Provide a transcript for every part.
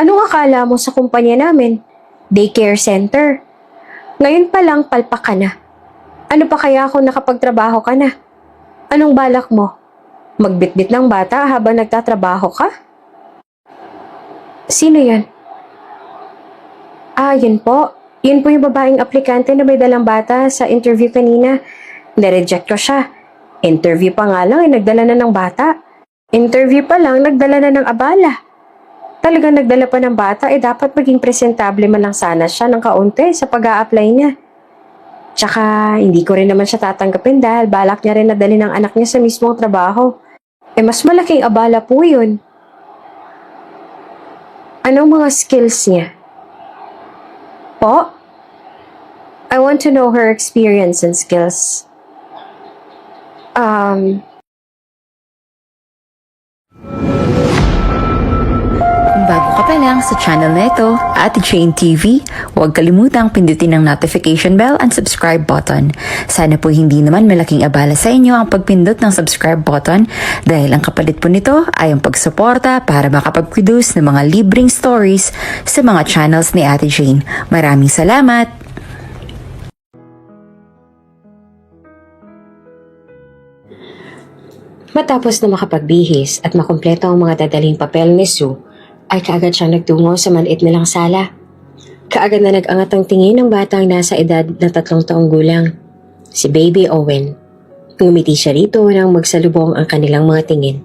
Anong akala mo sa kumpanya namin? Daycare center. Ngayon pa lang palpak ka na. Ano pa kaya kung nakapagtrabaho ka na? Anong balak mo? Magbitbit ng bata habang nagtatrabaho ka? Sino yan? Yun po. Yun po yung babaeng aplikante na may dalang bata sa interview kanina. Nireject ko siya. Interview pa nga lang, nagdala na ng bata. Interview pa lang, nagdala na ng abala. Talagang nagdala pa ng bata, dapat maging presentable man lang sana siya ng kaunti sa pag-a-apply niya. Tsaka, hindi ko rin naman siya tatanggapin dahil balak niya rin na dali ng anak niya sa mismong trabaho. Mas malaking abala po yun. Anong mga skills niya? Po? I want to know her experience and skills. Kung bago ka pa lang sa channel na ito, Ate Jane TV, huwag kalimutang pindutin ang notification bell and subscribe button. Sana po hindi naman malaking abala sa inyo ang pagpindot ng subscribe button dahil ang kapalit po nito ay ang pagsuporta para makapag-produce ng mga libreng stories sa mga channels ni Ate Jane. Maraming salamat! Matapos na makapagbihis at makumpleto ang mga dadaling papel ni Sue, ay kaagad siyang nagtungo sa maliit nilang sala. Kaagad na nag-angat ang tingin ng batang nasa edad na 3 taong gulang, si Baby Owen. Ngumiti siya rito nang magsalubong ang kanilang mga tingin.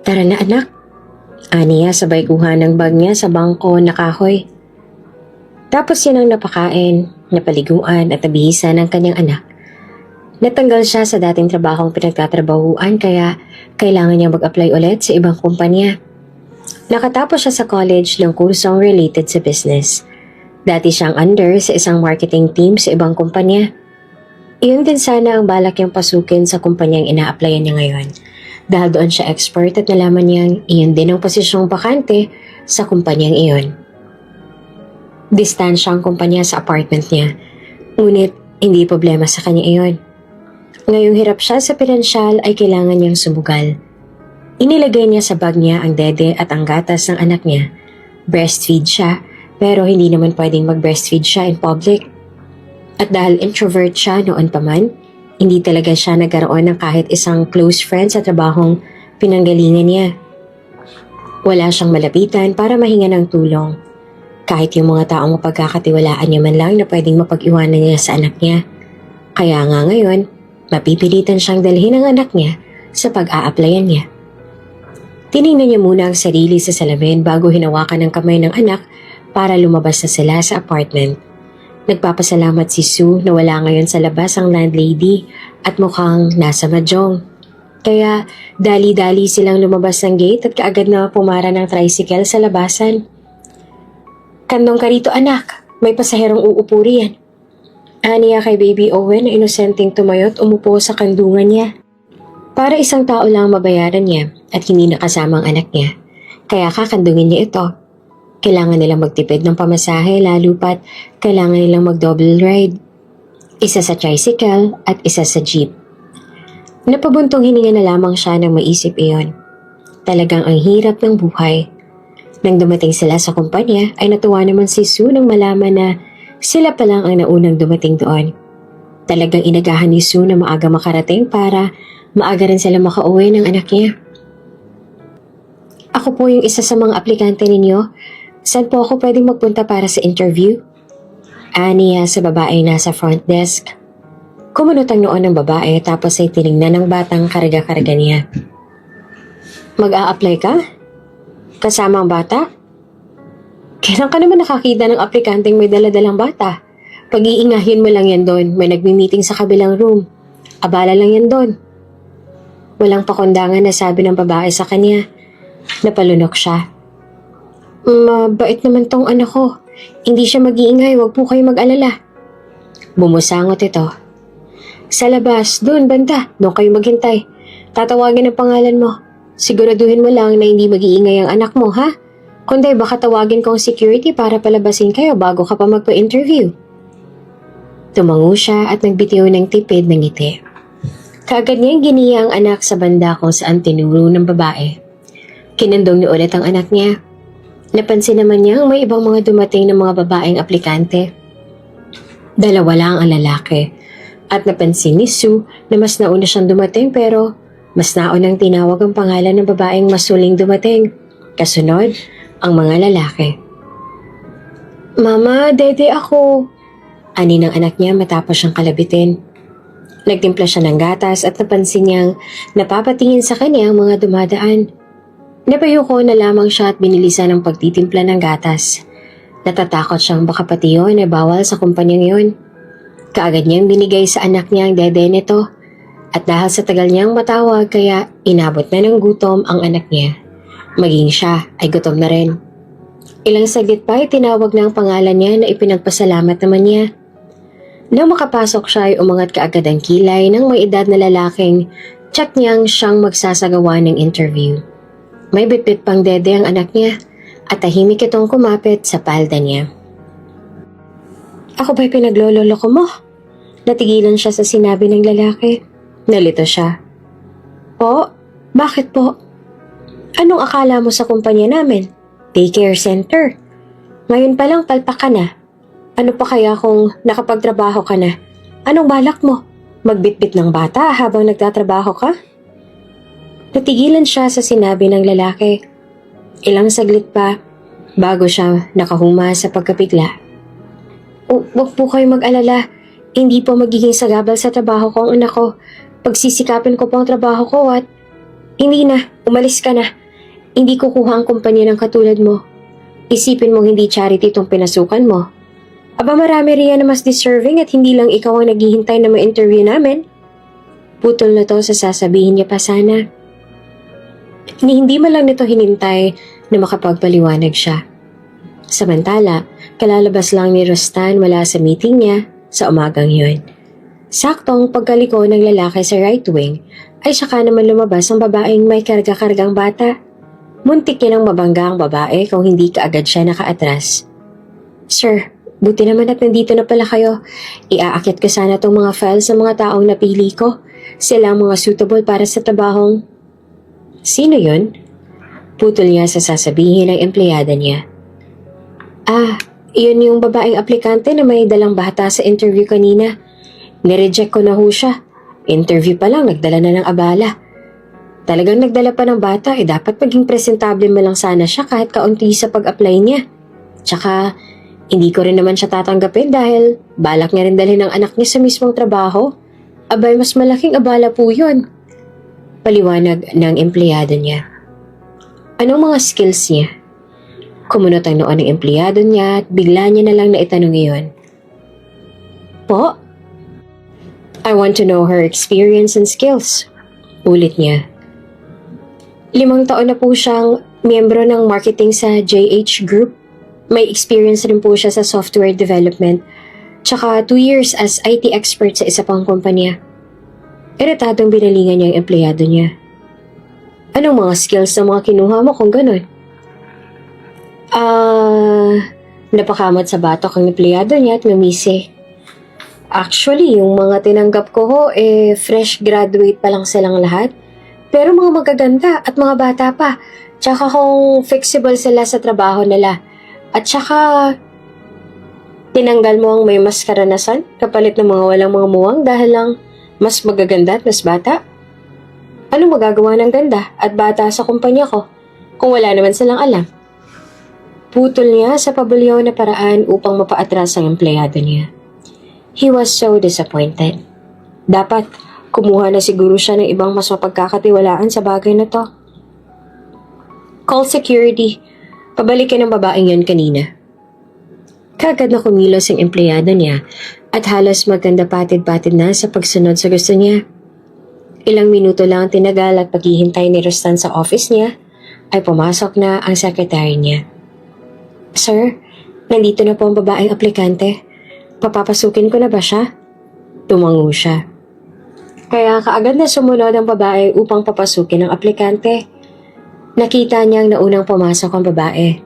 Tara na anak, aniya sabay kuha ng bag niya sa bangko na kahoy. Tapos yan ang napakain, napaliguan at nabihisan ng kanyang anak. Natanggal siya sa dating trabahong pinagtatrabahuan kaya kailangan niya mag-apply ulit sa ibang kumpanya. Nakatapos siya sa college ng kursong related sa business. Dati siyang under sa isang marketing team sa ibang kumpanya. Iyon din sana ang balak niyang pasukin sa kumpanyang ina-applyan niya ngayon. Dahil doon siya expert at nalaman niyang iyon din ang posisyong bakante sa kumpanyang iyon. Distansya ang kumpanya sa apartment niya. Ngunit hindi problema sa kanya iyon. Ngayong hirap siya sa pinansyal ay kailangan niyang sumugal. Inilagay niya sa bag niya ang dede at ang gatas ng anak niya. Breastfeed siya, pero hindi naman pwedeng mag-breastfeed siya in public. At dahil introvert siya noon pa man, hindi talaga siya nagkaroon ng kahit isang close friend sa trabahong pinanggalingan niya. Wala siyang malapitan para mahinga ng tulong. Kahit yung mga taong mapagkakatiwalaan niya man lang na pwedeng mapag-iwanan niya sa anak niya. Kaya nga ngayon, mapipilitan siyang dalhin ang anak niya sa pag-a-applyan niya. Tiningnan niya muna ang sarili sa salamin bago hinawakan ng kamay ng anak para lumabas na sila sa apartment. Nagpapasalamat si Sue na wala ngayon sa labas ang landlady at mukhang nasa mahjong. Kaya dali-dali silang lumabas ng gate at kaagad na pumara ng tricycle sa labasan. Kandong ka rito anak, may pasaherong uupo riyan. Aniya kay Baby Owen na inosenteng tumayot umupo sa kandungan niya. Para isang tao lang mabayaran niya at hindi nakasama ang anak niya. Kaya kakandungin niya ito. Kailangan nilang magtipid ng pamasahe lalo pat kailangan nilang mag-double ride. Isa sa tricycle at isa sa jeep. Napabuntong hininga na lamang siya nang maisip iyon. Talagang ang hirap ng buhay. Nang dumating sila sa kumpanya ay natuwa naman si Sue nang malaman na sila pa lang ang naunang dumating doon. Talagang inagahan ni Sue na maaga makarating para maaga rin sila makauwi ng anak niya. Ako po yung isa sa mga aplikante ninyo. Saan po ako pwedeng magpunta para sa interview? Aniya sa babae nasa front desk. Kumunot ang noon ng babae tapos ay tinignan ng batang karga-karga niya. Mag-a-apply ka? Kasama ang bata? Kailan ka naman nakakita ng aplikanteng may daladalang bata? Pag-iingahin mo lang yan doon, may nagmi-meeting sa kabilang room. Abala lang yan doon. Walang pakundangan na sabi ng babae sa kanya. Napalunok siya. Mabait naman tong anak ko. Hindi siya mag-iingay, wag po kayo mag-alala. Bumusangot ito. Sa labas, doon banda, doon kayo maghintay. Tatawagin ang pangalan mo. Siguraduhin mo lang na hindi mag-iingay ang anak mo, ha? Kundi baka tawagin ko ang security para palabasin kayo bago ka pa magpa-interview. Tumango siya at nagbitiw ng tipid ng ngiti. Kaagad niyang giniya ang anak sa banda kung saan tinuro ng babae. Kinandong niya ulit ang anak niya. Napansin naman niyang may ibang mga dumating ng mga babaeng aplikante. Dalawa lang ang lalaki. At napansin ni Sue na mas nauna siyang dumating pero mas naunang tinawag ang pangalan ng babaeng masuling dumating. Kasunod, ang mga lalaki. Mama, dede ako. Ani ng anak niya matapos siyang kalabitin. Nagtimpla siya ng gatas at napansin niyang napapatingin sa kanya ang mga dumadaan. Napayuko na lamang siya at binilisan ang pagtitimpla ng gatas. Natatakot siyang baka pati yun ay bawal sa kumpanyang yun. Kaagad niyang binigay sa anak niya ang dede nito. At dahil sa tagal niyang matawag kaya inabot na ng gutom ang anak niya. Maging siya ay gutom na rin. Ilang saglit pa ay tinawag na ang pangalan niya na ipinagpasalamat naman niya. Nang makapasok siya ay umangat kaagad ang kilay ng may edad na lalaking tsak niyang siyang magsasagawa ng interview. May bitbit pang dede ang anak niya at tahimik itong kumapit sa palda niya. Ako ba'y pinaglololoko mo? Natigilan siya sa sinabi ng lalaki. Nalito siya. Po? Bakit po? Anong akala mo sa kumpanya namin? Daycare center. Ngayon pa lang palpak ka na. Ano pa kaya kung nakapagtrabaho ka na? Anong balak mo? Magbitbit ng bata habang nagtatrabaho ka? Natigilan siya sa sinabi ng lalaki. Ilang saglit pa, bago siya nakahuma sa pagkapigla. Huwag po kayo mag-alala. Hindi po magiging sagabal sa trabaho ko ang anak ko. Pagsisikapin ko po ang trabaho ko at hindi na, umalis ka na. Hindi kukuha ang kumpanya ng katulad mo. Isipin mong hindi charity itong pinasukan mo. Aba marami riyan na mas deserving at hindi lang ikaw ang naghihintay na ma-interview namin. Putol na to sa sasabihin niya pa sana. Hindi man lang nito hinintay na makapagpaliwanag siya. Samantala, kalalabas lang ni Rostan mula sa meeting niya sa umagang yun. Saktong pagkaliko ng lalaki sa right wing ay saka naman lumabas ang babaeng may karga-kargang bata. Muntik niya nang mabangga ang babae kung hindi kaagad siya nakaatras. Sir, buti naman at nandito na pala kayo. Iaakit ko sana tong mga files sa mga taong napili ko. Sila ang mga suitable para sa trabahong. Sino yun? Putol niya sa sasabihin ng empleyada niya. Iyon yung babaeng aplikante na may dalang bata sa interview kanina. Nireject ko na ho siya. Interview pa lang, nagdala na ng abala. Talagang nagdala pa ng bata, dapat maging presentable mo lang sana siya kahit kaunti sa pag-apply niya. Tsaka, hindi ko rin naman siya tatanggapin dahil balak niya rin dalhin ng anak niya sa mismong trabaho. Abay, mas malaking abala po yun. Paliwanag ng empleyado niya. Anong mga skills niya? Kumunot ang noon ng empleyado niya at bigla niya na lang naitanong iyon. Po? I want to know her experience and skills. Ulit niya. 5 taon na po siyang miyembro ng marketing sa JH Group. May experience rin po siya sa software development. Tsaka 2 years as IT expert sa isa pang kumpanya. Iritadong binalingan niya ang empleyado niya. Anong mga skills na mga kinuha mo kung ganun? Napakamot sa batok ang empleyado niya at ngumisi. Actually, yung mga tinanggap ko ho, fresh graduate pa lang silang lahat. Pero mga magaganda at mga bata pa. Tsaka kung flexible sila sa trabaho nila. At tsaka, tinanggal mo ang may mas karanasan kapalit ng mga walang mga muwang dahil lang mas magaganda at mas bata. Ano magagawa ng ganda at bata sa kumpanya ko kung wala naman silang alam? Putol niya sa pabulyaw na paraan upang mapaatras ang empleyado niya. He was so disappointed. Dapat, kumuha na siguro siya ng ibang mas mapagkakatiwalaan sa bagay na to. Call security. Pabalikin ang babaeng yun kanina. Kagad na kumilos ang empleyado niya at halos maganda patid-patid na sa pagsunod sa gusto niya. Ilang minuto lang tinagal at paghihintay ni Rostan sa office niya ay pumasok na ang secretary niya. Sir, nandito na po ang babaeng aplikante. Papapasukin ko na ba siya? Tumango siya. Kaya kaagad na sumunod ang babae upang papasukin ang aplikante. Nakita niyang naunang pumasok ang babae.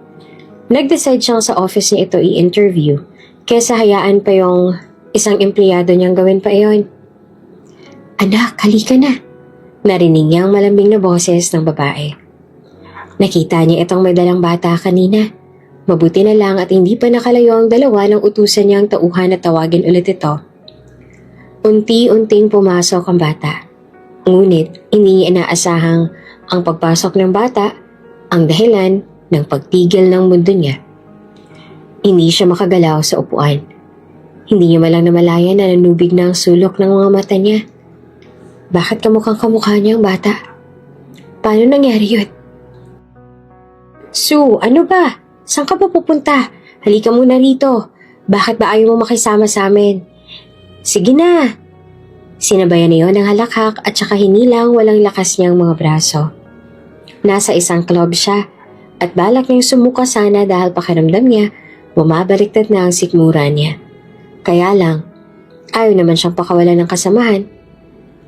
Nag-decide siyang sa office niya ito i-interview kesa hayaan pa yung isang empleyado niyang gawin pa iyon. Anak, halika na. Narinig niya ang malambing na boses ng babae. Nakita niya itong may dalang bata kanina. Mabuti na lang at hindi pa nakalayo ang dalawa nang utusan niyang tauhan na tawagin ulit ito. Unti-unting pumasok ang bata. Ngunit hindi niya inaasahang ang pagpasok ng bata ang dahilan ng pagtigil ng mundo niya. Hindi siya makagalaw sa upuan. Hindi niya malang namalayan na nanubig na ang sulok ng mga mata niya. Bakit kamukha niya ang bata? Paano nangyari yun? Sue, ano ba? Saan ka pa pupunta? Halika muna rito. Bakit ba ayaw mo makisama sa amin? Sige na. Sinabayan niyo ng halakhak at saka hinilang walang lakas niyang mga braso. Nasa isang club siya at balak niyang sumuka sana dahil pakiramdam niya bumabaliktad na ang sikmura niya. Kaya lang, ayaw naman siyang pakawalan ng kasamahan.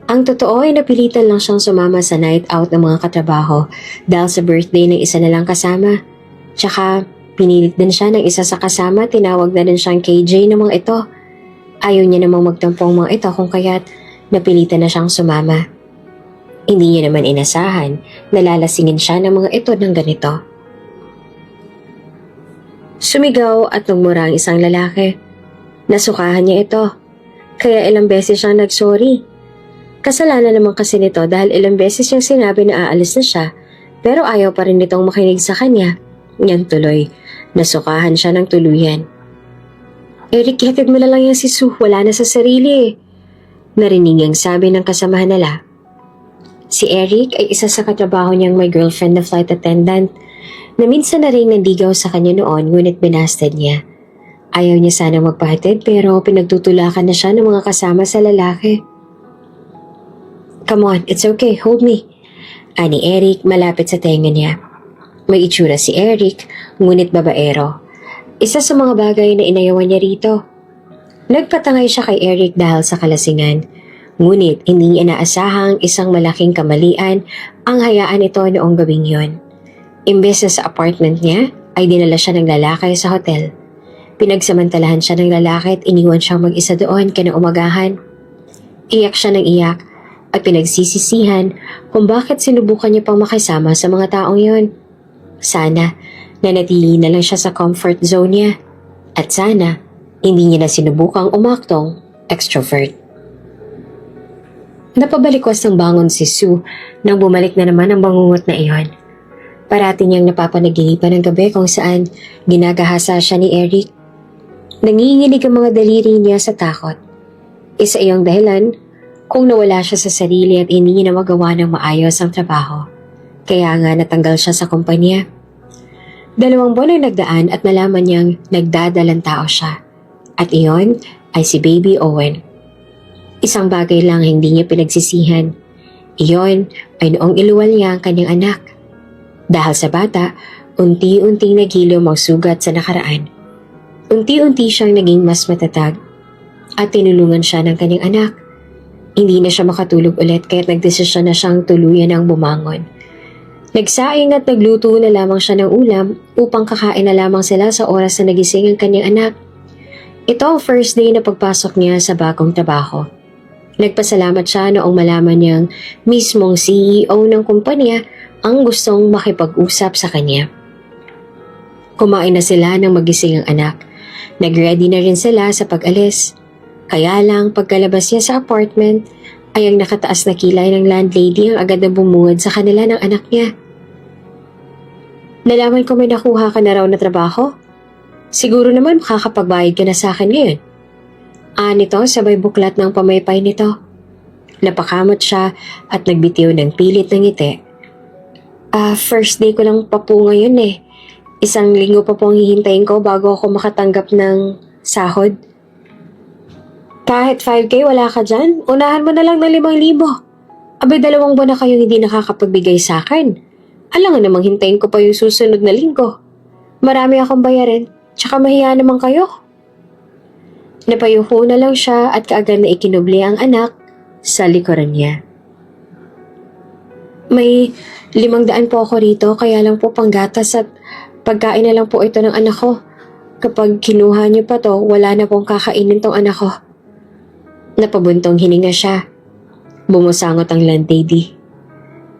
Ang totoo ay napilitan lang siyang sumama sa night out ng mga katrabaho dahil sa birthday ng isa nilang kasama. Tsaka, pinilit din siya ng isa sa kasama, tinawag na din siyang KJ ng mga ito. Ayaw niya namang magtampong mga ito kung kaya't napilitan na siyang sumama. Hindi niya naman inasahan na lalasingin siya ng mga ito ng ganito. Sumigaw at nagmura ang isang lalaki. Nasukahan niya ito, kaya ilang beses siyang nagsorry. Kasalanan naman kasi nito dahil ilang beses niyang sinabi na aalis na siya, pero ayaw pa rin nitong makinig sa kanya. Yan tuloy, nasukahan siya ng tuluyan. Eric, hatid mo na lang yan si Sue, wala na sa sarili eh. Narinig niyang sabi ng kasamahan nila. Si Eric ay isa sa katrabaho niyang may girlfriend na flight attendant na minsan na rin nandigaw sa kanya noon ngunit binasted niya. Ayaw niya sana magpahatid pero pinagtutulakan na siya ng mga kasama sa lalaki. Come on, it's okay, hold me. Ani Eric malapit sa tenga niya. May itsura si Eric, ngunit babaero. Isa sa mga bagay na inayawan niya rito. Nagpatangay siya kay Eric dahil sa kalasingan. Ngunit hindi inaasahang isang malaking kamalian ang hayaan ito noong gabing yon. Imbes na sa apartment niya, ay dinala siya ng lalaki sa hotel. Pinagsamantalahan siya ng lalaki at iniwan siyang mag-isa doon kinaumagahan. Iyak siya ng iyak at pinagsisisihan kung bakit sinubukan niya pang makisama sa mga taong yon. Sana, nanatili na lang siya sa comfort zone niya. At sana, hindi niya na sinubukang umaktong extrovert. Napabalikwas ng bangon si Sue nang bumalik na naman ang bangungot na iyon. Parati niyang napapanaginipan ng gabi kung saan ginagahasa siya ni Eric. Nanginginig ang mga daliri niya sa takot. Isa iyong dahilan kung nawala siya sa sarili at hindi niya na magawa ng maayos ang trabaho. Kaya nga natanggal siya sa kumpanya. 2 buwan ang nagdaan at nalaman niyang nagdadalang tao siya. At iyon ay si Baby Owen. Isang bagay lang hindi niya pinagsisihan. Iyon ay noong iluwal niya ang kanyang anak. Dahil sa bata, unti-unting nagilo ang sugat sa nakaraan. Unti-unti siyang naging mas matatag at tinulungan siya ng kanyang anak. Hindi na siya makatulog ulit kaya't nagdesisyon na siyang tuluyan ang bumangon. Nagsaing at nagluto na lamang siya ng ulam upang kakain na lamang sila sa oras na nagising ang kanyang anak. Ito ang first day na pagpasok niya sa bagong trabaho. Nagpasalamat siya noong malaman niyang mismong CEO ng kumpanya ang gustong makipag-usap sa kanya. Kumain na sila ng magising ang anak. Nag-ready na rin sila sa pag-alis. Kaya lang pagkalabas niya sa apartment ay ang nakataas na kilay ng landlady ang agad na bumungad sa kanila ng anak niya. Nalaman ko may nakuha ka na raw na trabaho? Siguro naman makakapagbayad ka na sa akin ngayon. Nito sabay buklat ng pamaypay nito. Napakamot siya at nagbitiw ng pilit ng ngiti. First day ko lang pa po ngayon eh. 1 linggo pa po ang hihintayin ko bago ako makatanggap ng sahod. Kahit 5K wala ka dyan, unahan mo na lang ng 5,000. Abay 2 buwan na kayong hindi nakakapagbigay sa akin. Alangan namang hintayin ko pa yung susunod na linggo. Marami akong bayarin, tsaka mahiya naman kayo. Napayuko na lang siya at kaagad na ikinubli ang anak sa likuran niya. May 500 po ako rito, kaya lang po panggatas at pagkain na lang po ito ng anak ko. Kapag kinuha niyo pa to, wala na pong kakainin tong anak ko. Napabuntong hininga siya. Bumusangot ang landlady.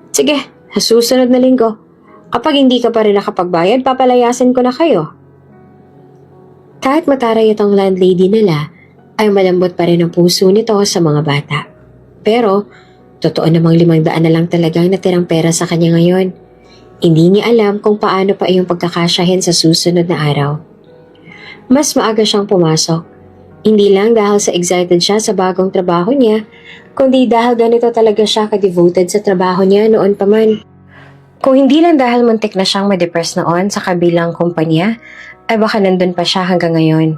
Sige, sa susunod na linggo, Kapag hindi ka pa rin nakapagbayad, papalayasin ko na kayo. Kahit mataray itong landlady nila, ay malambot pa rin ang puso nito sa mga bata. Pero, totoo namang 500 na lang talagang natirang pera sa kanya ngayon. Hindi niya alam kung paano pa iyong pagkakasyahin sa susunod na araw. Mas maaga siyang pumasok. Hindi lang dahil sa excited siya sa bagong trabaho niya, kundi dahil ganito talaga siya ka-devoted sa trabaho niya noon pa man. Kung hindi lang dahil muntik na siyang ma-depress noon sa kabilang kumpanya, ay baka nandun pa siya hanggang ngayon.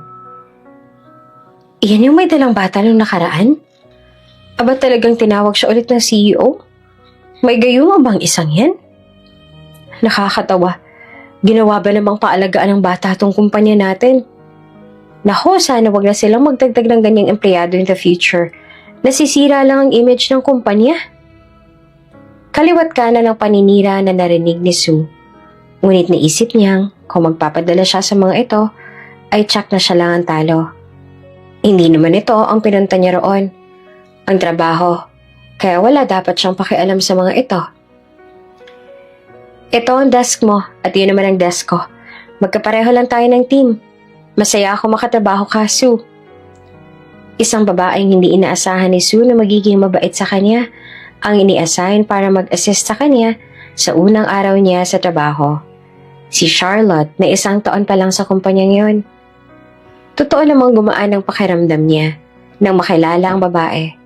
Iyan yung may dalang bata nung nakaraan? Aba talagang tinawag siya ulit ng CEO? May gayuma bang isang yan? Nakakatawa. Ginawa ba namang paalagaan ng bata tong kumpanya natin? Nako, sana wag na silang magdagdag ng ganyang empleyado in the future. Nasisira lang ang image ng kumpanya. Kaliwat kanan ng paninira na narinig ni Sue. Ngunit naisip niyang kung magpapadala siya sa mga ito, ay tsak na siya lang ang talo. Hindi naman ito ang pinunta niya roon. Ang trabaho. Kaya wala dapat siyang pakialam sa mga ito. Ito ang desk mo at yun naman ang desk ko. Magkapareho lang tayo ng team. Masaya ako makatrabaho ka, Sue. Isang babaeng hindi inaasahan ni Sue na magiging mabait sa kanya ang ini-assign para mag-assist sa kanya sa unang araw niya sa trabaho. Si Charlotte na 1 taon pa lang sa kumpanyang yon. Totoo namang gumaan ang pakiramdam niya nang makilala ang babae.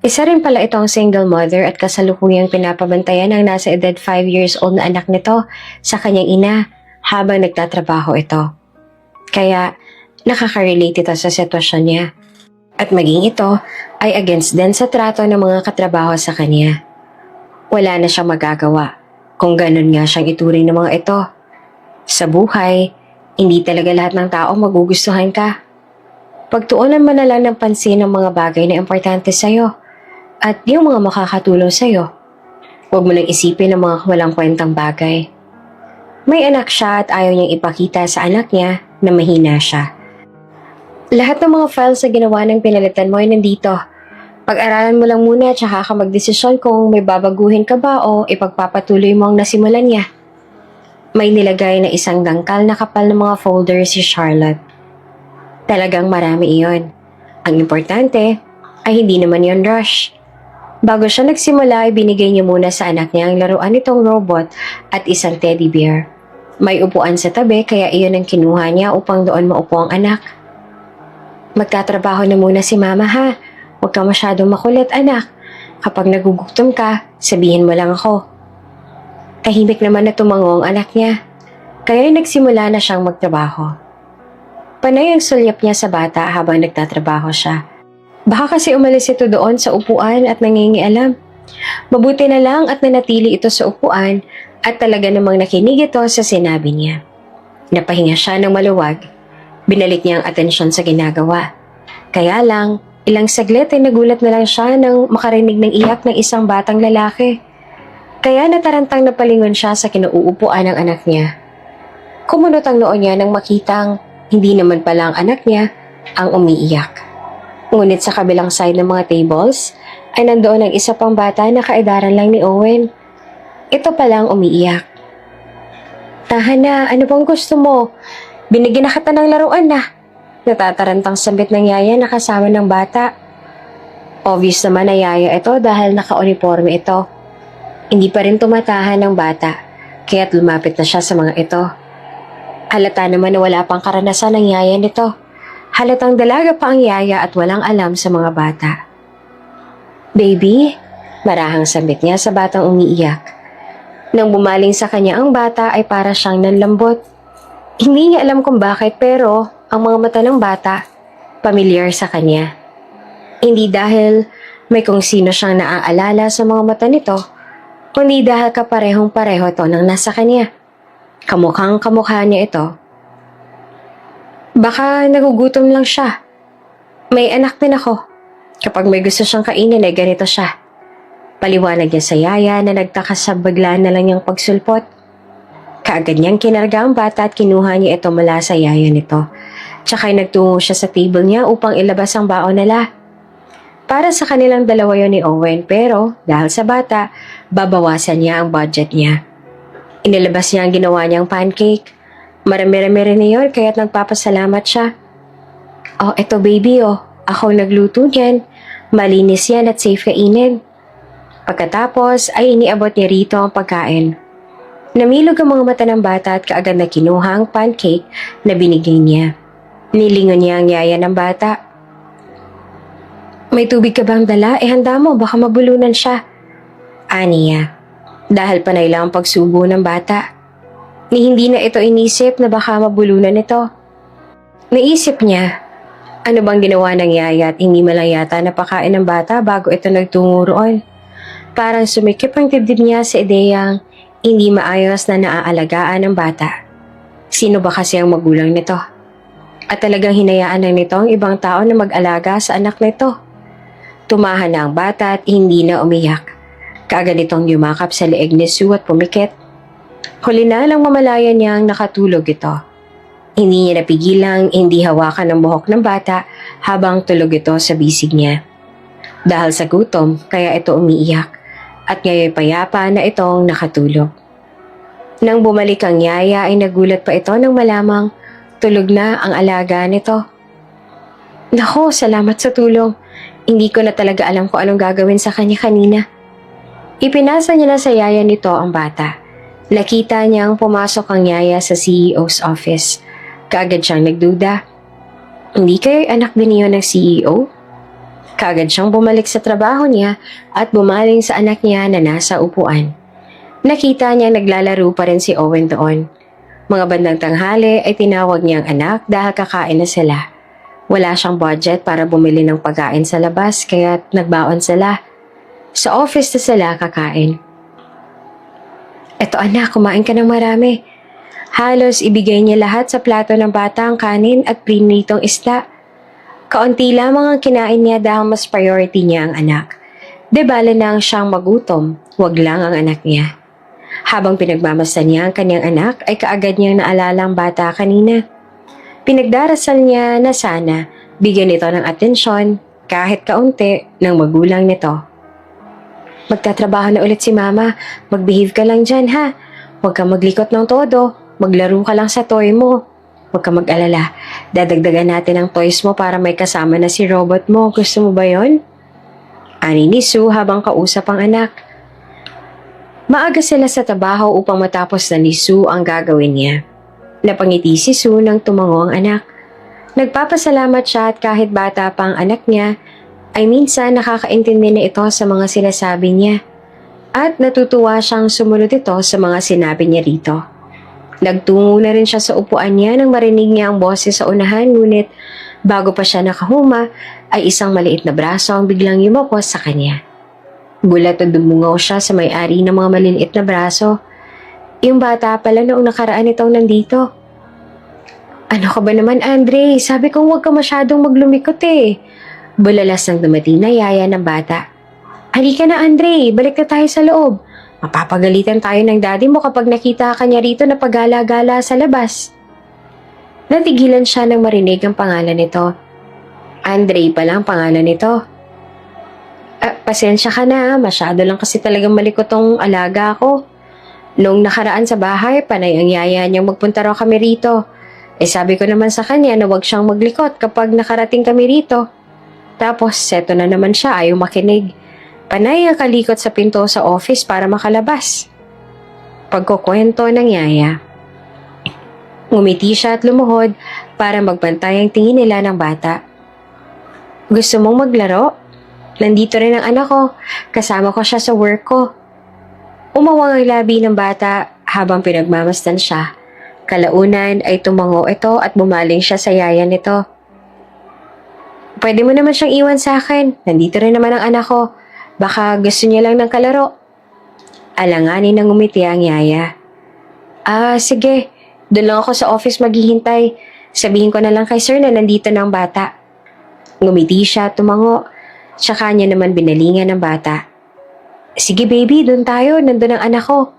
Isa rin pala itong single mother at kasalukuyang pinapabantayan ang nasa edad 5 years old na anak nito sa kanyang ina habang nagtatrabaho ito. Kaya nakaka-relate ito sa sitwasyon niya. At maging ito ay against din sa trato ng mga katrabaho sa kanya. Wala na siyang magagawa kung ganun nga siyang ituring ng mga ito. Sa buhay, hindi talaga lahat ng tao magugustuhan ka. Pagtuunan mo na lang ng pansin ng mga bagay na importante sa'yo at yung mga makakatulong sa'yo. Huwag mo nang isipin ang mga walang kwentang bagay. May anak siya at ayaw niyang ipakita sa anak niya na mahina siya. Lahat ng mga files na ginawa ng pinalitan mo ay nandito. Pag-aralan mo lang muna at saka ka magdesisyon kung may babaguhin ka ba o ipagpapatuloy mo ang nasimulan niya. May nilagay na 1 dangkal na kapal ng mga folder si Charlotte. Talagang marami iyon. Ang importante ay hindi naman yon rush. Bago siya nagsimula ay binigay niya muna sa anak niya ang laruan nitong robot at 1 teddy bear. May upuan sa tabi kaya iyon ang kinuha niya upang doon maupo ang anak. Magtatrabaho na muna si mama ha. Huwag ka masyadong makulit anak. Kapag nagugutom ka, sabihin mo lang ako. Tahimik naman na tumango ang anak niya. Kaya nagsimula na siyang magtrabaho. Panay ang sulyap niya sa bata habang nagtatrabaho siya. Baka kasi umalis ito doon sa upuan at nangingialam. Mabuti na lang at nanatili ito sa upuan at talaga namang nakinig ito sa sinabi niya. Napahinga siya ng maluwag. Binalik niya ang atensyon sa ginagawa. Kaya lang, ilang saglit ay nagulat na lang siya nang makarinig ng iyak ng isang batang lalaki. Kaya natarantang napalingon siya sa kinauupuan ng anak niya. Kumunot ang noo niya nang makitang hindi naman pala ang anak niya ang umiiyak. Ngunit sa kabilang side ng mga tables ay nandoon ang isa pang bata na kaedaran lang ni Owen. Ito palang umiiyak. Tahan na, ano bang gusto mo? Binigyan na kita ng laruan na. Natatarantang sambit ng yaya na kasama ng bata. Obvious naman na yaya ito dahil naka-uniforme ito. Hindi pa rin tumatahan ng bata, kaya't lumapit na siya sa mga ito. Halata naman na wala pang karanasan ng yaya nito. Halatang dalaga pa ang yaya at walang alam sa mga bata. Baby, marahang sambit niya sa batang umiiyak. Nang bumaling sa kanya ang bata ay para siyang nanlambot. Hindi niya alam kung bakit pero ang mga mata ng bata pamilyar sa kanya. Hindi dahil may kung sino siyang naaalala sa mga mata nito, kundi dahil kaparehong-pareho ito nang nasa kanya. Kamukhang kamukha niya ito. Baka nagugutom lang siya. May anak din ako. Kapag may gusto siyang kainin ay ganito siya. Paliwanag niya sa yaya na nagtaka sa bigla na lang niyang pagsulpot. Kaagad niyang kinarga ang bata at kinuha niya ito mula sa yaya nito. Tsaka'y nagtungo siya sa table niya upang ilabas ang baon nila. Para sa kanilang dalawa yon ni Owen pero dahil sa bata, babawasan niya ang budget niya. Inilabas niya ang ginawa niyang pancake. Marami-rami rin yun, kaya't nagpapasalamat siya. Oh, eto baby oh. Ako nagluto niyan. Malinis yan at safe kainin. Pagkatapos ay iniabot niya rito ang pagkain. Namilog ang mga mata ng bata at kaagad na kinuha ang pancake na binigay niya. Nilingon niya ang yaya ng bata. May tubig ka bang dala? Handa mo, baka mabulunan siya. Aniya, dahil panay lang ang pagsubo ng bata. Ni hindi na ito inisip na baka mabulunan ito. Naisip niya, ano bang ginawa ng yaya at hindi malang yata napakain ng bata bago ito nagtungo roon. Parang sumikip ang dibdib niya sa ideyang hindi maayos na naaalagaan ng bata. Sino ba kasi ang magulang nito? At talagang hinayaan ng nito ang ibang tao na mag-alaga sa anak nito. Tumahan na ang bata at hindi na umiyak. Kaagad itong yumakap sa leeg ni Sue at pumikit. Huli na lang mamalaya niyang nakatulog ito. Hindi niya napigilang hindi hawakan ang buhok ng bata habang tulog ito sa bisig niya. Dahil sa gutom, kaya ito umiiyak at ngayon payapa na itong nakatulog. Nang bumalik ang yaya ay nagulat pa ito nang malamang tulog na ang alaga nito. Nako, salamat sa tulong. Hindi ko na talaga alam kung anong gagawin sa kanya kanina. Ipinasa niya na sa yaya nito ang bata. Nakita niyang pumasok ang yaya sa CEO's office. Kaagad siyang nagduda. Hindi kayo'y anak din niyo ng CEO? Kaagad siyang bumalik sa trabaho niya at bumaling sa anak niya na nasa upuan. Nakita niya naglalaro pa rin si Owen doon. Mga bandang tanghali ay tinawag niyang anak dahil kakain na sila. Wala siyang budget para bumili ng pagkain sa labas kaya nagbaon sila. Sa office na sila kakain. Eto anak, kumain ka ng marami. Halos ibigay niya lahat sa plato ng bata ang kanin at prinitong isda. Kaunti lamang ang kinain niya dahil mas priority niya ang anak. De bale na ang siyang magutom, wag lang ang anak niya. Habang pinagmamasdan niya ang kanyang anak ay kaagad niyang naalala ang bata kanina. Pinagdarasal niya na sana bigyan ito ng atensyon kahit kaunti ng magulang nito. Magtatrabaho na ulit si mama, magbehave ka lang dyan ha. Huwag kang maglikot ng todo, maglaro ka lang sa toy mo. Huwag kang mag-alala, dadagdagan natin ang toys mo para may kasama na si robot mo. Gusto mo ba yon? Ani ni Sue habang kausap ang anak. Maaga sila sa trabaho upang matapos na ni Sue ang gagawin niya. Napangiti si Sue nang tumango ang anak. Nagpapasalamat siya at kahit bata pa ang anak niya, ay minsan nakakaintindi na ito sa mga sinasabi niya. At natutuwa siyang sumunod ito sa mga sinabi niya rito. Nagtungo na rin siya sa upuan niya nang marinig niya ang boses sa unahan ngunit bago pa siya nakahuma ay isang maliit na braso ang biglang yumapos sa kanya. Gulat at dumungaw siya sa may-ari ng mga maliliit na braso. Yung bata pala noong nakaraan itong nandito. Ano ka ba naman Andre? Sabi kong huwag ka masyadong maglumikot eh. Bulalas ng dumating na yaya ng bata. Halika na Andre, balik na tayo sa loob. Mapapagalitan tayo ng daddy mo kapag nakita ka niya rito na paggala-gala sa labas. Natigilan siya nang marinig ang pangalan nito. Andre pala ang pangalan nito. Pasensya ka na, masyado lang kasi talagang malikot tong alaga ko. Noong nakaraan sa bahay, panay ang yaya niyang magpunta raw kami rito. Sabi ko naman sa kanya na huwag siyang maglikot kapag nakarating kami rito. Tapos, seto na naman siya, ayaw makinig. Panay ang kalikot sa pinto sa office para makalabas. Pagkukwento ng yaya. Ngumiti siya at lumuhod para magbantay ang tingin nila ng bata. Gusto mong maglaro? Nandito rin ang anak ko. Kasama ko siya sa work ko. Umawang ang labi ng bata habang pinagmamasdan siya. Kalaunan ay tumango ito at bumaling siya sa yaya nito. Pwede mo naman siyang iwan sa akin. Nandito rin naman ang anak ko. Baka gusto niya lang ng kalaro. Alanganin ng umiti ang yaya. Sige. Doon lang ako sa office maghihintay. Sabihin ko na lang kay sir na nandito na ang bata. Ngumiti siya at tumango. Tsaka niya naman binalingan ng bata. Sige baby, doon tayo. Nandun ang anak ko.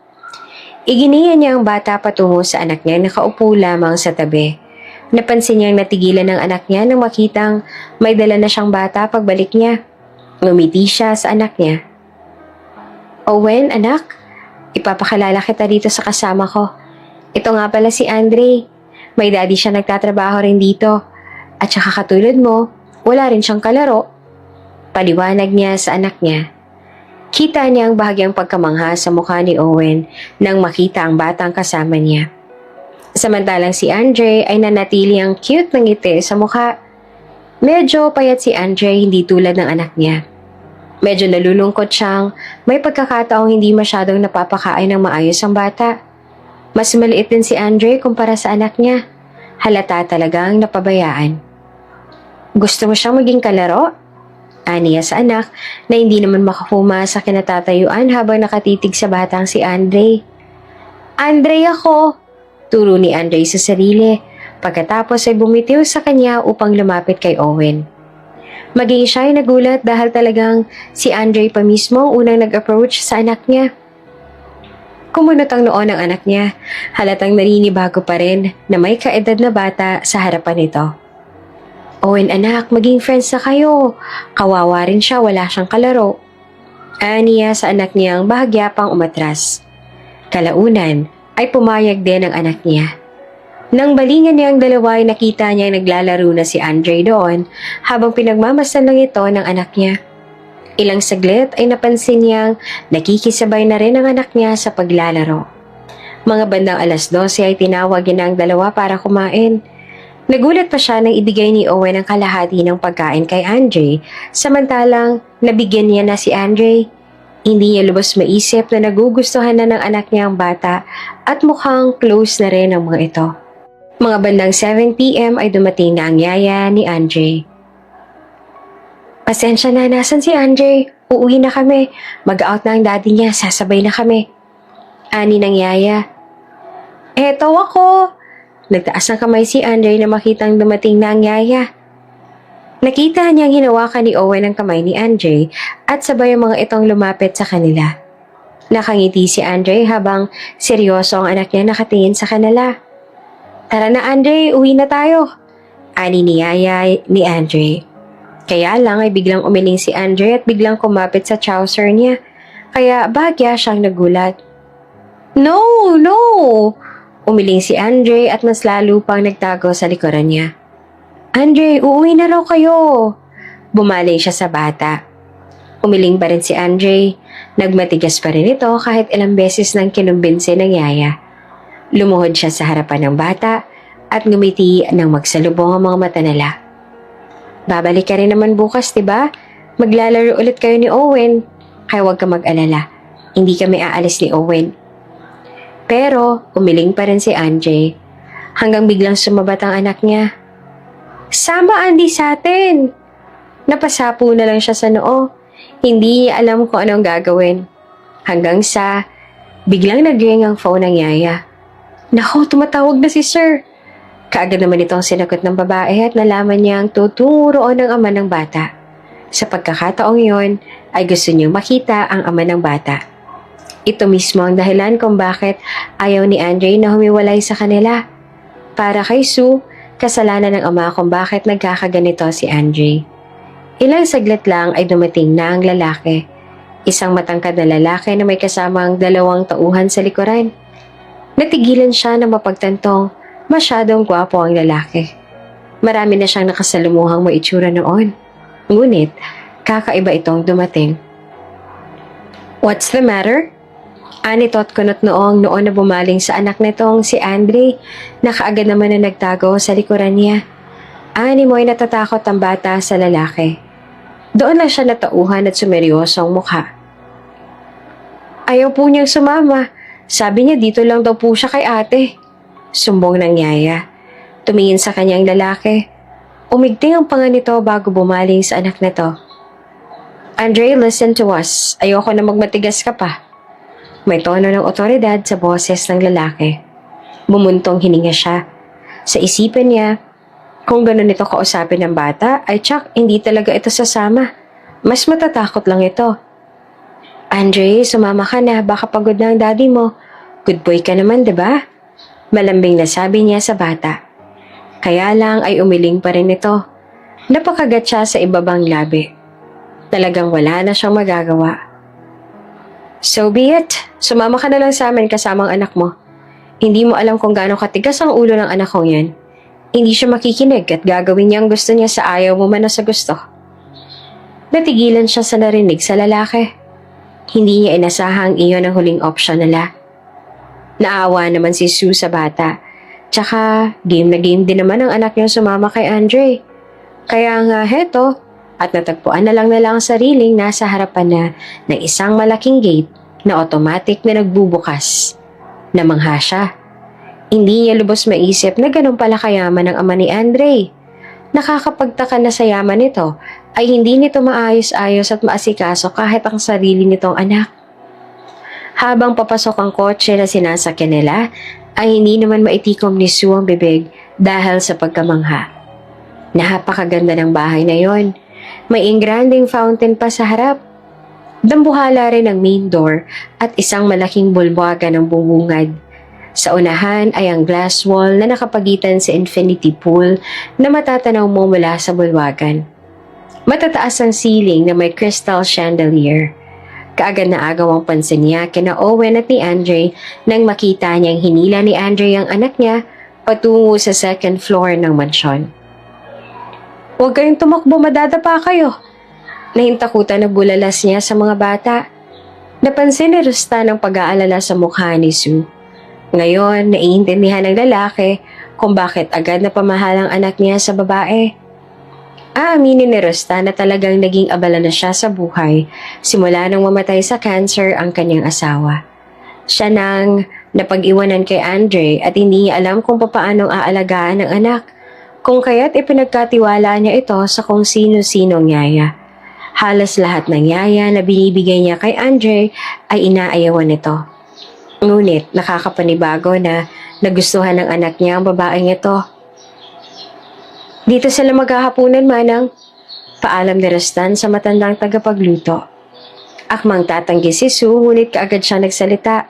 Iginiya niya ang bata patungo sa anak niya nakaupo lamang sa tabi. Napansin niyang natigilan ng anak niya nang makitang may dala na siyang bata pagbalik niya. Ngumiti siya sa anak niya. Owen, anak, ipapakilala kita dito sa kasama ko. Ito nga pala si Andre. May daddy siya nagtatrabaho rin dito. At saka katulad mo, wala rin siyang kalaro. Paliwanag niya sa anak niya. Kita niya ang bahagyang pagkamangha sa mukha ni Owen nang makita ang batang kasama niya. Samantalang si Andre ay nanatili ang cute ng ngiti sa mukha. Medyo payat si Andre, hindi tulad ng anak niya. Medyo nalulungkot siyang may pagkakataong hindi masyadong napapakain ng maayos ang bata. Mas maliit din si Andre kumpara sa anak niya. Halata talagang napabayaan. Gusto mo siyang maging kalaro? Aniya sa anak na hindi naman makapuma sa kinatatayuan habang nakatitig sa batang si Andre. Andre ako! Turo ni Andre sa sarili. Pagkatapos ay bumitiw sa kanya upang lumapit kay Owen. Maging siya ay nagulat dahil talagang si Andre pa mismo ang unang nag-approach sa anak niya. Kumunot ang noon ng anak niya, halatang naninibago pa rin na may kaedad na bata sa harapan nito. Owen anak, maging friends na kayo. Kawawa rin siya, wala siyang kalaro. Aniya sa anak niyang bahagya pang umatras. Kalaunan ay pumayag din ang anak niya. Nang balingan niya ang dalawa ay nakita niya naglalaro na si Andre doon habang pinagmamasdan lang ito ng anak niya. Ilang saglit ay napansin niyang nakikisabay na rin ang anak niya sa paglalaro. Mga bandang 12:00 ay tinawag niya ang dalawa para kumain. Nagulat pa siya nang ibigay ni Owen ang kalahati ng pagkain kay Andre samantalang nabigyan niya na si Andre. Hindi niya lubos maisip na nagugustuhan na ng anak niya ang bata at mukhang close na rin ang mga ito. Mga bandang 7 p.m. ay dumating na ang yaya ni Andre. Pasensya na, nasan si Andre? Uuwi na kami. Mag-out na ang daddy niya, sasabay na kami. Ani ng yaya. Eto ako. Nagtaas ng kamay si Andre na makitang dumating na ang yaya. Nakita niyang hinawakan ni Owen ang kamay ni Andre at sabay ang mga itong lumapit sa kanila. Nakangiti si Andre habang seryoso ang anak niya nakatingin sa kanila. Tara na Andre, uwi na tayo. Ani ni yaya ni Andre. Kaya lang ay biglang umiling si Andre at biglang kumapit sa trouser niya. Kaya bahagya siyang nagulat. No! Umiling si Andre at mas lalo pang nagtago sa likuran niya. Andre, uuwi na raw kayo. Bumaling siya sa bata. Umiling pa rin si Andre. Nagmatigas pa rin ito kahit ilang beses nang kinumbinse ng yaya. Lumuhod siya sa harapan ng bata at ngumiti nang magsalubong ang mga mata nila. Babalik ka rin naman bukas, diba? Maglalaro ulit kayo ni Owen. Kaya huwag ka mag-alala. Hindi kami aalis ni Owen. Pero umiling pa rin si Andre hanggang biglang sumabat ang anak niya. Sama Andy sa atin! Napasapo na lang siya sa noo. Hindi niya alam kung anong gagawin. Hanggang sa biglang nag-ring ang phone ng yaya. Nako, tumatawag na si Sir. Kaagad naman itong sinagot ng babae at nalaman niyang tuturo ng ama ng bata. Sa pagkakataong yon ay gusto niyang makita ang ama ng bata. Ito mismo ang dahilan kung bakit ayaw ni Andre na humiwalay sa kanila. Para kay Sue, kasalanan ng ama kung bakit nagkakaganito si Andre. Ilang saglit lang ay dumating na ang lalaki. Isang matangkad na lalaki na may kasamang 2 tauhan sa likuran. Natigilan siya na mapagtantong masyadong gwapo ang lalaki. Marami na siyang nakasalumuhang maitsura noon. Ngunit, kakaiba itong dumating. What's the matter? Anitot kunot noong na bumaling sa anak nitong si Andre na kaagad naman na nagtago sa likuran niya. Ani mo'y natatakot ang bata sa lalaki. Doon lang siya natauhan at sumeryosong mukha. Ayaw po niyang sumama. Sabi niya dito lang daw po siya kay ate. Sumbong ng yaya. Tumingin sa kanyang lalaki. Umigting ang panga nito bago bumaling sa anak nito. Andre, listen to us. Ayoko na magmatigas ka pa. May tono ng otoridad sa boses ng lalaki. Bumuntong hininga siya. Sa isipin niya, kung gano'n ito kausapin ng bata, ay tsak, hindi talaga ito sasama. Mas matatakot lang ito. Andre, sumama ka na, baka pagod na ang daddy mo. Good boy ka naman, diba? Malambing na sabi niya sa bata. Kaya lang ay umiling pa rin ito. Napakagat siya sa ibabang labi. Talagang wala na siyang magagawa. So be it. Sumama ka na lang sa amin kasama ang anak mo. Hindi mo alam kung gaano katigas ang ulo ng anak kong yan. Hindi siya makikinig at gagawin niya ang gusto niya sa ayaw mo man o sa gusto. Natigilan siya sa narinig sa lalaki. Hindi niya inasahang iyon ang huling option nila. Naawa naman si Sue sa bata. Tsaka game na game din naman ang anak niyang sumama kay Andre. Kaya nga heto, at natagpuan na lang ang sariling nasa harapan na ng isang malaking gate na automatic na nagbubukas. Namangha siya. Hindi niya lubos maisip na ganun pala kayaman ng ama ni Andre. Nakakapagtaka na sa yaman nito ay hindi nito maayos-ayos at maasikaso kahit ang sarili nitong anak. Habang papasok ang kotse na sinasakyan nila, ay hindi naman maitikom ni Sue ang bibig dahil sa pagkamangha. Napakaganda ng bahay na yon. May engranding fountain pa sa harap. Dambuhala rin ang main door at isang malaking bulwagan ng bubungad. Sa unahan ay ang glass wall na nakapagitan sa infinity pool na matatanaw mo mula sa bulwagan. Matataas ang ceiling na may crystal chandelier. Kaagad na agaw ang pansin niya kina Owen at ni Andre nang makita niyang hinila ni Andre ang anak niya patungo sa second floor ng mansyon. "Huwag kayong tumakbo, madadapa kayo." Nahintakutan na bulalas niya sa mga bata. Napansin ni Rusta ng pag-aalala sa mukha ni Sue. Ngayon, naiintindihan ng lalaki kung bakit agad na pamahal ang anak niya sa babae. Aaminin ni Rusta na talagang naging abala na siya sa buhay simula nang mamatay sa cancer ang kanyang asawa. Siya nang napag-iwanan kay Andre at hindi niya alam kung papaanong aalagaan ng anak, kung kaya't ipinagkatiwala niya ito sa kung sino-sinong yaya. Halos lahat ng yaya na binibigay niya kay Andre ay inaayawan nito. Ngunit nakakapanibago na nagustuhan ng anak niya ang babaeng ito. "Dito sila maghahapunan, manang." Paalam ni Rustan sa matandang tagapagluto. Akmang tatanggi si Sue, ngunit kaagad siya nagsalita.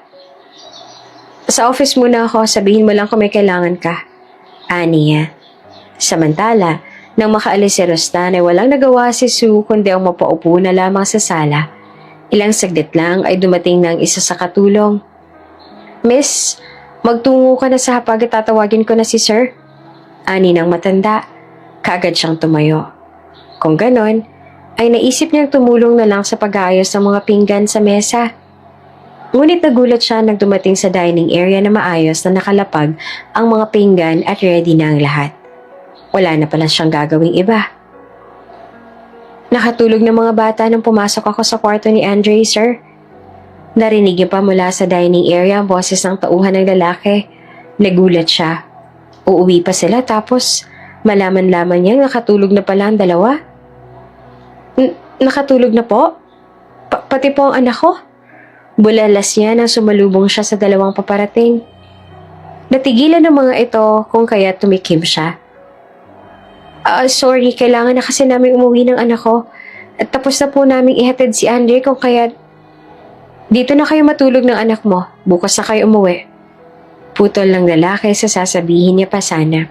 "Sa office muna ako, sabihin mo lang kung may kailangan ka." Ani niya. Samantala, nang makaalis si Rustan ay walang nagawa si Sue kundi ang mapaupo na lamang sa sala. Ilang saglit lang ay dumating ng isa sa katulong. "Miss, magtungo ka na sa hapag at tatawagin ko na si Sir." Ani ng matanda. Kaagad siyang tumayo. Kung ganon, ay naisip niyang tumulong na lang sa pag-aayos ng mga pinggan sa mesa. Ngunit nagulat siya nang dumating sa dining area na maayos na nakalapag ang mga pinggan at ready na ang lahat. Wala na pala siyang gagawing iba. "Nakatulog ng mga bata nang pumasok ako sa kwarto ni Andre, sir." Narinig niya pa mula sa dining area ang boses ng tauhan ng lalaki. Nagulat siya. Uuwi pa sila tapos malaman-laman niyang nakatulog na pala ang dalawa. "Nakatulog na po? Pati po ang anak ko?" Bulalas niya nang sumalubong siya sa dalawang paparating. Natigilan ng mga ito kung kaya tumikim siya. Sorry, kailangan na kasi namin umuwi ng anak ko. At tapos na po namin ihatid si Andre kung kaya dito na kayo matulog ng anak mo. Bukas na kayo umuwi." Putol ng lalaki sa sasabihin niya pa sana.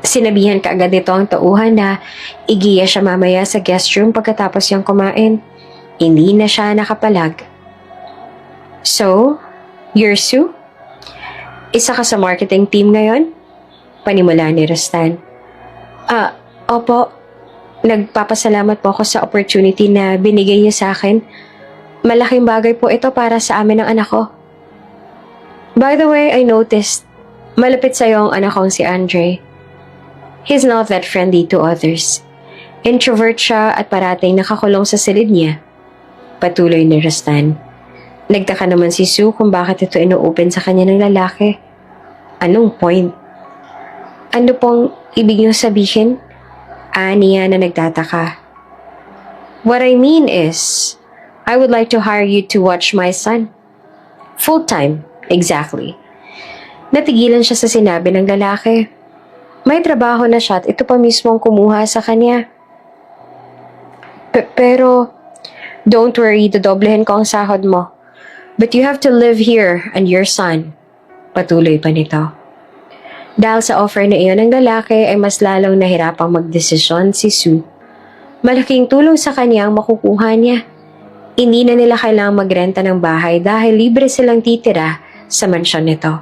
Sinabihan kaagad nito ang tauhan na igiya siya mamaya sa guest room pagkatapos niyang kumain. Hindi na siya nakapalag. "So, you're Sue? Isa ka sa marketing team ngayon?" Panimula ni Rustan. Opo. Nagpapasalamat po ako sa opportunity na binigay niyo sa akin. Malaking bagay po ito para sa amin ng anak ko. By the way, I noticed, malapit sa'yo ang anak kong si Andre. He's not that friendly to others. Introvert siya at parating nakakulong sa silid niya. Patuloy ni Rustan. Nagtaka naman si Sue kung bakit ito ino-open sa kanya ng lalaki. Anong point? "Ano pong ibig niyong sabihin?" Niya na nagtataka. "What I mean is, I would like to hire you to watch my son. Full-time, exactly." Natigilan siya sa sinabi ng lalaki. May trabaho na siya at ito pa mismo ang kumuha sa kanya. Pero, don't worry, dodoblehin ko ang sahod mo. But you have to live here and your son." Patuloy pa nito. Dahil sa offer na iyon ng lalaki ay mas lalong nahirapang magdesisyon si Sue. Malaking tulong sa kanya ang makukuha niya. Hindi na nila kailangang magrenta ng bahay dahil libre silang titira sa mansyon nito.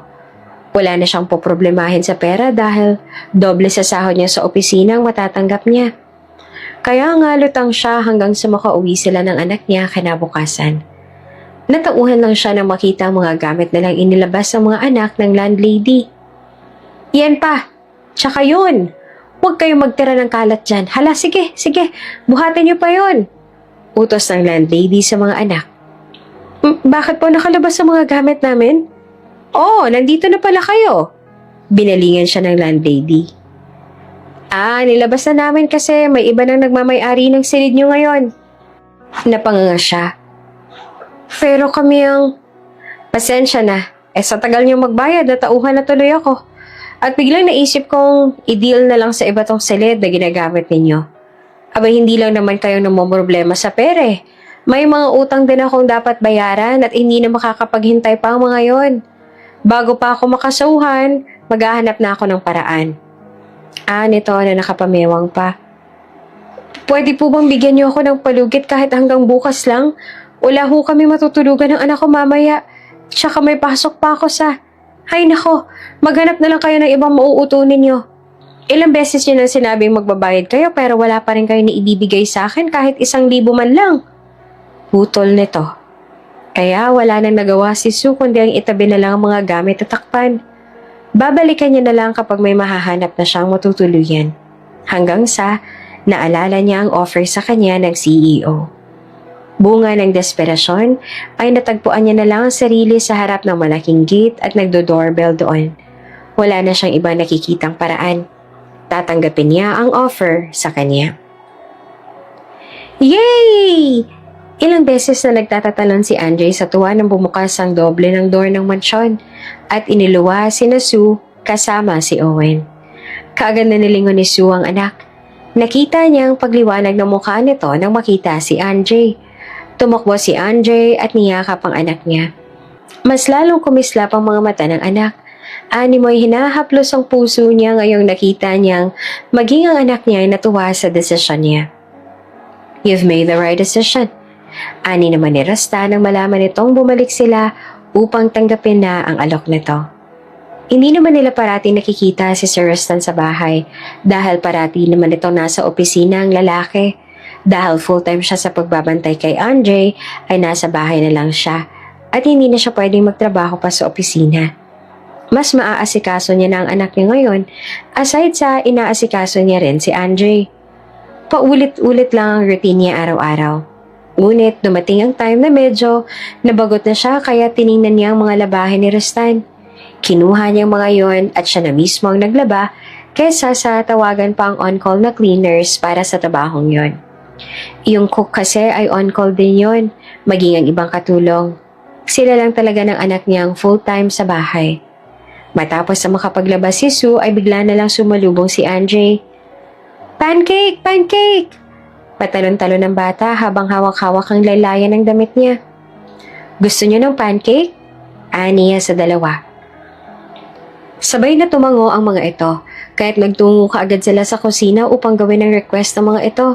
Wala na siyang poproblemahin sa pera dahil doble sa sahod niya sa opisina ang matatanggap niya. Kaya nga lutang siya hanggang sa makauwi sila ng anak niya kinabukasan. Natauhan lang siya nang makita ang mga gamit nilang inilabas ng mga anak ng landlady. Yan pa! Tsaka yun! Huwag kayong magtira ng kalat dyan. Hala, sige, buhatin niyo pa yun! Utos ng landlady sa mga anak. Bakit po nakalabas ang mga gamit namin? Oh, nandito na pala kayo. Binalingan siya ng landlady. Nilabas na namin kasi may iba nang nagmamay-ari ng silid niyo ngayon. Napanganga siya. Pero kami ang... Pasensya na. Sa tagal niyo magbayad, natauhan na tuloy ako. At biglang naisip kong i-deal na lang sa iba tong silid na ginagamit ninyo. Abay, hindi lang naman kayo namomroblema sa pere. May mga utang din akong dapat bayaran at hindi na makakapaghintay pa ang mga yon. Bago pa ako makasauhan, maghahanap na ako ng paraan. Nito na nakapamewang pa. Pwede po bang bigyan niyo ako ng palugit kahit hanggang bukas lang? Wala ho kami matutulugan ng anak ko mamaya. Tsaka may pasok pa ako sa... Hay nako, maghanap na lang kayo ng ibang mauutunin niyo. Ilang beses niyo na sinabing magbabayad kayo pero wala pa rin kayo na ibibigay sa akin kahit 1,000 man lang. Putol nito. Kaya wala nang nagawa si Sue kundi ang itabi na lang ang mga gamit at takpan. Babalikan niya na lang kapag may mahahanap na siyang matutuluyan. Hanggang sa naalala niya ang offer sa kanya ng CEO. Bunga ng desperasyon ay natagpuan niya na lang ang sarili sa harap ng malaking gate at nagdo-doorbell doon. Wala na siyang ibang nakikitang paraan. Tatanggapin niya ang offer sa kanya. Yay! Ilang beses na nagtatatalon si Andre sa tuwa nang bumukas ang doble ng door ng mansyon at iniluwa si Sue kasama si Owen. Kaagad na nilingon ni Sue ang anak. Nakita niya ang pagliwanag ng mukha nito nang makita si Andre. Tumakbo si Andre at niyakap ang anak niya. Mas lalong kumislap ang mga mata ng anak. Animoy hinahaplos ang puso niya ngayong nakita niyang maging ang anak niya ay natuwa sa desisyon niya. You've made the right decision. Ani naman ni Rasta nang malaman nitong bumalik sila upang tanggapin na ang alok nito. Hindi naman nila parati nakikita si Sir Rustan sa bahay dahil parati naman ito nasa opisina ang lalaki. Dahil full-time siya sa pagbabantay kay Andre, ay nasa bahay na lang siya at hindi na siya pwedeng magtrabaho pa sa opisina. Mas maaasikaso niya na ang anak niya ngayon aside sa inaasikaso niya rin si Andre. Paulit-ulit lang ang routine niya araw-araw. Ngunit dumating ang time na medyo nabagot na siya kaya tiningnan niya ang mga labahin ni Rustan. Kinuha niya ang mga yon at siya na mismo ang naglaba kaysa sa tawagan pa ang on-call na cleaners para sa tabahong yon. Yung cook kasi ay on-call din yon, maging ang ibang katulong. Sila lang talaga ng anak niyang full-time sa bahay. Matapos na makapaglabas si Sue ay bigla na lang sumalubong si Andre. Pancake! Pancake! Patalon-talon ng bata habang hawak-hawak ang laylayan ng damit niya. Gusto niyo ng pancake? Niya sa dalawa. Sabay na tumango ang mga ito, kahit nagtungo kaagad sila sa kusina upang gawin ang request ng mga ito.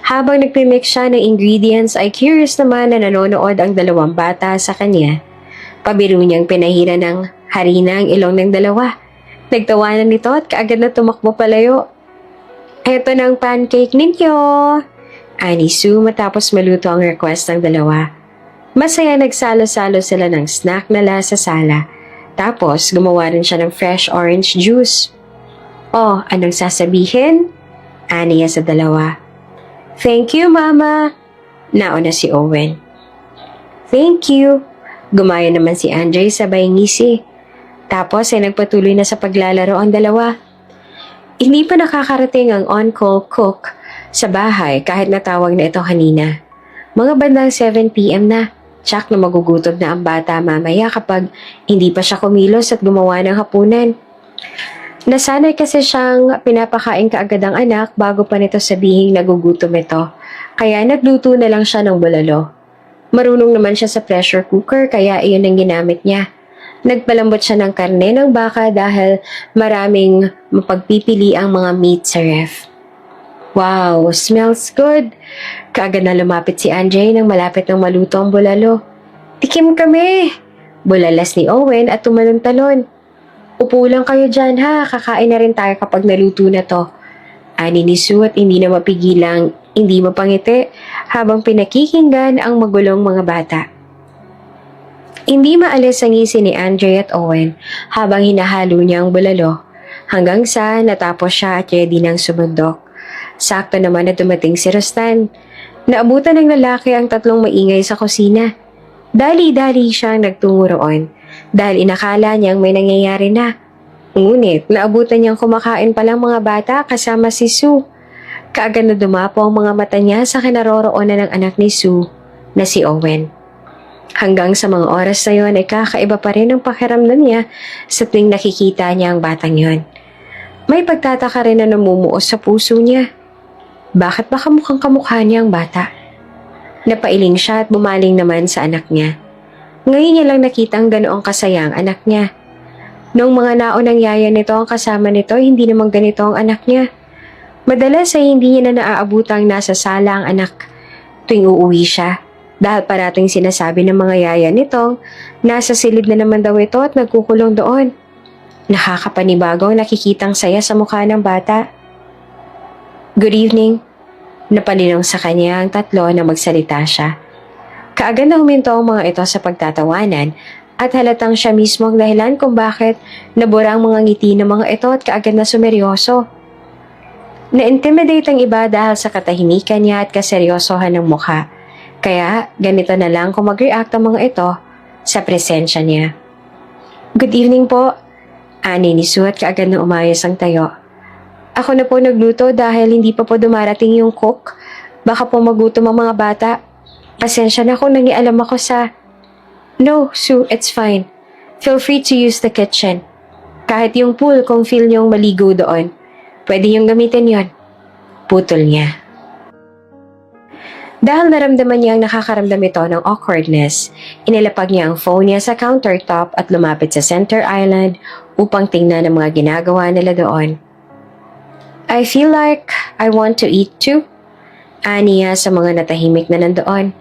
Habang nagpimix siya ng ingredients ay curious naman na nanonood ang dalawang bata sa kanya. Pabiro niyang pinahira ng harina ang ilong ng dalawa. Nagtawanan nito at kaagad na tumakbo palayo. Eto na ang pancake ninyo! Ani Sue matapos maluto ang request ng dalawa. Masaya nagsalo-salo sila ng snack nala sa sala. Tapos gumawa rin siya ng fresh orange juice. Oh, anong sasabihin? Ani niya sa dalawa. Thank you, Mama. Nauna si Owen. Thank you. Gumaya naman si Andre sabay ngisi. Tapos ay nagpatuloy na sa paglalaro ang dalawa. Hindi pa nakakarating ang on-call cook sa bahay kahit natawag na ito kanina. Mga bandang 7 p.m. na. Tsak na magugutom na ang bata mamaya kapag hindi pa siya kumilos at gumawa ng hapunan. Nasanay kasi siyang pinapakain kaagad ang anak bago pa nito sabihing nagugutom ito. Kaya nagluto na lang siya ng bulalo. Marunong naman siya sa pressure cooker kaya iyon ang ginamit niya. Nagpalambot siya ng karne ng baka dahil maraming mapagpipili ang mga meat sa ref. Wow, smells good. Kaagad na lumapit si Andre nang malapit ng maluto ang bulalo. Tikim kami! Bulalas ni Owen at tumalon-talon. Upo lang kayo dyan ha, kakain na rin tayo kapag naluto na to. Ani ni Sue at hindi na mapigilang hindi mapangiti habang pinakikinggan ang magulong mga bata. Hindi maalis ang ngisi ni Andre at Owen habang hinahalo niya ang bulalo hanggang sa natapos siya at ready nang sumundok. Sakto naman na dumating si Rostan. Naabutan ng lalaki ang tatlong maingay sa kusina. Dali-dali siyang nagtungo roon dahil inakala niyang may nangyayari na. Ngunit naabutan niyang kumakain palang mga bata kasama si Sue. Kaagad na dumapo ang mga mata niya sa kinaroroonan ng anak ni Sue na si Owen. Hanggang sa mga oras na yun ay kakaiba pa rin ang pakiramdam niya sa tuwing nakikita niya ang batang yun. May pagtataka rin na namumuo sa puso niya. Bakit ba kamukhang-kamukha niya ang bata? Napailing siya at bumaling naman sa anak niya. Ngayon niya lang nakita ang ganoong kasayang anak niya. Noong mga naunang yaya nito ang kasama nito, hindi naman ganito ang anak niya. Madalas ay hindi niya na naaabutang nasa sala ang anak tuwing uuwi siya. Dahil parating sinasabi ng mga yaya nitong nasa silid na naman daw ito at nagkukulong doon. Nakakapanibago ang nakikitang saya sa mukha ng bata. Good evening. Napalinong sa kanya ang tatlo na magsalita siya. Kaagad na huminto ang mga ito sa pagtatawanan at halatang siya mismo ang dahilan kung bakit nabura ang mga ngiti ng mga ito at kaagad na sumeryoso. Na-intimidate ang iba dahil sa katahimikan niya at kaseryosohan ng mukha. Kaya ganito na lang kung mag-react ang mga ito sa presensya niya. Good evening po. Ani ni Sue at kaagad na umayos ang tayo. Ako na po nagluto dahil hindi pa po dumarating yung cook. Baka po magutom ang mga bata. Pasensya na kung nangialam ako sa... No, Sue, it's fine. Feel free to use the kitchen. Kahit yung pool kung feel niyong maligo doon. Pwede niyong gamitin yon. Putol niya. Dahil naramdaman niya ang nakakaramdam ito ng awkwardness, inilapag niya ang phone niya sa countertop at lumapit sa center island upang tingnan ang mga ginagawa nila doon. I feel like I want to eat too. Aniya sa mga natahimik na nandoon.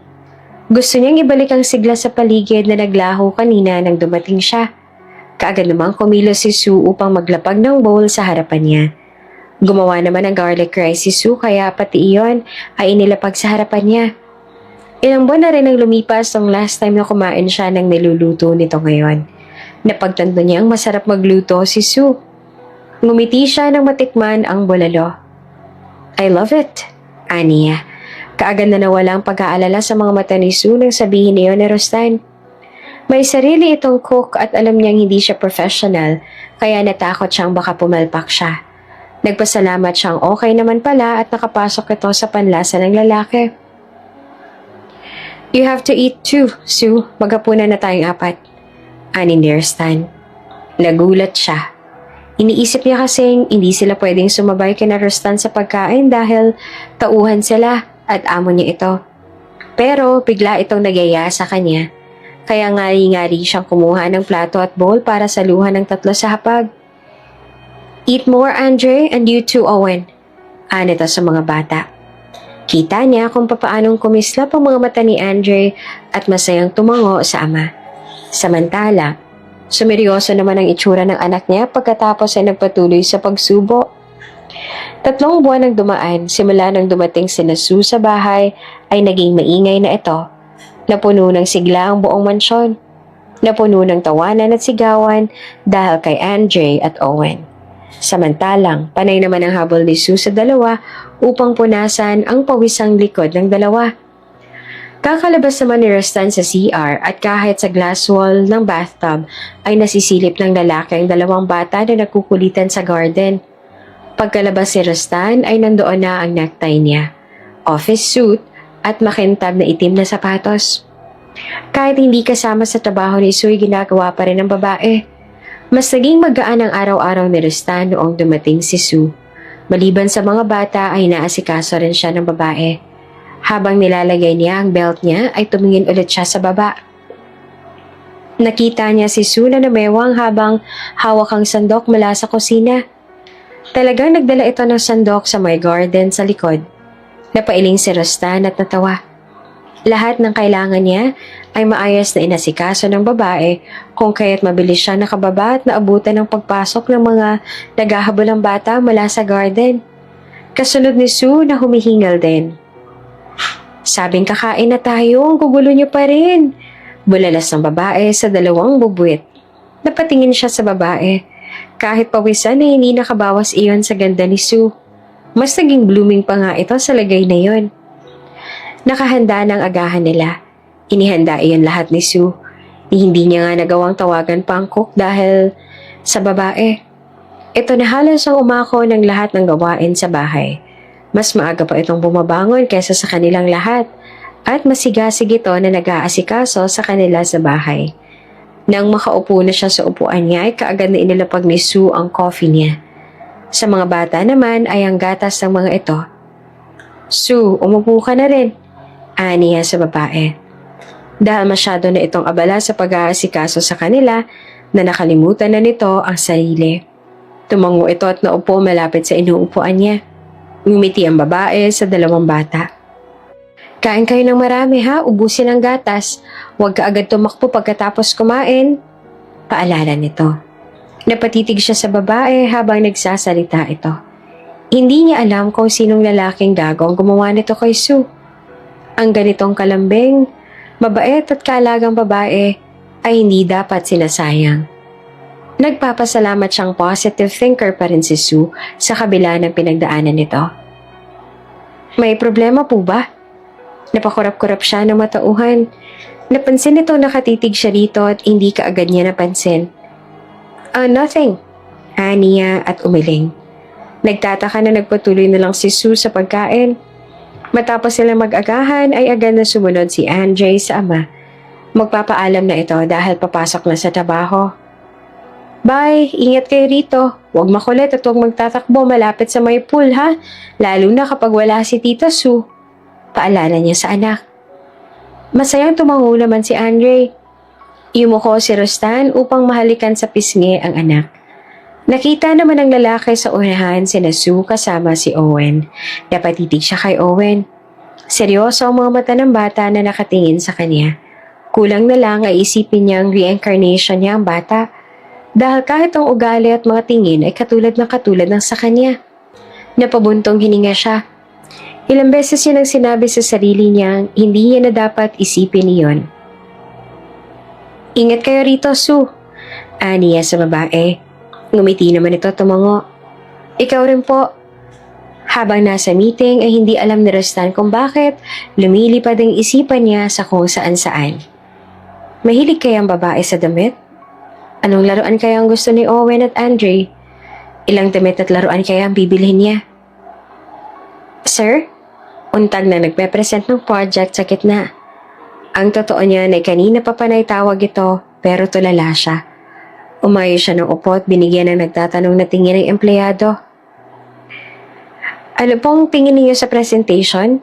Gusto niyang ibalik ang sigla sa paligid na naglaho kanina nang dumating siya. Kaagad namang kumilos si Sue upang maglapag ng bowl sa harapan niya. Gumawa naman ng garlic rice si Sue kaya pati iyon ay inilapag sa harapan niya. Ilang buwan na rin ang lumipas nung last time na kumain siya ng niluluto nito ngayon. Napagtanto niya ang masarap magluto si Sue. Ngumiti siya nang matikman ang bulalo. I love it, Aniya. Kaagad na nawala ang pag-aalala sa mga mata ni Sue nang sabihin niyo ni Rostan. May sarili itong cook at alam niyang hindi siya professional kaya natakot siyang baka pumalpak siya. Nagpasalamat siyang okay naman pala at nakapasok ito sa panlasa ng lalaki. You have to eat too, Sue. Maghapunan na tayong apat. Ani ni Rostan. Nagulat siya. Iniisip niya kasing hindi sila pwedeng sumabay kina Rostan sa pagkain dahil tauhan sila at amo niya ito. Pero bigla itong nagyaya sa kanya. Kaya ngari-ngari siyang kumuha ng plato at bowl para saluhan ng tatlo sa hapag. Eat more, Andre, and you too, Owen. Anito sa mga bata. Kita niya kung papaanong kumislap ang mga mata ni Andre at masayang tumango sa ama. Samantala, sumeryoso naman ang itsura ng anak niya pagkatapos ay nagpatuloy sa pagsubo. 3 buwan ang dumaan simula nang dumating sina Sue sa bahay ay naging maingay na ito. Napuno ng sigla ang buong mansyon. Napuno ng tawanan at sigawan dahil kay Andre at Owen. Samantalang, panay naman ang habol ni Sue sa dalawa upang punasan ang pawisang likod ng dalawa. Kakalabas naman ni Rostan sa CR at kahit sa glass wall ng bathtub ay nasisilip ng lalaki ang dalawang bata na nagkukulitan sa garden. Pagkalabas ni Rostan ay nandoon na ang necktie niya, office suit at makintab na itim na sapatos. Kahit hindi kasama sa trabaho ni Sue, ginagawa pa rin ng babae. Mas naging magaan ang araw-araw ni Rostan noong dumating si Sue. Maliban sa mga bata ay naasikaso rin siya ng babae. Habang nilalagay niya ang belt niya ay tumingin ulit siya sa baba. Nakita niya si Sue na namewang habang hawak ang sandok mula sa kusina. Talagang nagdala ito ng sandok sa may garden sa likod. Napailing si Rostan at natawa. Lahat ng kailangan niya ay maayos na inasikaso ng babae kung kaya't mabilis siya nakababa at naabutan ng pagpasok ng mga naghahabolang bata mula sa garden. Kasunod ni Sue na humihingal din. Sabing kakain na tayo, ang gugulo niyo pa rin. Bulalas ng babae sa dalawang bubuit. Napatingin siya sa babae. Kahit pawisan ay hindi nakabawas iyon sa ganda ni Sue. Mas naging blooming pa nga ito sa lagay na yon. Nakahanda ng agahan nila. Inihanda iyon lahat ni Sue. Hindi niya nga nagawang tawagan pa ang cook dahil sa babae. Ito na halos ang umako ng lahat ng gawain sa bahay. Mas maaga pa itong bumabangon kaysa sa kanilang lahat at masigasig ito na nag-aasikaso sa kanila sa bahay. Nang makaupo na siya sa upuan niya ay kaagad na inilapag ni Sue ang coffee niya. Sa mga bata naman ay ang gatas ng mga ito. Sue, umupo ka na rin. Ani niya sa babae. Dahil masyado na itong abala sa pag-aasikaso sa kanila na nakalimutan na nito ang sarili. Tumango ito at naupo malapit sa inuupuan niya. Ngumiti ang babae sa dalawang bata. Kain kayo ng marami ha, ubusin ang gatas. Huwag ka agad tumakbo pagkatapos kumain. Paalala nito. Napatitig siya sa babae habang nagsasalita ito. Hindi niya alam kung sinong lalaking gago ang gumawa nito kay Sue. Ang ganitong kalambing, mabait at kaalagang babae ay hindi dapat sinasayang. Nagpapasalamat siyang positive thinker pa rin si Sue sa kabila ng pinagdaanan nito. May problema po ba? Napakurap-kurap siya ng matauhan. Napansin nito nakatitig siya dito at hindi kaagad niya napansin. Nothing. Niya at umiling. Nagtataka na nagpatuloy na lang si Sue sa pagkain. Matapos sila mag-agahan ay agad na sumunod si Andre sa ama. Magpapaalam na ito dahil papasok na sa trabaho. Bye, ingat kayo rito. Huwag makulit at huwag magtatakbo malapit sa may pool ha, lalo na kapag wala si Tita Sue. Paalala niya sa anak. Masayang tumango naman si Andre. Yumuko si Rostan upang mahalikan sa pisngi ang anak. Nakita naman ng lalaki sa unahan si Sue kasama si Owen. Napatitig siya kay Owen. Seryoso ang mga mata ng bata na nakatingin sa kanya. Kulang na lang ay isipin niya ang reincarnation niya ang bata. Dahil kahit ang ugali at mga tingin ay katulad ng sa kanya. Napabuntong hininga siya. Ilang beses niya nang sinabi sa sarili niya hindi niya na dapat isipin iyon. Ingat kayo rito, Sue. Niya sa babae. Ngumiti naman ito tumango. Ikaw rin po. Habang nasa meeting ay hindi alam ni Rostan kung bakit lumilipad ang isipan niya sa kung saan-saan. Mahilig kaya ang babae sa damit? Anong laruan kaya ang gusto ni Owen at Andre? Ilang damit at laruan kaya ang bibilhin niya? Sir? Untag na nagpe-present ng project sa gitna. Ang totoo niya ay kanina pa panay tawag ito pero tulala siya. Umayo siya ng upo at binigyan ng nagtatanong na tingin ng empleyado. Ano pong tingin niyo sa presentation?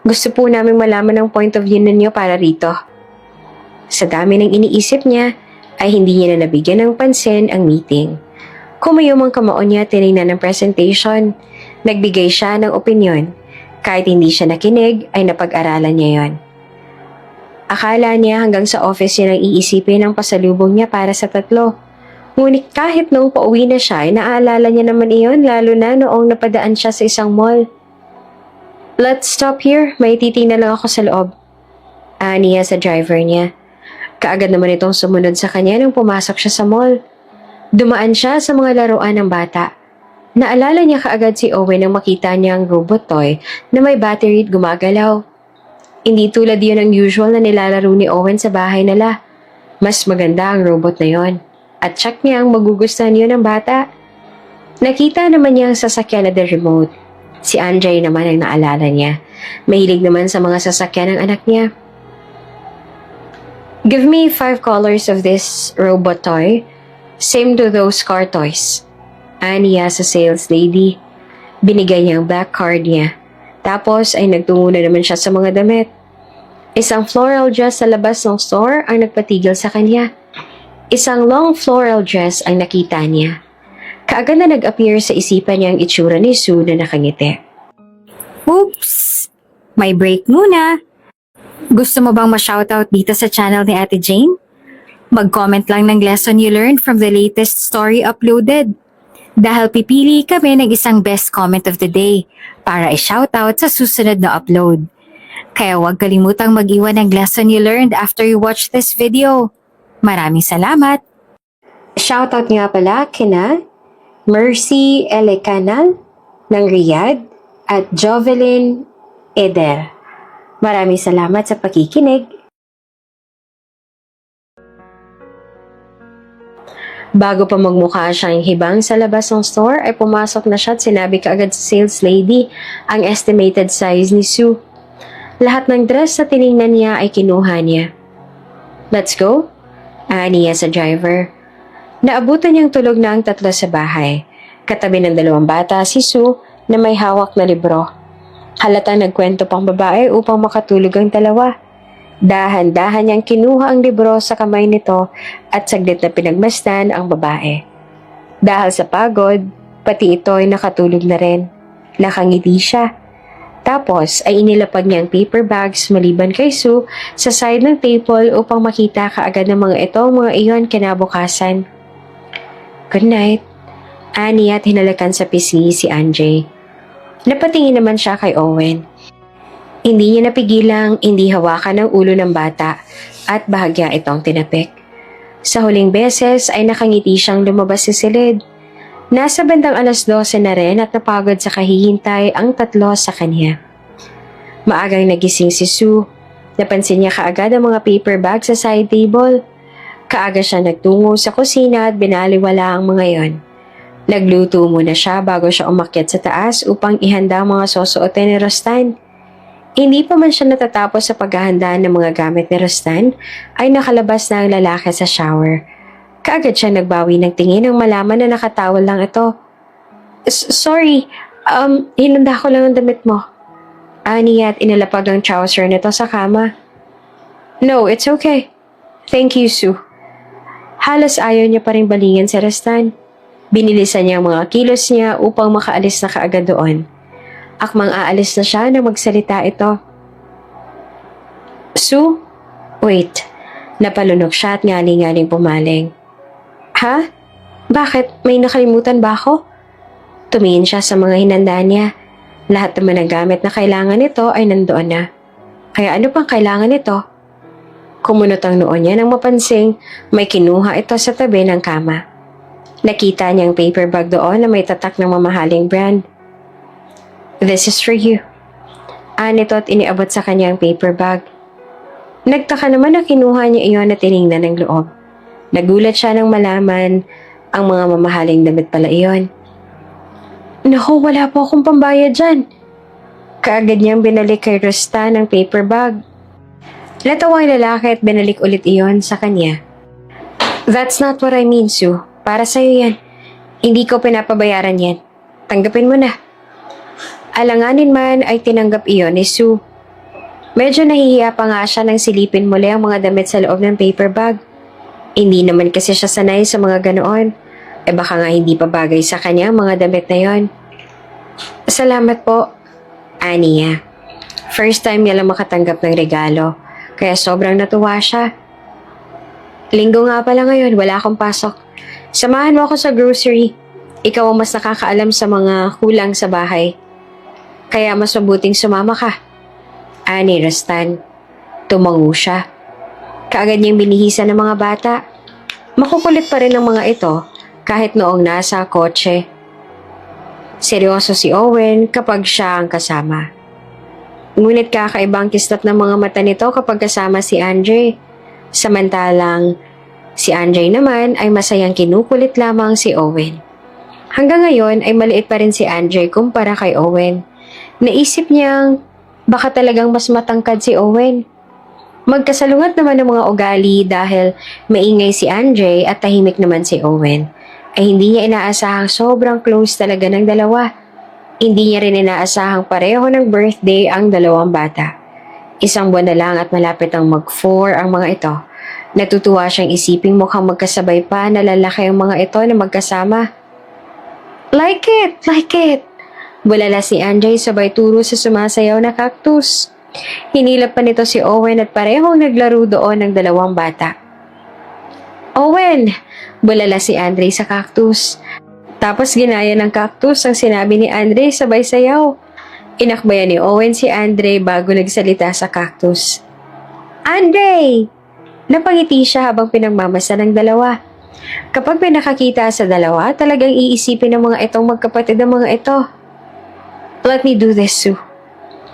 Gusto po namin malaman ang point of view ninyo para rito. Sa dami ng iniisip niya, ay hindi niya na nabigyan ng pansin ang meeting. Kumayom ang kamao niya tinignan ng presentation. Nagbigay siya ng opinyon. Kahit hindi siya nakinig, ay napag-aralan niya yon. Akala niya hanggang sa office niya nang iisipin ang pasalubong niya para sa tatlo. Ngunit kahit noong pauwi na siya, ay naaalala niya naman iyon lalo na noong napadaan siya sa isang mall. Let's stop here, may titingnan lang ako sa loob. Niya sa driver niya. Kaagad naman itong sumunod sa kanya nang pumasok siya sa mall. Dumaan siya sa mga laruan ng bata. Naalala niya kaagad si Owen nang makita niya ang robot toy na may battery at gumagalaw. Hindi tulad yun ang usual na nilalaro ni Owen sa bahay nila. Mas maganda ang robot na yon. At check niya ang magugustuhan yun ng bata. Nakita naman niya ang sasakyan na the remote. Si Andre naman ang naalala niya. Mahilig naman sa mga sasakyan ng anak niya. Give me 5 colors of this robot toy. Same to those car toys. Niya sa sales lady. Binigay niya ang black card niya. Tapos ay nagtungo na naman siya sa mga damit. Isang floral dress sa labas ng store ang nagpatigil sa kanya. Isang long floral dress ang nakita niya. Kaagad na nag-appear sa isipan niya ang itsura ni Sue na nakangiti. Oops! May break muna. Gusto mo bang ma-shoutout dito sa channel ni Ate Jane? Mag-comment lang ng lesson you learned from the latest story uploaded. Dahil pipili kami ng isang best comment of the day para i-shoutout sa susunod na upload. Kaya huwag kalimutang mag-iwan ng lesson you learned after you watch this video. Maraming salamat! Shoutout nga pala kina Mercy Elecanal ng Riyadh at Jovelyn Eder. Maraming salamat sa pakikinig. Bago pa magmukha siyang hibang sa labas ng store ay pumasok na siya at sinabi kaagad sa sales lady ang estimated size ni Sue. Lahat ng dress na tiningnan niya ay kinuha niya. Let's go, ani niya sa driver. Naabutan niyang tulog na ang tatlo sa bahay. Katabi ng dalawang bata si Sue na may hawak na libro. Halatang nagkwento pang babae upang makatulog ang dalawa. Dahan-dahan niyang kinuha ang libro sa kamay nito at saglit na pinagmasdan ang babae. Dahil sa pagod, pati ito ay nakatulog na rin. Nakangiti siya. Tapos ay inilapag niya ang paper bags maliban kay Sue sa side ng table upang makita kaagad ng mga ito mga iyon kinabukasan. Good night. Ani at hinalakan sa pisngi si Anjay. Napatingin naman siya kay Owen. Hindi niya napigilang hindi hawakan ng ulo ng bata at bahagya itong tinapik. Sa huling beses ay nakangiti siyang lumabas sa silid. Nasa bandang 12:00 na rin at napagod sa kahihintay ang tatlo sa kanya. Maagang nagising si Sue. Napansin niya kaagad ang mga paper bag sa side table. Kaaga siya nagtungo sa kusina at binaliwala ang mga yon. Nagluto muna siya bago siya umakyat sa taas upang ihanda ang mga susuotin ni Rostan. Hindi pa man siya natatapos sa paghahanda ng mga gamit ni Rostan, ay nakalabas na ang lalaki sa shower. Kaagad siya nagbawi ng tingin nang malaman na nakatawal lang ito. Sorry, hinanda ko lang ang damit mo. Ani at inilapag ang trouser nito sa kama. No, it's okay. Thank you, Sue. Halos ayaw niya pa rin balingan si Rostan. Binilisan niya ang mga kilos niya upang makaalis na kaagad doon. Akmang aalis na siya nang magsalita ito. Sue? Wait. Napalunok siya at ngaling-ngaling pumaling. Ha? Bakit? May nakalimutan ba ako? Tumingin siya sa mga hinanda niya. Lahat naman ng gamit na kailangan nito ay nandoon na. Kaya ano pang kailangan nito? Kumunot ang noon niya nang mapansing may kinuha ito sa tabi ng kama. Nakita niyang paper bag doon na may tatak ng mamahaling brand. This is for you. Anito at iniabot sa kanya ang paper bag. Nagtaka naman na kinuha niya iyon at tiningnan ng loob. Nagulat siya nang malaman ang mga mamahaling damit pala iyon. Naku, wala po akong pambayad dyan. Kaagad niyang binalik kay Rostan ang paper bag. Natawa ang lalaki at binalik ulit iyon sa kanya. That's not what I mean, Sue. Para sa'yo yan. Hindi ko pinapabayaran yan. Tanggapin mo na. Alanganin man ay tinanggap iyon ni Sue. Medyo nahihiya pa nga siya nang silipin muli ang mga damit sa loob ng paper bag. Hindi naman kasi siya sanay sa mga ganoon. Baka nga hindi pa bagay sa kanya ang mga damit na yon. Salamat po, Aniya. First time niya lang makatanggap ng regalo, kaya sobrang natuwa siya. Linggo nga pala ngayon, wala akong pasok. Samahan mo ako sa grocery. Ikaw ang mas nakakaalam sa mga kulang sa bahay. Kaya mas mabuting sumama ka. Ani Rostan. Tumango siya. Kaagad niyang binihisan ng mga bata. Makukulit pa rin ang mga ito kahit noong nasa kotse. Seryoso si Owen kapag siya ang kasama. Ngunit kakaibang kislap ng mga mata nito kapag kasama si Andre. Samantalang si Andre naman ay masayang kinukulit lamang si Owen. Hanggang ngayon ay maliit pa rin si Andre kumpara kay Owen. Naisip niyang baka talagang mas matangkad si Owen. Magkasalungat naman ng mga ugali dahil maingay si Andre at tahimik naman si Owen. Ay hindi niya inaasahang sobrang close talaga ng dalawa. Hindi niya rin inaasahang pareho ng birthday ang dalawang bata. Isang buwan na lang at malapit ang mag-4 ang mga ito. Natutuwa siyang isiping mukhang magkasabay pa na lalaki ang mga ito na magkasama. Like it, like it. Bulala si Andre sabay turo sa sumasayaw na cactus. Hinilap pa nito si Owen at parehong naglaro doon ng dalawang bata. Owen! Bulala si Andre sa cactus. Tapos ginaya ng cactus ang sinabi ni Andre sabay sayaw. Inakbayan ni Owen si Andre bago nagsalita sa cactus. Andre! Napangiti siya habang pinagmamasa ng dalawa. Kapag may nakakita sa dalawa, talagang iisipin ng mga itong magkapatid ang mga ito. Let me do this, Sue.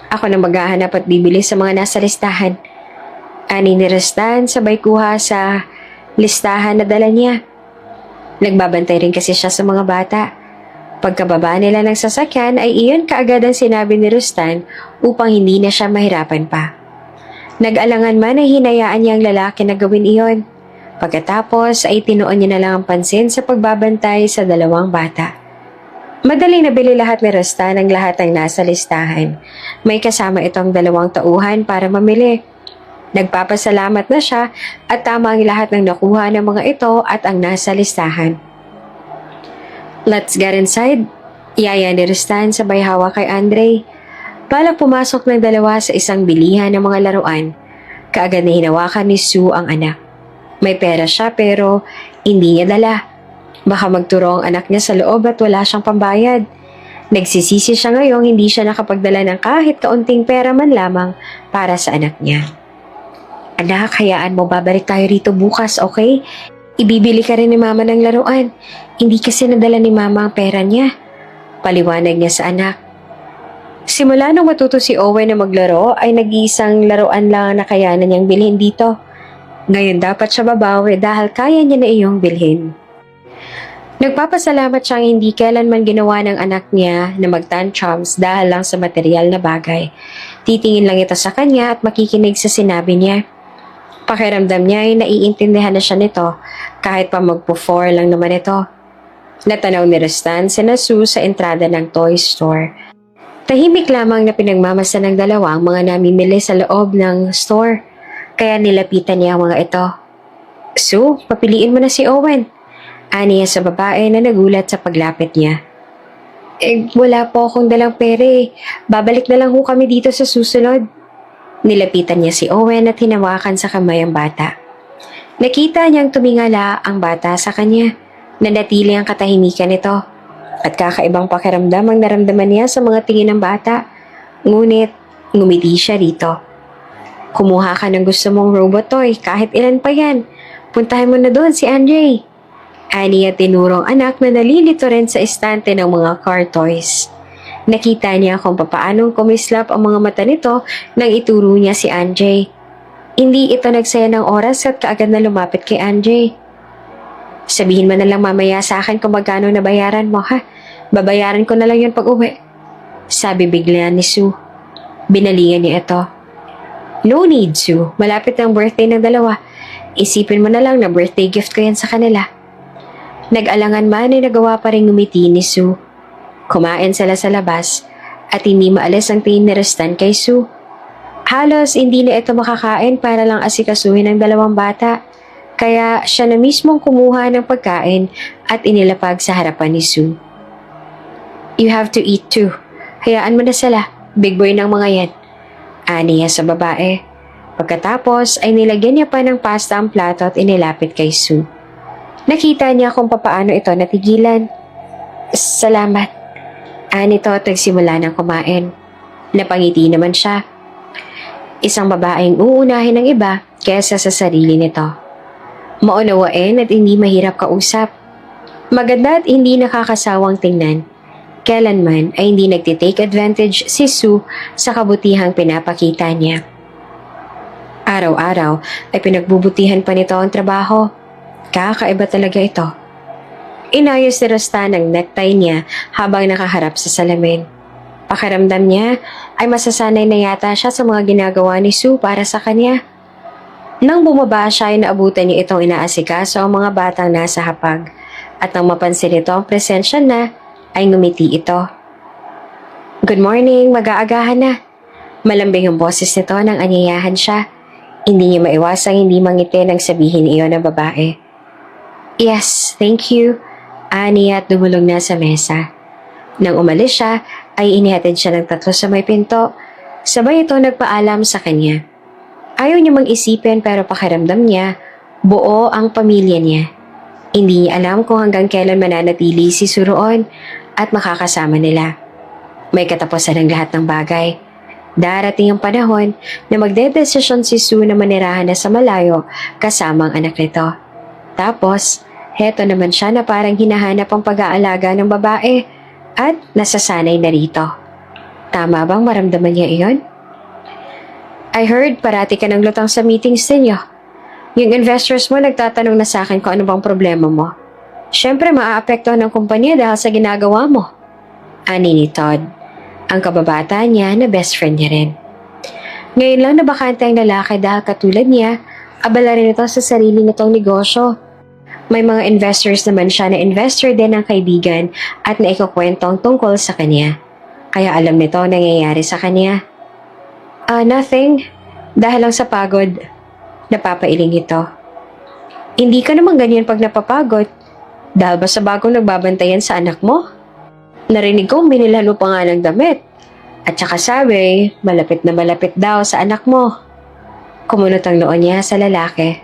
Ako na maghahanap at bibili sa mga nasa listahan. Ani ni Rustan sabay kuha sa listahan na dala niya. Nagbabantay rin kasi siya sa mga bata. Pagkababa nila ng sasakyan ay iyon kaagad ang sinabi ni Rustan upang hindi na siya mahirapan pa. Nag-alangan man ay hinayaan niya ang lalaki na gawin iyon. Pagkatapos ay tinuon niya na lang ang pansin sa pagbabantay sa dalawang bata. Madaling nabili lahat ni Rustan ang lahat ng nasa listahan. May kasama itong dalawang tauhan para mamili. Nagpapasalamat na siya at tama ang lahat ng nakuha ng mga ito at ang nasa listahan. Let's get inside. Yaya ni Rustan sabay hawak kay Andre. Balak pumasok ng dalawa sa isang bilihan ng mga laruan. Kaagad na hinawakan ni Sue ang anak. May pera siya pero hindi niya dala. Baka magturo ang anak niya sa loob at wala siyang pambayad. Nagsisisi siya ngayong hindi siya nakapagdala ng kahit kaunting pera man lamang para sa anak niya. Anak, hayaan mo, babalik tayo rito bukas, okay? Ibibili ka rin ni mama ng laruan. Hindi kasi nadala ni mama ang pera niya. Paliwanag niya sa anak. Simula nung matuto si Owen na maglaro ay nag-iisang laruan lang na kayanan niyang bilhin dito. Ngayon dapat siya babawi dahil kaya niya na iyong bilhin. Nagpapasalamat siyang hindi kailanman ginawa ng anak niya na mag-tantrums dahil lang sa material na bagay. Titingin lang ito sa kanya at makikinig sa sinabi niya. Pakiramdam niya ay naiintindihan na siya nito kahit pa magpo-4 lang naman ito. Natanaw ni Rustan si Sue sa entrada ng toy store. Tahimik lamang na pinagmamasa ng dalawa ang mga namimili sa loob ng store. Kaya nilapitan niya ang mga ito. Sue, papiliin mo na si Owen. Ani niya sa babae na nagulat sa paglapit niya. Wala po akong dalang pere. Babalik na lang ho kami dito sa susunod. Nilapitan niya si Owen at hinawakan sa kamay ang bata. Nakita niyang tumingala ang bata sa kanya. Nanatili ang katahimikan nito. At kakaibang pakiramdam ang naramdaman niya sa mga tingin ng bata. Ngunit, ngumiti siya rito. Kumuha ka ng gusto mong robot toy, kahit ilan pa yan. Puntahan mo na doon si Andre. Ani at tinurong anak na nalilito rin sa estante ng mga car toys. Nakita niya kung papaanong kumislap ang mga mata nito nang ituro niya si Andre. Hindi ito nagsaya ng oras at kaagad na lumapit kay Andre. Sabihin mo na lang mamaya sa akin kung magkano nabayaran mo, ha? Babayaran ko na lang yun pag uwi. Sabi bigla ni Sue. Binalingan niya ito. No need, Sue. Malapit ang birthday ng dalawa. Isipin mo na lang na birthday gift ko yan sa kanila. Nag-alangan man ay nagawa pa rin ngumiti ni Sue. Kumain sila sa labas at hindi maalis ang tingin ni Rustan kay Sue. Halos hindi na ito makakain para lang asikasuhin ng dalawang bata. Kaya siya na mismong kumuha ng pagkain at inilapag sa harapan ni Sue. You have to eat too. Hayaan mo na sila. Big boy ng mga yan. Ani niya sa babae. Pagkatapos ay nilagyan niya pa ng pasta ang plato at inilapit kay Sue. Nakita niya kung papaano ito natigilan. Salamat. Ani to at nagsimula ng kumain. Napangiti naman siya. Isang babaeng uunahin ng iba kaysa sa sarili nito. Maunawain at hindi mahirap kausap. Maganda at hindi nakakasawang tingnan. Kailanman ay hindi nagtitake advantage si Sue sa kabutihang pinapakita niya. Araw-araw ay pinagbubutihan pa nito ang trabaho. Kakaiba talaga ito. Inayos ni Rustan ang necktie niya habang nakaharap sa salamin. Pakiramdam niya ay masasanay na yata siya sa mga ginagawa ni Sue para sa kanya. Nang bumaba siya ay naabutan niya itong inaasikaso ang mga batang nasa hapag. At nang mapansin ito ang presensya na, ay ngumiti ito. Good morning, mag-aagahan na. Malambing ang boses nito nang anyayahan siya. Hindi niya maiwasang hindi mangiti nang sabihin iyon ng babae. Yes, thank you. Ani at dumulog na sa mesa. Nang umalis siya, ay inihatid siya ng 3 sa may pinto. Sabay ito nagpaalam sa kanya. Ayaw niya mag-isipin pero pakiramdam niya, buo ang pamilya niya. Hindi niya alam kung hanggang kailan mananatili si Sue roon at makakasama nila. May katapusan ng lahat ng bagay. Darating ang panahon na magdedesisyon si Sue na manirahan na sa malayo kasama ang anak nito. Tapos, heto naman siya na parang hinahanap ang pag-aalaga ng babae at nasasanay na rito. Tama bang maramdaman niya iyon? I heard parati ka ng lutang sa meetings ninyo. Yung investors mo nagtatanong na sa akin kung ano bang problema mo. Siyempre maaapektuhan ng kumpanya dahil sa ginagawa mo. Ani ni Todd, ang kababata niya na best friend niya rin. Ngayon lang nabakante ang lalaki dahil katulad niya, abala rin ito sa sarili nitong negosyo. May mga investors naman siya na investor din ng kaibigan at naikukwentong tungkol sa kanya. Kaya alam nito nangyayari sa kanya. Nothing. Dahil lang sa pagod. Napapailing ito. Hindi ka naman ganyan pag napapagod. Dahil ba sa bagong nagbabantayan sa anak mo? Narinig kong binilhan mo pa nga ng damit. At saka sabi, malapit na malapit daw sa anak mo. Kumunot ang noon niya sa lalaki.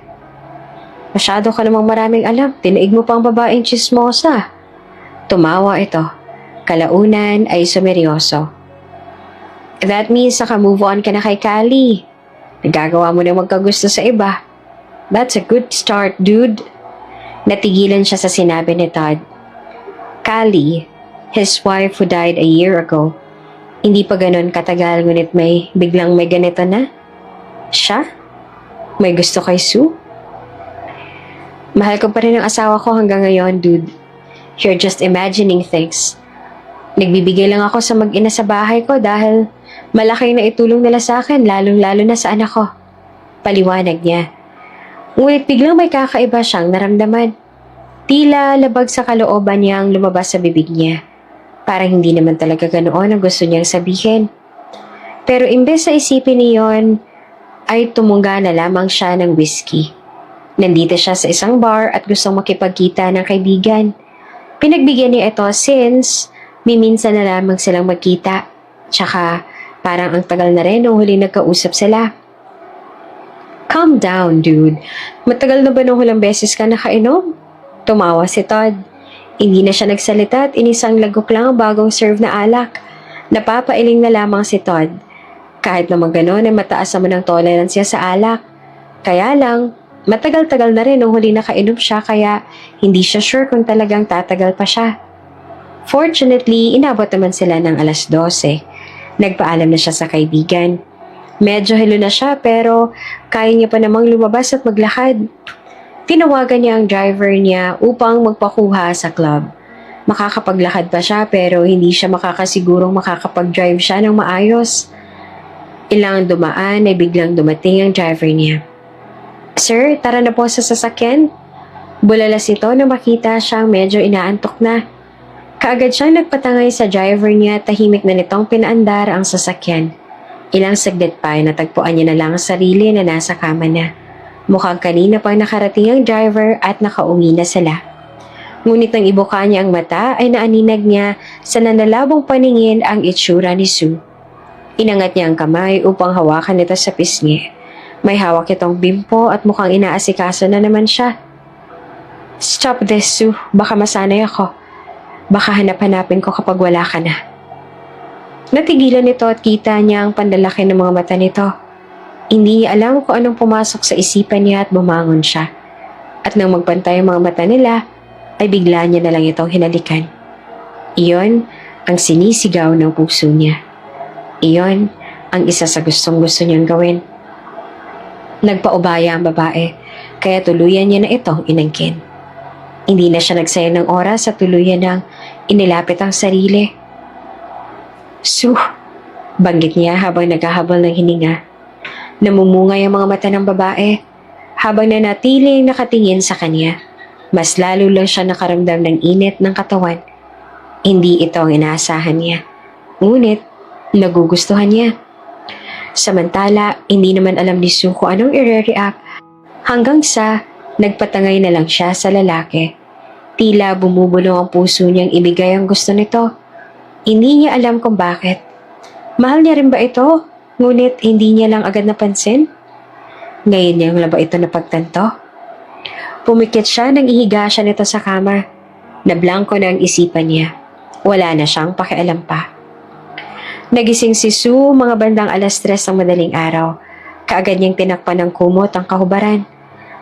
Masyado ka namang maraming alam. Tinaig mo pang babaeng chismosa. Tumawa ito. Kalaunan ay sumeryoso. That means naka-move on ka na kay Callie. Nagagawa mo na magkagusto sa iba. That's a good start, dude. Natigilan siya sa sinabi ni Todd. Callie, his wife who died a year ago. Hindi pa ganon katagal ngunit biglang may ganito na. Siya? May gusto kay Sue? Mahal ko pa rin ang asawa ko hanggang ngayon, dude. You're just imagining things. Nagbibigay lang ako sa mag-ina sa bahay ko dahil malaki na itulong nila sa akin, lalong-lalo na sa anak ko. Paliwanag niya. Ngunit biglang may kakaiba siyang naramdaman. Tila labag sa kalooban niyang lumabas sa bibig niya. Parang hindi naman talaga ganoon ang gusto niyang sabihin. Pero imbes na isipin niyon, ay tumungga na lamang siya ng whiskey. Nandito siya sa isang bar at gustong makipagkita ng kaibigan. Pinagbigyan niya ito since minsan na lamang silang magkita. Tsaka parang ang tagal na rin nung huli nagkausap sila. Calm down, dude. Matagal na ba nung hulang beses ka nakainom? Tumawa si Todd. Hindi na siya nagsalita at inisang lagok lang ang bagong serve na alak. Napapailing na lamang si Todd. Kahit naman gano'n ay mataas naman ang tolerance niya sa alak. Kaya lang, matagal-tagal na rin nung huli nakainom siya kaya hindi siya sure kung talagang tatagal pa siya. Fortunately, inabot naman sila ng 12:00. Nagpaalam na siya sa kaibigan. Medyo hilo na siya pero kaya niya pa namang lumabas at maglakad. Tinawagan niya ang driver niya upang magpakuha sa club. Makakapaglakad pa siya pero hindi siya makakasigurong makakapag-drive siya ng maayos. Ilang dumaan ay biglang dumating ang driver niya. Sir, tara na po sa sasakyan. Bulalas ito na makita siyang medyo inaantok na. Kaagad siyang nagpatangay sa driver niya at tahimik na nitong pinaandar ang sasakyan. Ilang saglit pa ay natagpuan niya na lang ang sarili na nasa kama na. Mukhang kanina pang nakarating ang driver at nakauwi na sila. Ngunit nang ibuka niya ang mata ay naaninag niya sa nanlalabong paningin ang itsura ni Sue. Inangat niya ang kamay upang hawakan ito sa pisngi. May hawak itong bimpo at mukhang inaasikaso na naman siya. Stop this, Sue. Baka masanay ako. Baka hanap-hanapin ko kapag wala ka na. Natigilan ito at kita niya ang pandalaki ng mga mata nito. Hindi niya alam kung anong pumasok sa isipan niya at bumangon siya. At nang magpantay ang mga mata nila, ay bigla niya na lang itong hinalikan. Iyon ang sinisigaw ng puso niya. Iyon ang isa sa gustong-gusto niyang gawin. Nagpaubaya ang babae, kaya tuluyan niya na itong inangkin. Hindi na siya nagsayang ng oras at tuluyan nang inilapit ang sarili. Sue, banggit niya habang naghahabol ng hininga. Namumungay ang mga mata ng babae habang nanatiling nakatingin sa kanya. Mas lalo lang siya nakaramdam ng init ng katawan. Hindi ito ang inaasahan niya. Ngunit, nagugustuhan niya. Samantala, hindi naman alam ni Sue kung anong i-react hanggang sa nagpatangay na lang siya sa lalaki. Tila bumubulong ang puso niyang ibigay ang gusto nito. Hindi niya alam kung bakit. Mahal niya rin ba ito? Ngunit hindi niya lang agad napansin? Ngayon niyang laba ito napagtanto. Pumikit siya nang ihiga siya nito sa kama. Nablangko na ang isipan niya. Wala na siyang pakialam pa. Nagising si Sue mga bandang 3:00 ng madaling araw. Kaagad niyang tinakpan ng kumot ang kahubaran.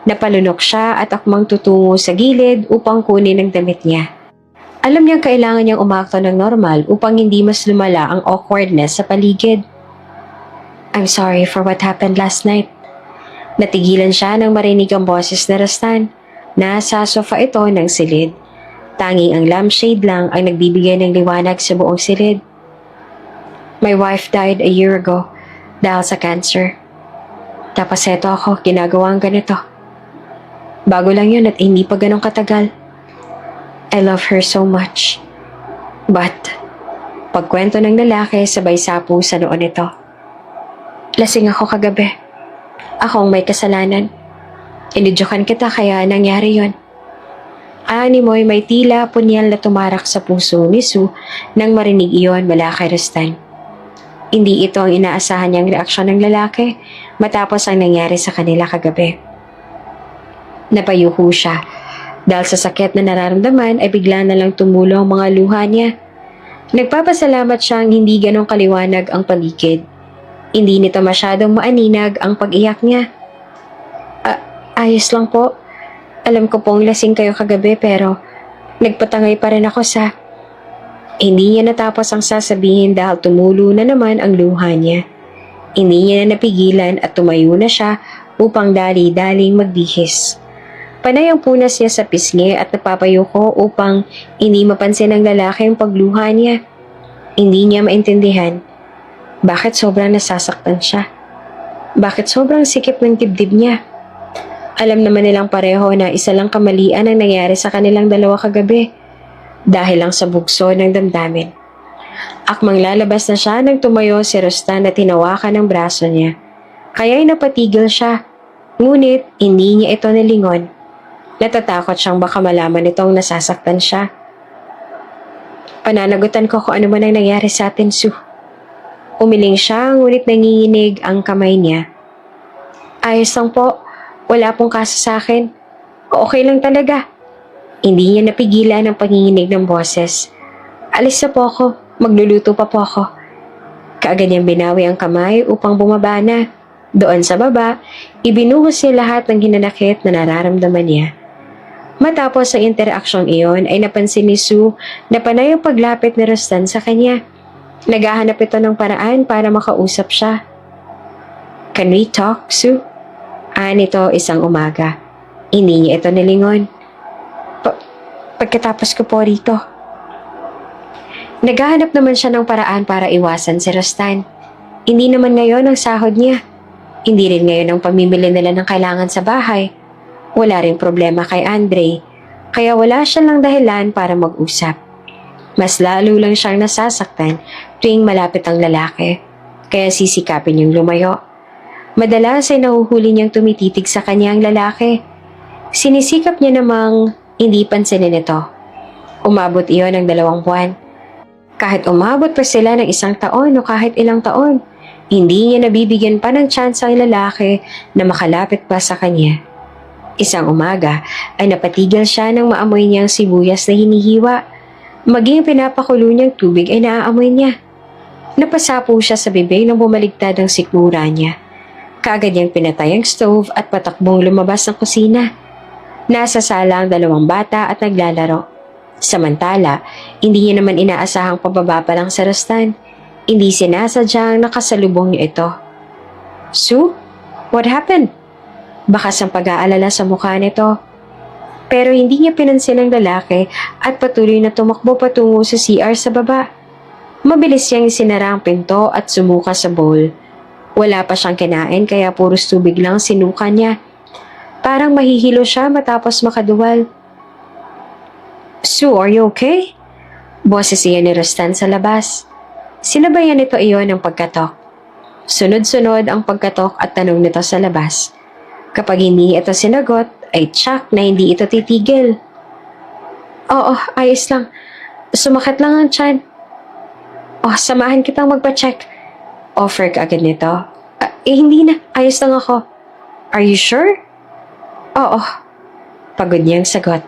Napalunok siya at akmang tutungo sa gilid upang kunin ang damit niya. Alam niyang kailangan niyang umakto ng normal upang hindi mas lumala ang awkwardness sa paligid. I'm sorry for what happened last night. Natigilan siya nang marinig ang boses ni Rustan. Nasa sofa ito ng silid. Tanging ang lampshade lang ang nagbibigay ng liwanag sa buong silid. My wife died a year ago dahil sa cancer. Tapos eto ako, ginagawa ang ganito. Bago lang yun at hindi pa ganun katagal. I love her so much. But, pagkwento ng lalaki sabay sapo sa noon nito. Lasing ako kagabi. Ako ang may kasalanan. Inidyokan kita kaya nangyari yon. Ani mo'y may tila punyal na tumarak sa puso ni Sue nang marinig iyon mula kay Rustan. Hindi ito ang inaasahan niyang reaksyon ng lalaki matapos ang nangyari sa kanila kagabi. Napayuho siya. Dahil sa sakit na nararamdaman ay bigla na lang tumulo ang mga luha niya. Nagpapasalamat siyang hindi ganong kaliwanag ang paligid. Hindi nito masyadong maaninag ang pag-iyak niya. Ayos lang po. Alam ko pong lasing kayo kagabi pero nagpatangay pa rin ako sa... Hindi niya natapos ang sasabihin dahil tumulo na naman ang luha niya. Hindi niya na napigilan at tumayo na siya upang dali-daling magbihis. Panay ang punas niya sa pisngi at napapayuko upang hindi mapansin ng lalaki ang pagluha niya. Hindi niya maintindihan. Bakit sobrang nasasaktan siya? Bakit sobrang sikip ng dibdib niya? Alam naman nilang pareho na isa lang kamalian ang nangyari sa kanilang dalawa kagabi. Dahil lang sa bugso ng damdamin. Akmang lalabas na siya nang tumayo si Rustan na tinawakan ng braso niya. Kaya'y napatigil siya. Ngunit hindi niya ito nalingon. Natatakot siyang baka malaman nitong nasasaktan siya. Pananagutan ko kung ano man ang nangyari sa atin, Sue. Umiling siya ngunit nanginginig ang kamay niya. Ayos lang po. Wala pong kaso sa akin. Okay lang talaga. Hindi niya napigilan ang panginginig ng boses. Alis na po ako. Magluluto pa po ako. Kaagad niyang binawi ang kamay upang bumaba na. Doon sa baba, ibinuhos niya lahat ng hinanakit na nararamdaman niya. Matapos ang interaksyong iyon ay napansin ni Sue na panay ang paglapit ni Rustan sa kanya. Naghahanap ito ng paraan para makausap siya. Can we talk, Sue? Nito isang umaga. Hindi niya ito nalingon. Pagkatapos ko po rito. Naghahanap naman siya ng paraan para iwasan si Rustan. Hindi naman ngayon ang sahod niya. Hindi rin ngayon ang pamimili nila ng kailangan sa bahay. Wala ring problema kay Andre, kaya wala siya lang dahilan para mag-usap. Mas lalo lang siyang nasasaktan tuwing malapit ang lalaki, kaya sisikapin niyang lumayo. Madalas ay nahuhuli niyang tumititig sa kanya ang lalaki. Sinisikap niya namang hindi pansinin ito. Umabot iyon ng 2 buwan. Kahit umabot pa sila ng 1 taon o kahit ilang taon, hindi niya nabibigyan pa ng chance ang lalaki na makalapit pa sa kanya. Isang umaga ay napatigil siya nang maamoy niyang sibuyas na hinihiwa. Maging pinapakulo niyang tubig ay naaamoy niya. Napasapo siya sa bibig nang bumaligtad ang sikmura niya. Kaagad niyang pinatay ang stove at patakbong lumabas ng kusina. Nasa sala ang 2 bata at naglalaro. Samantala, hindi niya naman inaasahang pababa pa lang sa Rustan. Hindi sinasadyang nakasalubong niya ito. Sue? What happened? Bakas ang pag-aalala sa mukha nito. Pero hindi niya pinansin ang lalaki at patuloy na tumakbo patungo sa CR sa baba. Mabilis niyang isinara ang pinto at sumuka sa bowl. Wala pa siyang kinain kaya puros tubig lang sinuka niya. Parang mahihilo siya matapos makaduwal. Sue, are you okay? Boses iyan ni Rustan sa labas. Sinabayan nito iyon ng pagkatok. Sunod-sunod ang pagkatok at tanong nito sa labas. Kapag hindi ito sinagot, ay tsak na hindi ito titigil. Oo, ayos lang. Sumakit lang ang tiyan. Samahan kitang magpa-check. Offer ka agad nito? Hindi na. Ayos lang ako. Are you sure? Oo. Pagod niyang sagot.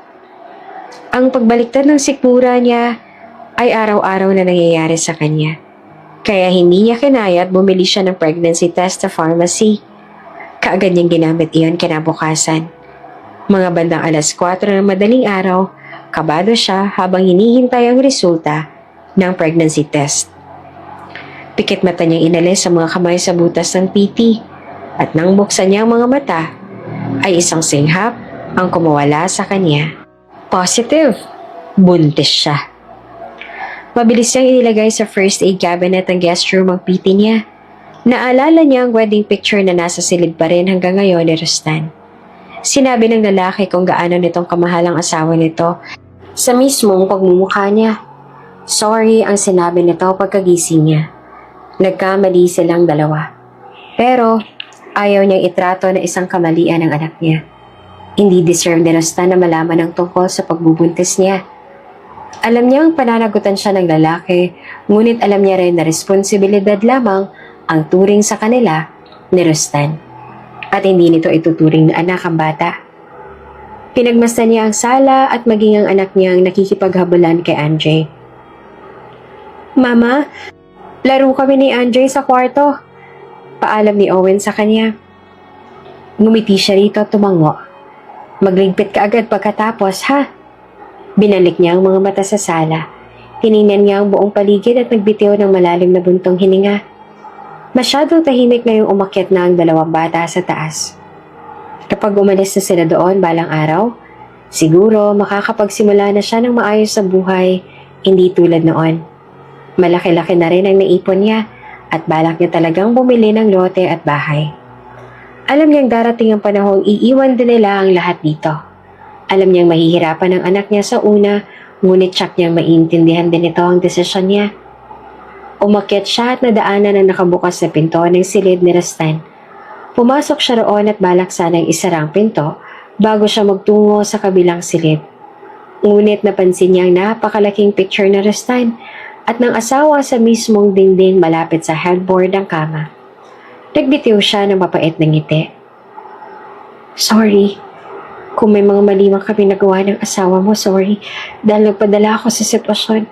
Ang pagbaliktad ng sikmura niya ay araw-araw na nangyayari sa kanya. Kaya hindi niya kinaya at bumili siya ng pregnancy test sa pharmacy. Kaagad niyang ginamit iyon kinabukasan. Mga bandang 4:00 ng madaling araw, kabado siya habang hinihintay ang resulta ng pregnancy test. Pikit mata niyang inalis sa mga kamay sa butas ng PT at nang buksan niya ang mga mata, ay isang singhap ang kumawala sa kanya. Positive! Buntis siya. Mabilis niyang inilagay sa first aid cabinet ang guest room ang PT niya. Naalala niya ang wedding picture na nasa silid pa rin hanggang ngayon ni Rustan. Sinabi ng lalaki kung gaano nitong kamahalang asawa nito sa mismong pagmumukha niya. Sorry ang sinabi nito pagkagising niya. Nagkamali silang dalawa. Pero ayaw niyang itrato na isang kamalian ng anak niya. Hindi deserve ni Rustan na malaman ang tungkol sa pagbubuntis niya. Alam niyang pananagutan siya ng lalaki, ngunit alam niya rin na responsibilidad lamang ang turing sa kanila ni Rustan. At hindi nito ituturing na anak ang bata. Pinagmasdan niya ang sala at maging ang anak niyang nakikipaghabulan kay Andre. Mama, laro kami ni Andre sa kwarto. Paalam ni Owen sa kanya. Ngumiti siya rito at tumango. Magligpit ka agad pagkatapos, ha? Binalik niya ang mga mata sa sala. Tiningnan niya ang buong paligid at nagbitiw ng malalim na buntong hininga. Masyadong tahimik na yung umakyat na ang dalawang bata sa taas. Kapag umalis na sila doon balang araw, siguro makakapagsimula na siya ng maayos sa buhay, hindi tulad noon. Malaki-laki na rin ang naipon niya at balak niya talagang bumili ng lote at bahay. Alam niyang darating ang panahong iiwan din nila ang lahat dito. Alam niyang mahihirapan ang anak niya sa una, ngunit tsak niyang maiintindihan din ito ang desisyon niya. Umakyat siya at nadaanan ang nakabukas na pinto ng silid ni Rustan. Pumasok siya roon at balak sanang isarang pinto bago siya magtungo sa kabilang silid. Ngunit napansin niya ang napakalaking picture ni Rustan at ng asawa sa mismong dingding malapit sa headboard ng kama. Nagbitiw siya ng mapait na ngiti. Sorry. Kung may mga malimang kami nagawa ng asawa mo, sorry. Dahil nagpadala ako sa sitwasyon.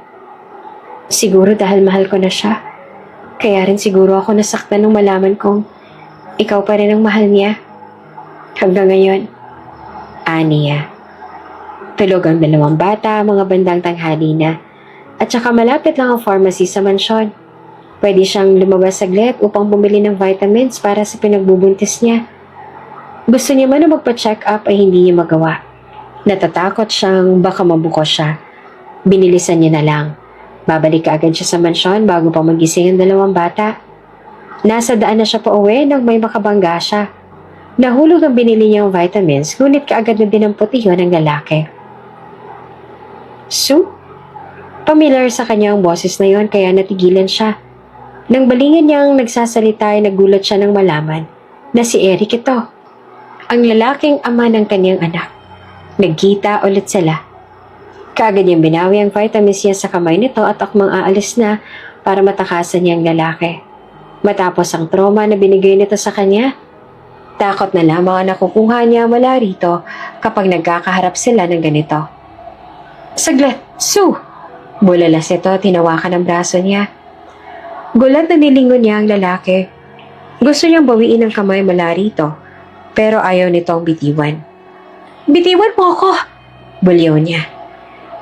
Siguro dahil mahal ko na siya. Kaya rin siguro ako nasaktan nung malaman kong ikaw pa rin ang mahal niya. Hanggang ngayon, aniya. Tulog ang dalawang bata, mga bandang tanghali na. At saka malapit lang ang pharmacy sa mansyon. Pwede siyang lumabas saglit upang bumili ng vitamins para sa pinagbubuntis niya. Gusto niya man na magpa-check up ay hindi niya magawa. Natatakot siyang baka mabuko siya. Binilisan niya na lang. Babalik agad siya sa mansyon bago pa magising ang dalawang bata. Nasa daan na siya pa uwi nang may makabangga siya. Nahulog ang binili niyang vitamins, ngunit kaagad na dinampot iyon ng lalaki. Sue? Familiar sa kanya ang boses na yon kaya natigilan siya. Nang balingan niyang nagsasalita ay nagulat siya nang malaman na si Eric ito. Ang lalaking ama ng kanyang anak. Nagkita ulit sila. Kaagad niyang binawi ang vitamins niya sa kamay nito at akmang aalis na para matakasan niya ang lalaki. Matapos ang trauma na binigay nito sa kanya, takot na lamang ang nakukuha niya mula rito kapag nagkakaharap sila ng ganito. Saglit, Sue! Bulalas ito, tinawakan ang braso niya. Gulat na nilingon niya ang lalaki. Gusto niyang bawiin ang kamay mula rito, pero ayaw nitong bitiwan. Bitiwan mo ako! Bulyaw niya.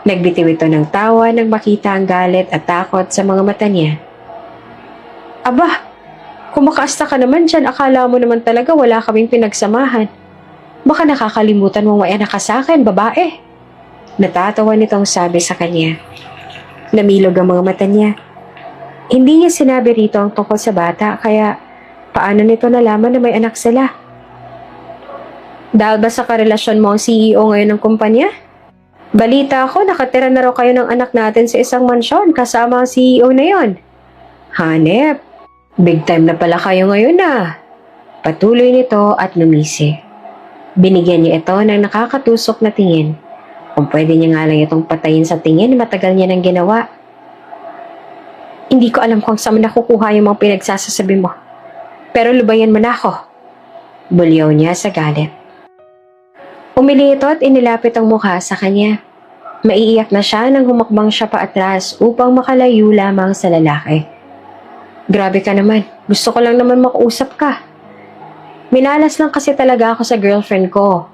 Nagbitiw ito ng tawa nang makita ang galit at takot sa mga mata niya. Aba, kung makaasta ka naman dyan, akala mo naman talaga wala kaming pinagsamahan. Baka nakakalimutan mong may anak ka sa akin, babae. Natatawa nitong sabi sa kanya. Namilog ang mga mata niya. Hindi niya sinabi rito ang tungkol sa bata, kaya paano nito nalaman na may anak sila? Dahil ba sa karelasyon mo ang CEO ngayon ng kumpanya? Balita ako, nakatira na raw kayo ng anak natin sa isang mansyon kasama ang CEO na yon. Hanep, big time na pala kayo ngayon ah. Patuloy nito at numisi. Binigyan niya ito ng nakakatusok na tingin. Kung pwede niya nga lang itong patayin sa tingin, matagal niya nang ginawa. Hindi ko alam kung saan nakukuha yung mga pinagsasasabi mo. Pero lubayan mo na ako. Bulyaw niya sa galit. Umili ito at inilapit ang mukha sa kanya. Maiiyak na siya nang humakbang siya paatras upang makalayo lamang sa lalaki. Grabe ka naman. Gusto ko lang naman makausap ka. Minalas lang kasi talaga ako sa girlfriend ko.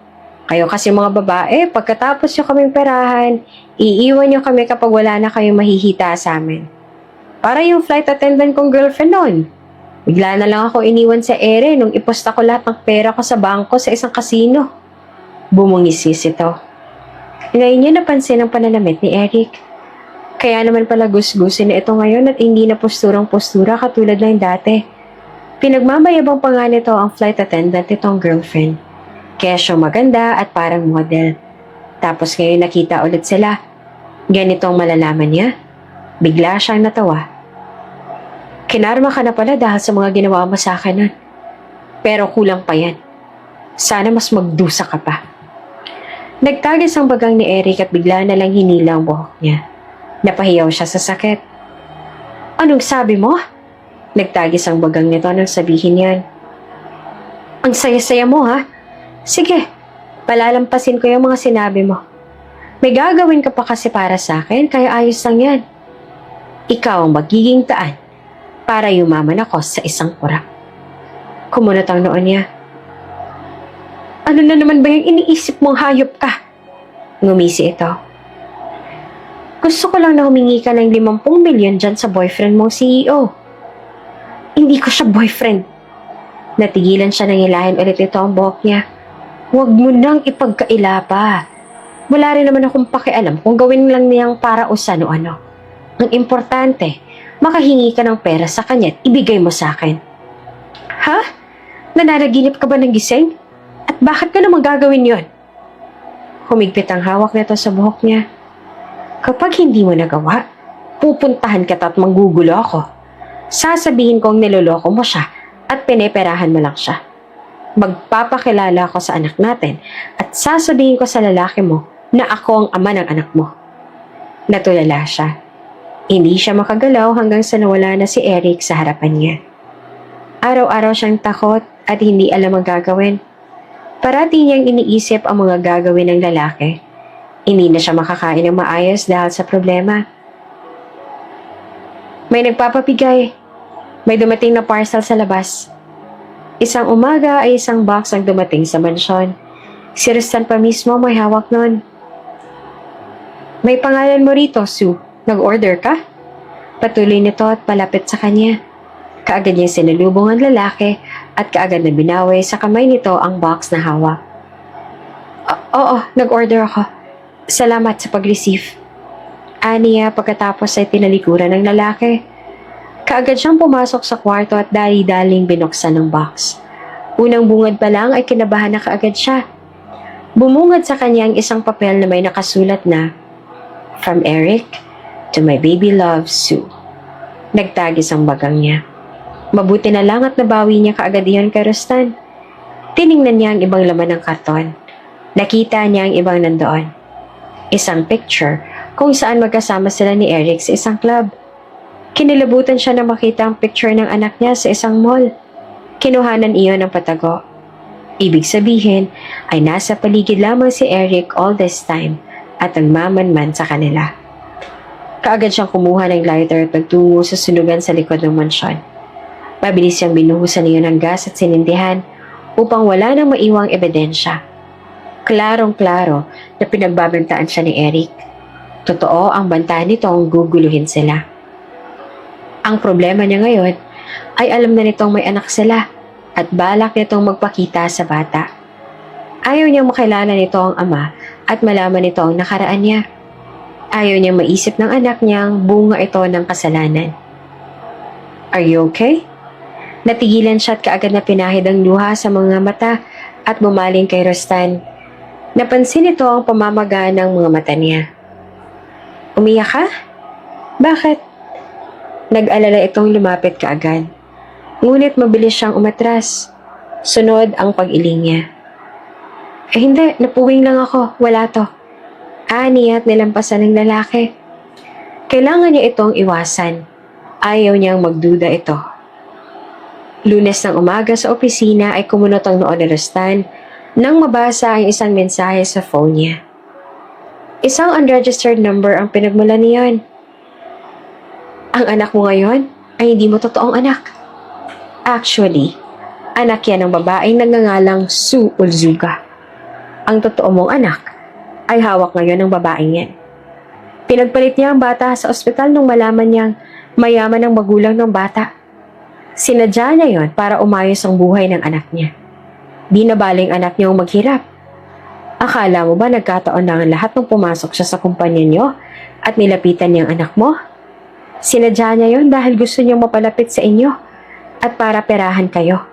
Kayo kasi mga babae, pagkatapos nyo kaming perahan, iiwan nyo kami kapag wala na kayong mahihita sa amin. Para yung flight attendant kong girlfriend noon. Bigla na lang ako iniwan sa ere nung iposta ko lahat ng pera ko sa bangko sa isang kasino. Bumungisis ito. Ngayon niya napansin ang pananamit ni Eric. Kaya naman pala gusgusin na ito ngayon at hindi na posturang-postura katulad ng dati. Pinagmamayabang pa nga nito ang flight attendant nitong girlfriend. Kesyo maganda at parang model. Tapos ngayon nakita ulit sila. Ganitong malalaman niya. Bigla siyang natawa. Kinarma ka na pala dahil sa mga ginawa mo sa akin nun. Pero kulang pa yan. Sana mas magdusa ka pa. Nagtagis ang bagang ni Eric at bigla na lang hinila ang buhok niya. Napahiyaw siya sa sakit. Anong sabi mo? Nagtagis ang bagang nito nang sabihin yan. Ang saya-saya mo ha? Sige, palalampasin ko yung mga sinabi mo. May gagawin ka pa kasi para sa akin, kaya ayos lang yan. Ikaw ang magiging daan para yumaman ako sa isang kurak. Kumunot ang noon niya. Ano na naman ba yung iniisip mong hayop ka? Ngumisi ito. Gusto ko lang na humingi ka ng 50 milyon dyan sa boyfriend mong CEO. Hindi ko siya boyfriend. Natigilan siya nang hilahin ulit ito ang buhok niya. Huwag mo nang ipagkaila pa. Wala rin naman akong pakialam kung gawin lang niyang para o ano. Ang importante, makahingi ka ng pera sa kanya at ibigay mo sa akin. Ha? Nananaginip ka ba ng gising? At bakit ka naman gagawin yon? Humigpit ang hawak nito sa buhok niya. Kapag hindi mo nagawa, pupuntahan kita at manggugulo ako. Sasabihin kong niloloko mo siya at pineperahan mo lang siya. Magpapakilala ako sa anak natin at sasabihin ko sa lalaki mo na ako ang ama ng anak mo. Natulala siya. Hindi siya makagalaw hanggang sa nawala na si Eric sa harapan niya. Araw-araw siyang takot at hindi alam ang gagawin. Parati niyang iniisip ang mga gagawin ng lalaki. Hindi na siya makakain ng maayos dahil sa problema. May nagpapapigay. May dumating na parcel sa labas. Isang umaga ay isang box ang dumating sa mansyon. Si Rustan pa mismo may hawak nun. May pangalan mo rito, Sue. Nag-order ka? Patuloy nito at palapit sa kanya. Kaagad niyang sinalubong ang lalaki at kaagad na binawi sa kamay nito ang box na hawak. Oo, nag-order ako. Salamat sa pag-receive. Aniya pagkatapos ay tinalikuran ng lalaki. Kaagad siyang pumasok sa kwarto at dali-daling binuksan ng box. Unang bungad pa lang ay kinabahan na kaagad siya. Bumungad sa kanya ang isang papel na may nakasulat na, From Eric to my baby love, Sue. Nagtagis ang bagang niya. Mabuti na lang at nabawi niya kaagad iyon kay Rustan. Tiningnan niya ang ibang laman ng karton. Nakita niya ang ibang nandoon. Isang picture kung saan magkasama sila ni Eric sa isang club. Kinilabutan siya na makita ang picture ng anak niya sa isang mall. Kinuhanan iyon ng patago. Ibig sabihin ay nasa paligid lamang si Eric all this time at nagmamanman sa kanila. Kaagad siyang kumuha ng lighter at nagtungo sa sunugan sa likod ng mansyon. Mabilis siyang binuhusan niyo ng gas at sinindihan upang wala nang maiwang ebidensya. Klarong-klaro na pinagbabantaan siya ni Eric. Totoo ang bantaan nitong guguluhin sila. Ang problema niya ngayon ay alam na nitong may anak sila at balak nitong magpakita sa bata. Ayaw niyang makilala nito ang ama at malaman nito ang nakaraan niya. Ayaw niyang maisip ng anak niyang bunga ito ng kasalanan. Are you okay? Natigilan siya at kaagad na pinahid ang luha sa mga mata at bumaling kay Rustan. Napansin nito ang pamamaga ng mga mata niya. Umiyak ka? Bakit? Nag-alala itong lumapit kaagad. Ngunit mabilis siyang umatras. Sunod ang pag-iling niya. Hindi, napuwing lang ako. Wala to. Ani at nilampasan ng lalaki. Kailangan niya itong iwasan. Ayaw niyang magduda ito. Lunes ng umaga sa opisina ay kumunot ang noo ni Rustan nang mabasa ang isang mensahe sa phone niya. Isang unregistered number ang pinagmulan niyon. Ang anak mo ngayon ay hindi mo totoong anak. Actually, anak yan ng babaeng nagngangalang Sue Ulzuga. Ang totoo mong anak ay hawak ngayon ng babaeng yan. Pinagpalit niya ang bata sa ospital nung malaman niyang mayaman ang magulang ng bata. Sinadya niya yon para umayos ang buhay ng anak niya. Di na baling anak niyang maghirap. Akala mo ba nagkataon na ang lahat nung pumasok siya sa kumpanya niyo at nilapitan niyang anak mo? Sinadya niya yon dahil gusto niyang mapalapit sa inyo at para perahan kayo.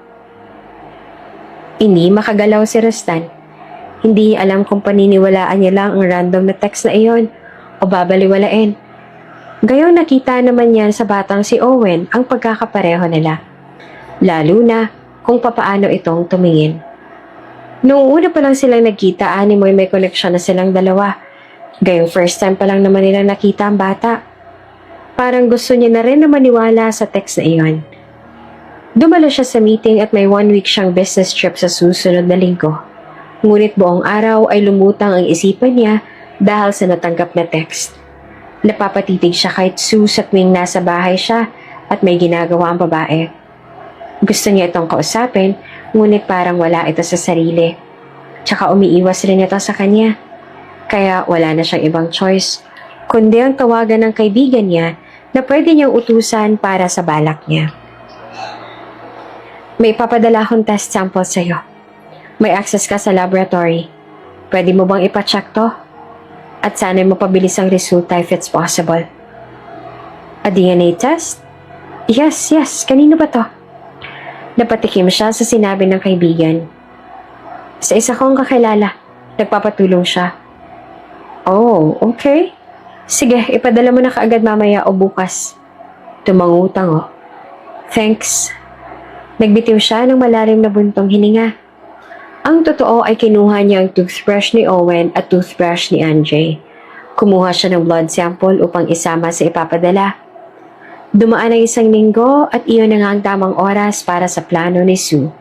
Hindi makagalaw si Rustan. Hindi niya alam kung paniniwalaan niya lang ang random na text na iyon o babaliwalain. Gayong nakita naman niya sa batang si Owen ang pagkakapareho nila. Lalo na kung papaano itong tumingin. Noong una pa lang silang nagkita, animoy may koneksyon na silang dalawa. Gayong first time pa lang naman nila nakita ang bata. Parang gusto niya na rin na maniwala sa text na iyon. Dumalo siya sa meeting at may 1 week siyang business trip sa susunod na linggo. Ngunit buong araw ay lumutang ang isipan niya dahil sa natanggap na text. Napapatitig siya kahit Sue sa tuwing nasa bahay siya at may ginagawa ang babae. Gusto niya itong kausapin, ngunit parang wala ito sa sarili. Tsaka umiiwas rin ito sa kanya. Kaya wala na siyang ibang choice, kundi ang tawagan ng kaibigan niya na pwede niyang utusan para sa balak niya. May papadala akong test sample sa'yo. May access ka sa laboratory. Pwede mo bang ipacheck to? At sana'y mapabilis ang resulta if it's possible. A DNA test? Yes. Kanino ba to? Napatikim siya sa sinabi ng kaibigan. Sa isa kong kakilala, nagpapatulong siya. Oh, okay. Sige, ipadala mo na kaagad mamaya o bukas. Tumangutang oh. Thanks. Nagbitiw siya ng malalim na buntong hininga. Ang totoo ay kinuha niya ang toothbrush ni Owen at toothbrush ni Andre. Kumuha siya ng blood sample upang isama sa ipapadala. Dumaan ang 1 linggo at iyon na nga ang tamang oras para sa plano ni Sue.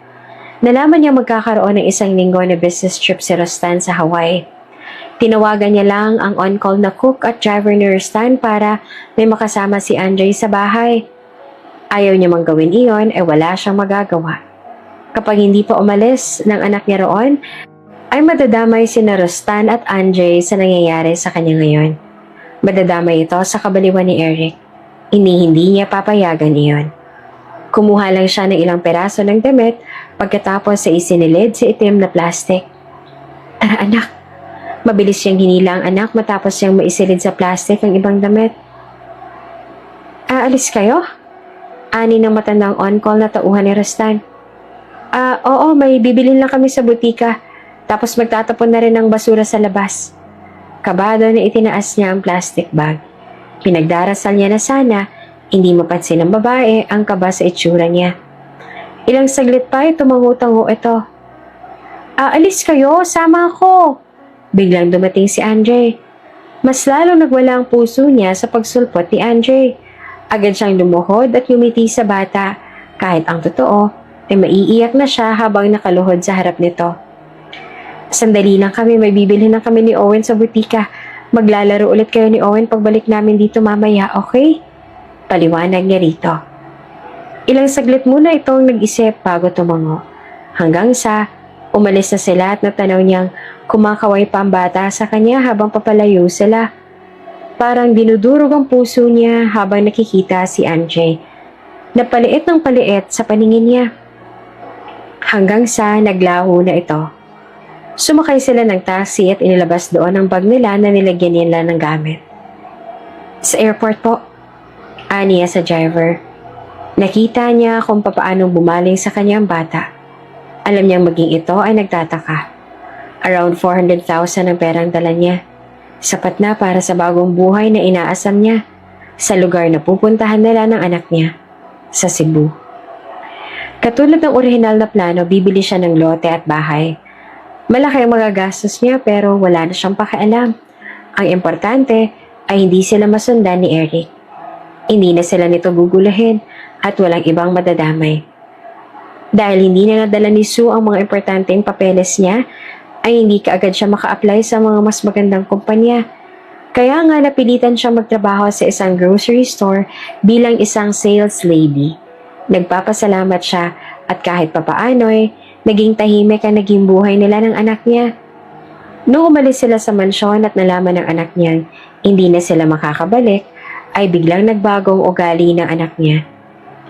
Nalaman niya magkakaroon ng 1 linggo na business trip si Rustan sa Hawaii. Tinawagan niya lang ang on-call na cook at driver ni Rustan para may makasama si Andre sa bahay. Ayaw niya mang gawin iyon ay wala siyang magagawa. Kapag hindi pa umalis ng anak niya roon, ay madadamay sina Rustan at Andre sa nangyayari sa kanya ngayon. Madadamay ito sa kabaliwan ni Eric. Hindi niya papayagan iyon. Kumuha lang siya ng ilang peraso ng damit pagkatapos sa isinilid sa itim na plastic. Tara anak, mabilis siyang hinila ang anak matapos siyang maisilid sa plastic ang ibang damit. Aalis kayo? Ani ng matandang on-call na tauhan ni Rustan. Oo, may bibilin lang kami sa butika. Tapos magtatapon na rin ng basura sa labas. Kabado na itinaas niya ang plastic bag. Pinagdarasal niya na sana, hindi mapansin ng babae ang kaba sa itsura niya. Ilang saglit pa ay tumango-tango ito. Aalis kayo, sama ako. Biglang dumating si Andre. Mas lalong nagwala ang puso niya sa pagsulpot ni Andre. Agad siyang lumuhod at yumiti sa bata, kahit ang totoo ay maiiyak na siya habang nakaluhod sa harap nito. Sandali lang kami, may bibili na kami ni Owen sa butika. Maglalaro ulit kayo ni Owen pagbalik namin dito mamaya, okay? Paliwanag niya rito. Ilang saglit muna itong nag-isip bago tumango. Hanggang sa umalis na sila at natanaw niyang kumakaway pa ang bata sa kanya habang papalayo sila. Parang dinudurog ang puso niya habang nakikita si Andre. Napaliit ng paliit sa paningin niya. Hanggang sa naglaho na ito. Sumakay sila ng taxi at inilabas doon ang bag nila na nilagyan nila ng gamit. Sa airport po, aniya sa driver. Nakita niya kung papaanong bumaling sa kanyang bata. Alam niyang maging ito ay nagtataka. Around 400,000 ang perang dala niya. Sapat na para sa bagong buhay na inaasam niya sa lugar na pupuntahan nila ng anak niya, sa Cebu. Katulad ng orihinal na plano, bibili siya ng lote at bahay. Malaki ang magagastos niya pero wala na siyang pakialam. Ang importante ay hindi sila masundan ni Eric. Hindi na sila nito gugulahin at walang ibang madadamay. Dahil hindi na nadala ni Sue ang mga importanteng papeles niya, ay hindi kaagad siya maka-apply sa mga mas magandang kumpanya. Kaya nga napilitan siya magtrabaho sa isang grocery store bilang isang sales lady. Nagpapasalamat siya at kahit papaano'y naging tahimik ang naging buhay nila ng anak niya. Noong umalis sila sa mansyon at nalaman ng anak niyang hindi na sila makakabalik, ay biglang nagbago ang ugali ng anak niya.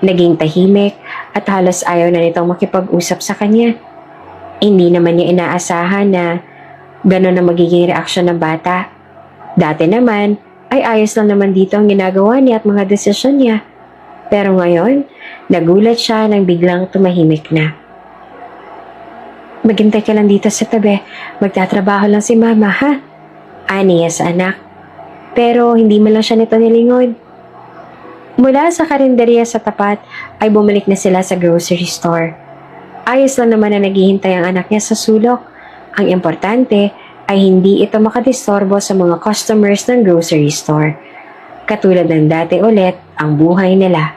Naging tahimik at halos ayaw na nitong makipag-usap sa kanya. Hindi naman niya inaasahan na gano'n ang magiging reaksyon ng bata. Dati naman ay ayos lang naman dito ang ginagawa niya at mga desisyon niya. Pero ngayon, nagulat siya nang biglang tumahimik na. Maghintay ka lang dito sa tabi. Magtatrabaho lang si mama, ha? Ani niya sa anak. Pero hindi man lang siya nito nilingon. Mula sa karinderya sa tapat ay bumalik na sila sa grocery store. Ayos lang naman na naghihintay ang anak niya sa sulok. Ang importante ay hindi ito makadistorbo sa mga customers ng grocery store. Katulad ng dati ulit ang buhay nila.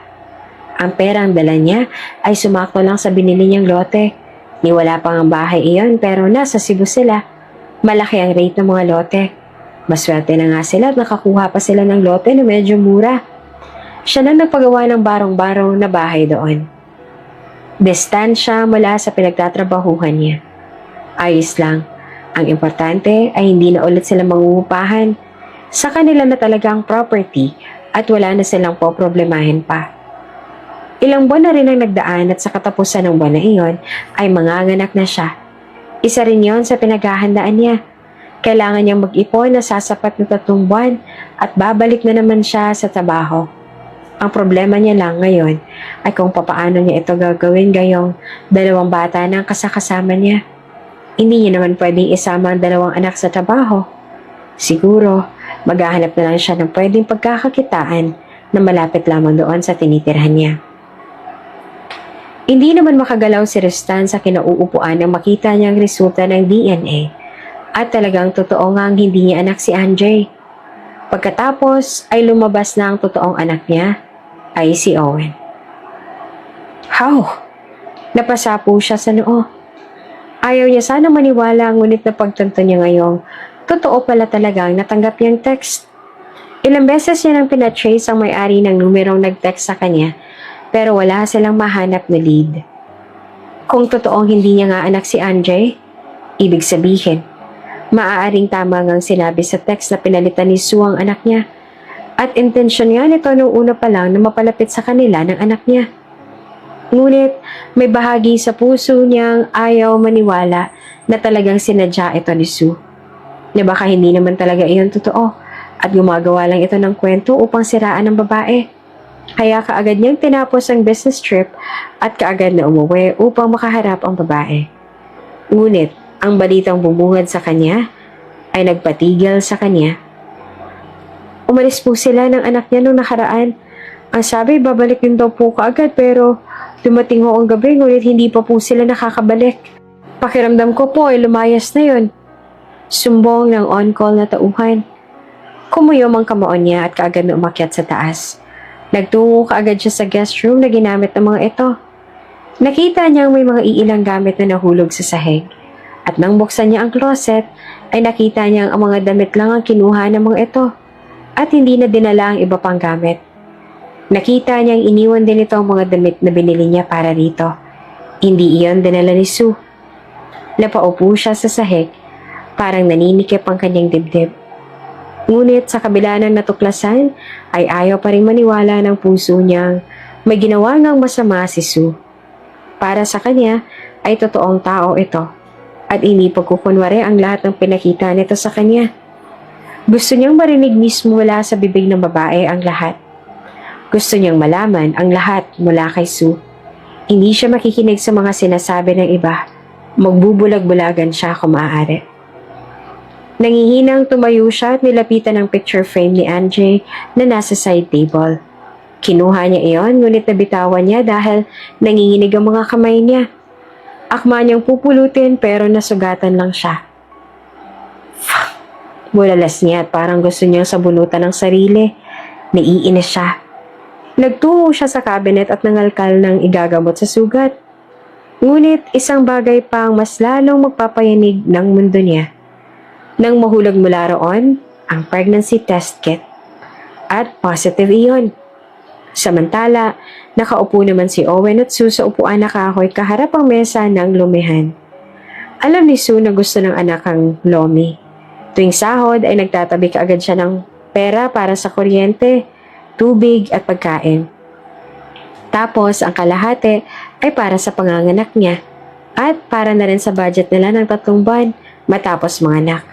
Ang perang dala niya ay sumakto lang sa binili niyang lote. Niwala pang ang bahay iyon pero nasa Cebu sila. Malaki ang rate ng mga lote. Maswerte na nga sila at nakakuha pa sila ng lote na medyo mura. Siya na nagpagawa ng barong-barong na bahay doon. Distansya mula sa pinagtatrabahuhan niya. Ayos lang. Ang importante ay hindi na ulit sila mangungupahan. Sa kanila na talagang property at wala na silang poproblemahin pa. Ilang buwan na rin ang nagdaan at sa katapusan ng buwan na iyon ay manganganak na siya. Isa rin yon sa pinaghahandaan niya. Kailangan niyang mag-ipon na sasapat na 3 buwan at babalik na naman siya sa trabaho. Ang problema niya lang ngayon ay kung papaano niya ito gagawin gayong 2 bata na ang kasakasama niya. Hindi niya naman pwedeng isama ang 2 anak sa trabaho. Siguro, maghahanap na lang siya ng pwedeng pagkakakitaan na malapit lamang doon sa tinitirhan niya. Hindi naman makagalaw si Restan sa kinauupuan nang makita niyang resulta ng DNA at talagang totoo ngang hindi niya anak si Andre. Pagkatapos ay lumabas na ang totoong anak niya ay si Owen. How? Napasa po siya sa noo. Ayaw niya sana maniwala ngunit napagtanto niya ngayong totoo pala talagang natanggap niyang text. Ilang beses niya nang pinatrace ang may-ari ng numerong nag-text sa kanya pero wala silang mahanap na lead. Kung totoong hindi niya nga anak si Andre, ibig sabihin, maaaring tama ngang sinabi sa text na pinalitan ni Sue ang anak niya at intensyon nga nito nung una pa lang na mapalapit sa kanila ng anak niya. Ngunit may bahagi sa puso niyang ayaw maniwala na talagang sinadya ito ni Sue. Na baka hindi naman talaga iyon totoo at gumagawa lang ito ng kwento upang siraan ng babae. Kaya kaagad niyang tinapos ang business trip at kaagad na umuwi upang makaharap ang babae. Ngunit ang balitang bumungad sa kanya ay nagpatigil sa kanya. Umalis po sila ng anak niya noong nakaraan. Ang sabi, babalik din daw po kaagad pero dumating ho ang gabi ngunit hindi pa po sila nakakabalik. Pakiramdam ko po ay lumayas na yon. Sumbong ng on-call na tauhan. Kumuyom ang kamaon niya at kaagad na umakyat sa taas. Nagtungo kaagad siya sa guest room na ginamit ng mga ito. Nakita niyang may mga iilang gamit na nahulog sa sahig. At nang buksan niya ang closet, ay nakita niyang ang mga damit lang ang kinuha ng mga ito. At hindi na dinala ang iba pang gamit. Nakita niyang iniwan din ito ang mga damit na binili niya para rito. Hindi iyon dinala ni Sue. Napaupo siya sa sahig, parang naninikip ang kanyang dibdib. Ngunit sa kabila ng natuklasan, ay ayaw pa rin maniwala ng puso niyang may ginawa ngang masama si Sue. Para sa kanya, ay totoong tao ito at hindi pagkukunwari ang lahat ng pinakita nito sa kanya. Gusto niyang marinig mismo mula sa bibig ng babae ang lahat. Gusto niyang malaman ang lahat mula kay Sue. Hindi siya makikinig sa mga sinasabi ng iba. Magbubulag-bulagan siya kung maaari. Nangihinang tumayo siya at nilapitan ang picture frame ni Andre na nasa side table. Kinuha niya iyon ngunit nabitawan niya dahil nanginginig ang mga kamay niya. Akma niyang pupulutin pero nasugatan lang siya. Bulalas niya at parang gusto niyang sabunutan ng sarili. Naiinis siya. Nagtungo siya sa cabinet at nangalkal ng igagamot sa sugat. Ngunit isang bagay pang mas lalong magpapayanig ng mundo niya. Nang mahulog mula roon, ang pregnancy test kit. At positive iyon. Samantala, nakaupo naman si Owen at Sue sa upuan na kahoy kaharap ang mesa ng lumihan. Alam ni Sue na gusto ng anak ang lomi. Tuwing sahod ay nagtatabi kaagad siya ng pera para sa kuryente, tubig at pagkain. Tapos ang kalahati ay para sa panganganak niya at para na rin sa budget nila ng 3 buwan matapos manganak.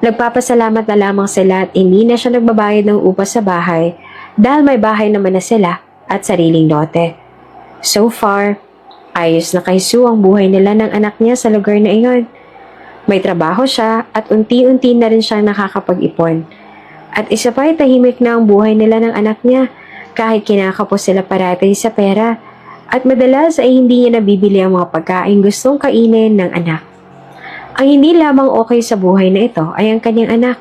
Nagpapasalamat na lamang sila at hindi na siya nagbabayad ng upa sa bahay dahil may bahay naman na sila at sariling lote. So far, ayos na kay Sue ang buhay nila ng anak niya sa lugar na iyon. May trabaho siya at unti-unti na rin siyang nakakapag-ipon. At isa pa ay tahimik na ang buhay nila ng anak niya kahit kinakapos sila parati sa pera at madalas ay hindi niya nabibili ang mga pagkain gustong kainin ng anak. Ang hindi lamang okay sa buhay na ito ay ang kanyang anak.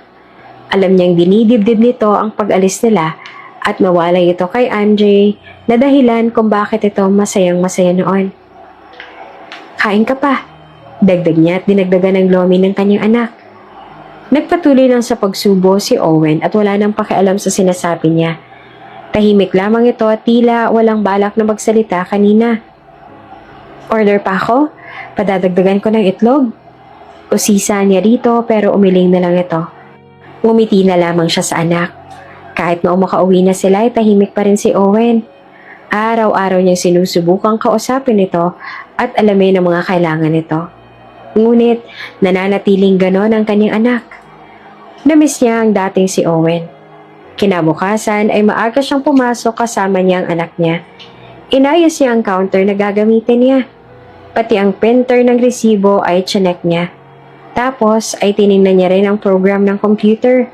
Alam niyang dinidibdib nito ang pag-alis nila at mawalay ito kay Andre na dahilan kung bakit ito masayang-masaya noon. Kain ka pa. Dagdag niya at dinagdagan ng lomi ng kanyang anak. Nagpatuloy lang sa pagsubo si Owen at wala nang pakialam sa sinasabi niya. Tahimik lamang ito at tila walang balak na magsalita kanina. Order pa ako? Padadagdagan ko ng itlog? Usisa niya rito pero umiling na lang ito. Ngumiti na lamang siya sa anak. Kahit na umakauwi na sila ay tahimik pa rin si Owen. Araw-araw niyang sinusubukang kausapin ito at alamin ang mga kailangan nito. Ngunit nananatiling ganon ang kanyang anak. Namiss niya ang dating si Owen. Kinabukasan ay maaga siyang pumasok kasama niya ang anak niya. Inayos niya ang counter na gagamitin niya. Pati ang printer ng resibo ay chinek niya. Tapos ay tinignan niya rin ang program ng computer.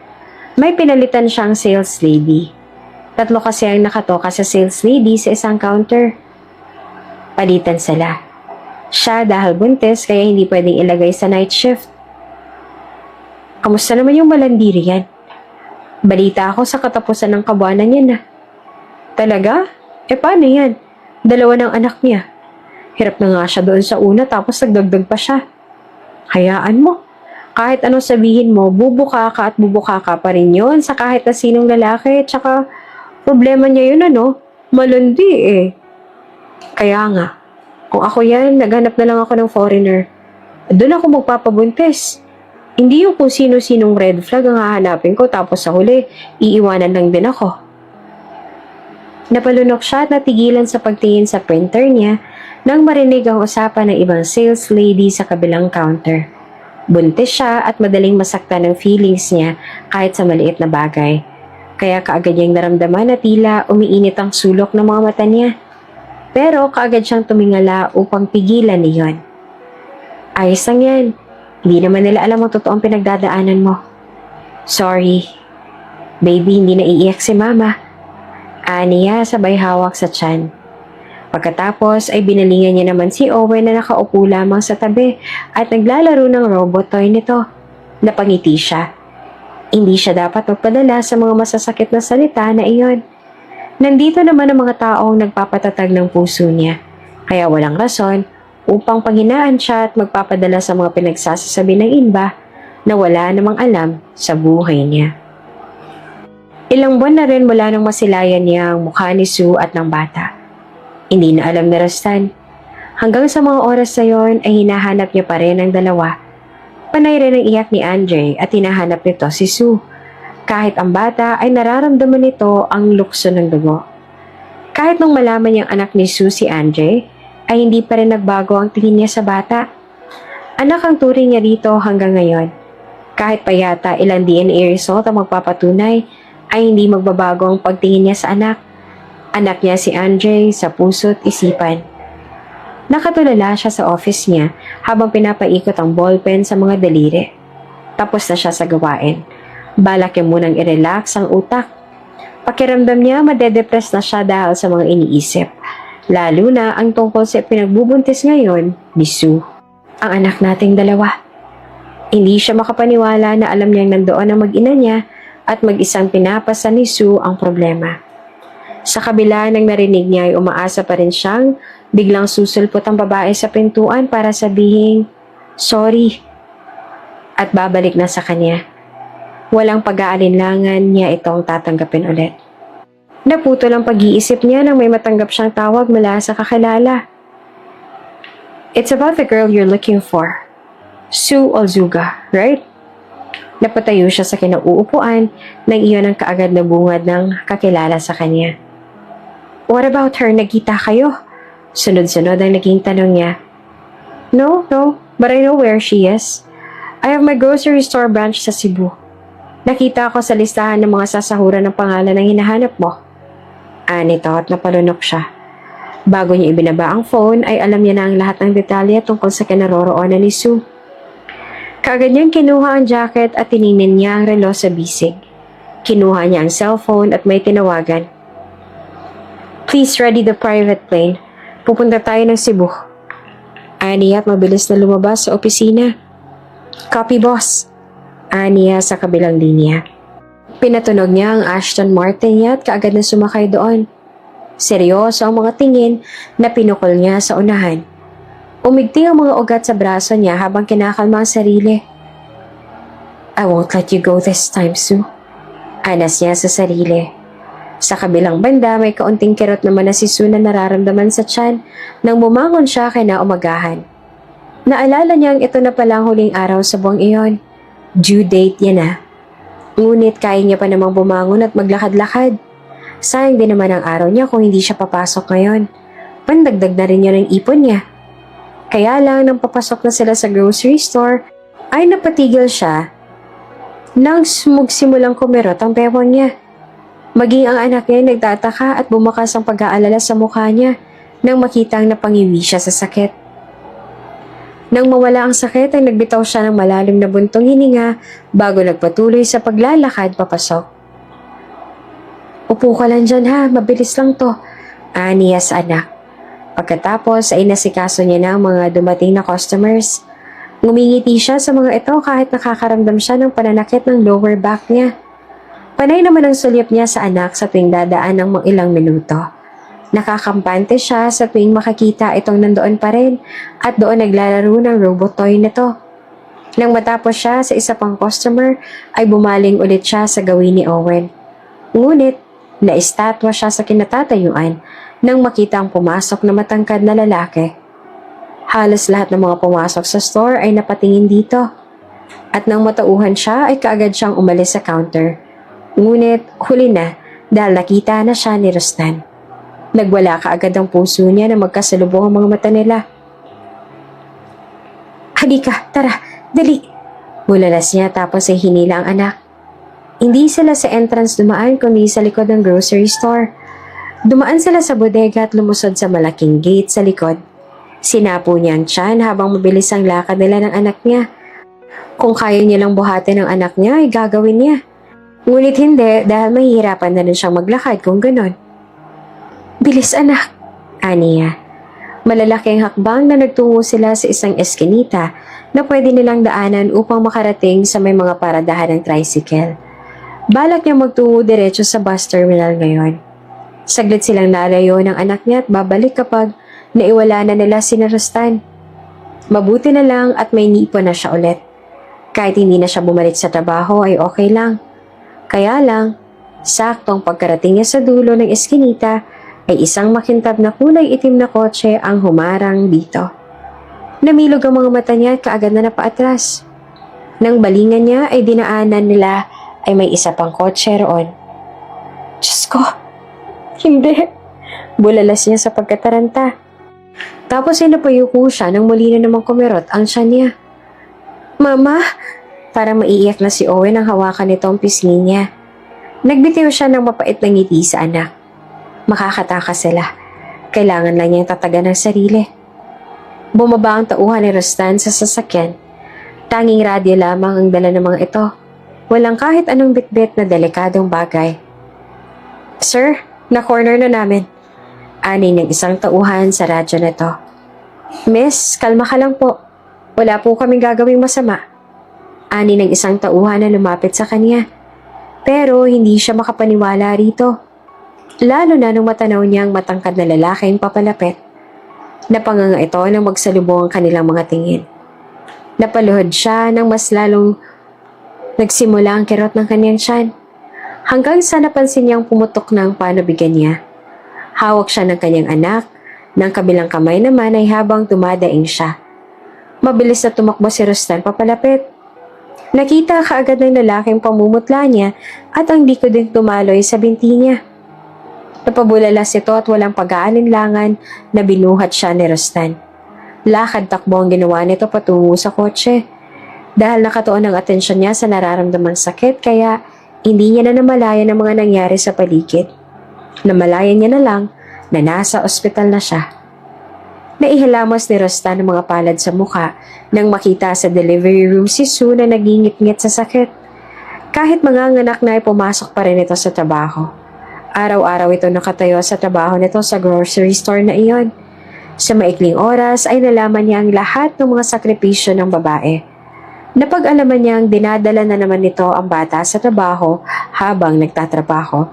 May pinalitan siyang sales lady. 3 kasi ang nakatoka sa sales lady sa isang counter. Palitan sila. Siya dahil buntis kaya hindi pwedeng ilagay sa night shift. Kamusta naman yung malandiri yan? Balita ako sa katapusan ng kabuanan niya na. Talaga? Paano yan? 2 ng anak niya. Hirap na nga siya doon sa una tapos nagdagdag pa siya. Hayaan mo. Kahit anong sabihin mo, bubuka ka at bubuka ka pa rin yun sa kahit na sinong lalaki. Tsaka problema niya yun malandi Kaya nga. Kung ako yan, naghanap na lang ako ng foreigner. Doon ako magpapabuntis. Hindi yung kung sino-sinong red flag ang hahanapin ko tapos sa huli, iiwanan lang din ako. Napalunok siya at natigilan sa pagtingin sa printer niya nang marinig ang usapan ng ibang sales lady sa kabilang counter. Buntis siya at madaling masaktan ng feelings niya kahit sa maliit na bagay. Kaya kaagad niyang naramdaman na tila umiinit ang sulok ng mga mata niya. Pero kaagad siyang tumingala upang pigilan niyon. Ayos lang yan. Hindi naman nila alam ang totoong pinagdadaanan mo. Sorry. Baby, hindi naiiyak si mama. Aniya sabay hawak sa tiyan. Pagkatapos ay binalingan niya naman si Owen na nakaupo lamang sa tabi at naglalaro ng robot toy nito. Napangiti siya. Hindi siya dapat magpadala sa mga masasakit na salita na iyon. Nandito naman ang mga taong nagpapatatag ng puso niya, kaya walang rason upang panghinaan siya at magpapadala sa mga pinagsasasabi ng iba na wala namang alam sa buhay niya. Ilang buwan na rin mula nang masilayan niya ang mukha ni Sue at ng bata. Hindi na alam ni Rustan. Hanggang sa mga oras na yon ay hinahanap niya pa rin ang dalawa. Panay rin ang iyak ni Andre at hinahanap nito si Sue. Kahit ang bata ay nararamdaman nito ang lukso ng dugo. Kahit nung malaman niyang anak ni Sue si Andre, ay hindi pa rin nagbago ang tingin niya sa bata. Anak ang turing niya dito hanggang ngayon. Kahit pa yata ilang DNA result ang magpapatunay, ay hindi magbabago ang pagtingin niya sa anak. Anak niya si Andre sa puso't isipan. Nakatulala siya sa office niya habang pinapaikot ang ballpen sa mga daliri. Tapos na siya sa gawain. Balak niya munang i-relax ang utak. Pakiramdam niya madedepress na siya dahil sa mga iniisip. Lalo na ang tungkol sa pinagbubuntis ngayon ni Sue. Ang anak nating dalawa. Hindi siya makapaniwala na alam niyang nandoon ang mag-ina niya at mag-isang pinapasa ni Sue ang problema. Sa kabila ng narinig niya ay umaasa pa rin siyang biglang susulpot ang babae sa pintuan para sabihing, "Sorry," at babalik na sa kanya. Walang pag-aalinlangan niya itong tatanggapin ulit. Naputol ang pag-iisip niya nang may matanggap siyang tawag mula sa kakilala. "It's about the girl you're looking for. Sue Olzuga, right?" Napatayo siya sa kinauupuan nang iyon ang kaagad na bungad ng kakilala sa kanya. "What about her? Nagkita kayo?" Sunod-sunod ang naging tanong niya. No, but I know where she is. I have my grocery store branch sa Cebu. Nakita ko sa listahan ng mga sasahuran ng pangalan ng hinahanap mo." Nito at napalunok siya. Bago niya ibinaba ang phone ay alam niya na ang lahat ng detalye tungkol sa kinaroroonan ni Sue. Kaagad niyang kinuha ang jacket at tiningnan niya ang relo sa bisig. Kinuha niya ang cellphone at may tinawagan. "Please ready the private plane. Pupunta tayo ng Cebu." Niya at mabilis na lumabas sa opisina. "Copy, boss." Niya sa kabilang linya. Pinatunog niya ang Aston Martin niya at kaagad na sumakay doon. Seryoso ang mga tingin na pinukol niya sa unahan. Umigting ang mga ugat sa braso niya habang kinakalma ang sarili. "I won't let you go this time, Sue." Anas niya sa sarili. Sa kabilang banda, may kaunting kirot naman na si Sue na nararamdaman sa tiyan nang bumangon siya kinaumagahan. Naalala niyang ito na palang huling araw sa buwang iyon. Due date niya na. Ngunit kaya niya pa namang bumangon at maglakad-lakad. Sayang din naman ang araw niya kung hindi siya papasok ngayon. Pandagdag na rin niya ng ipon niya. Kaya lang nang papasok na sila sa grocery store, ay napatigil siya nang magsimulang kumirot ang bewang niya. Maging ang anak niya ay nagtataka at bumakas ang pag-aalala sa mukha niya nang makitang napangiwi siya sa sakit. Nang mawala ang sakit ay nagbitaw siya ng malalim na buntong hininga bago nagpatuloy sa paglalakad papasok. "Upo ka lang dyan ha, mabilis lang to," niya sa anak. Pagkatapos ay nasikaso niya na ang mga dumating na customers. Ngumingiti siya sa mga ito kahit nakakaramdam siya ng pananakit ng lower back niya. Panay naman ang sulyap niya sa anak sa tuwing dadaan ng mga ilang minuto. Nakakampante siya sa tuwing makakita itong nandoon pa rin at doon naglalaro ng robot toy nito. Nang matapos siya sa isa pang customer ay bumaling ulit siya sa gawin ni Owen. Ngunit naistatwa siya sa kinatatayuan nang makita ang pumasok na matangkad na lalaki. Halos lahat ng mga pumasok sa store ay napatingin dito. At nang matauhan siya ay kaagad siyang umalis sa counter. Ngunit huli na dahil nakita na siya ni Rustan. Nagwala kaagad ang puso niya na magkasalubong ang mga mata nila. "Halika, tara, dali!" Bulalas niya tapos ay hinila ang anak. Hindi sila sa entrance dumaan kundi sa likod ng grocery store. Dumaan sila sa bodega at lumusod sa malaking gate sa likod. Sinapo niya ang tiyan habang mabilis ang lakad nila ng anak niya. Kung kaya niya lang buhatin ang anak niya ay gagawin niya. Ngunit hindi dahil mahihirapan na rin siyang maglakad kung ganon. "Bilis anak," niya. Malalaking hakbang na nagtungo sila sa isang eskinita na pwede nilang daanan upang makarating sa may mga paradahan ng tricycle. Balak niya magtungo diretso sa bus terminal ngayon. Saglit silang lalayo ng anak niya at babalik kapag naiwala na nila si Rustan. Mabuti na lang at may nipon na siya ulit. Kahit hindi na siya bumalik sa trabaho ay okay lang. Kaya lang, saktong pagkarating niya sa dulo ng eskinita ay isang makintab na kulay itim na kotse ang humarang dito. Namilog ang mga mata niya at kaagad na napaatras. Nang balingan niya ay dinaanan nila ay may isa pang kotse roon. "Diyos ko, hindi!" Bulalas niya sa pagkataranta. Tapos ay napayuko siya nang muli na namang kumirot ang tiyan niya. "Mama!" Parang maiiyak na si Owen ang hawakan nito ang pisngi niya. Nagbitiw siya ng mapait na ngiti sa anak. Makakatakas sila. Kailangan lang niyang tatagan ng sarili. Bumaba ang tauhan ni Rustan sa sasakyan. Tanging radyo lamang ang dala ng mga ito. Walang kahit anong bitbit na delikadong bagay. "Sir, na-corner na namin." Ani ng isang tauhan sa radyo nito. "Miss, kalma ka lang po. Wala po kaming gagawing masama." Ani ng isang tauhan na lumapit sa kanya. Pero hindi siya makapaniwala rito. Lalo na nung matanaw niya ang matangkad na lalaking papalapit. Napanganga ito nang magsalubong ang kanilang mga tingin. Napaluhod siya nang mas lalong nagsimula ang kirot ng kanyang tiyan. Hanggang sa napansin niyang pumutok na ang panubigan niya. Hawak siya ng kanyang anak, ng kabilang kamay naman ay habang dumadaing siya. Mabilis na tumakbo si Rustan papalapit. Nakita kaagad ng lalaking pamumutla niya at ang likod din tumaloy sa binti niya. Napabulalas ito at walang pag-aalinlangan na binuhat siya ni Rustan. Lakad takbo ang ginawa nito patungo sa kotse. Dahil nakatuon ang atensyon niya sa nararamdamang sakit kaya hindi niya na namalayan ang mga nangyari sa paligid. Namalayan niya na lang na nasa ospital na siya. Naihilamos ni Rustan ang mga palad sa mukha nang makita sa delivery room si Sue na nagingit-ngit sa sakit. Kahit manganganak na ay pumasok pa rin ito sa trabaho. Araw-araw ito nakatayo sa trabaho nito sa grocery store na iyon. Sa maikling oras ay nalaman niya ang lahat ng mga sakripisyo ng babae. Napag-alaman niyang dinadala na naman nito ang bata sa trabaho habang nagtatrabaho.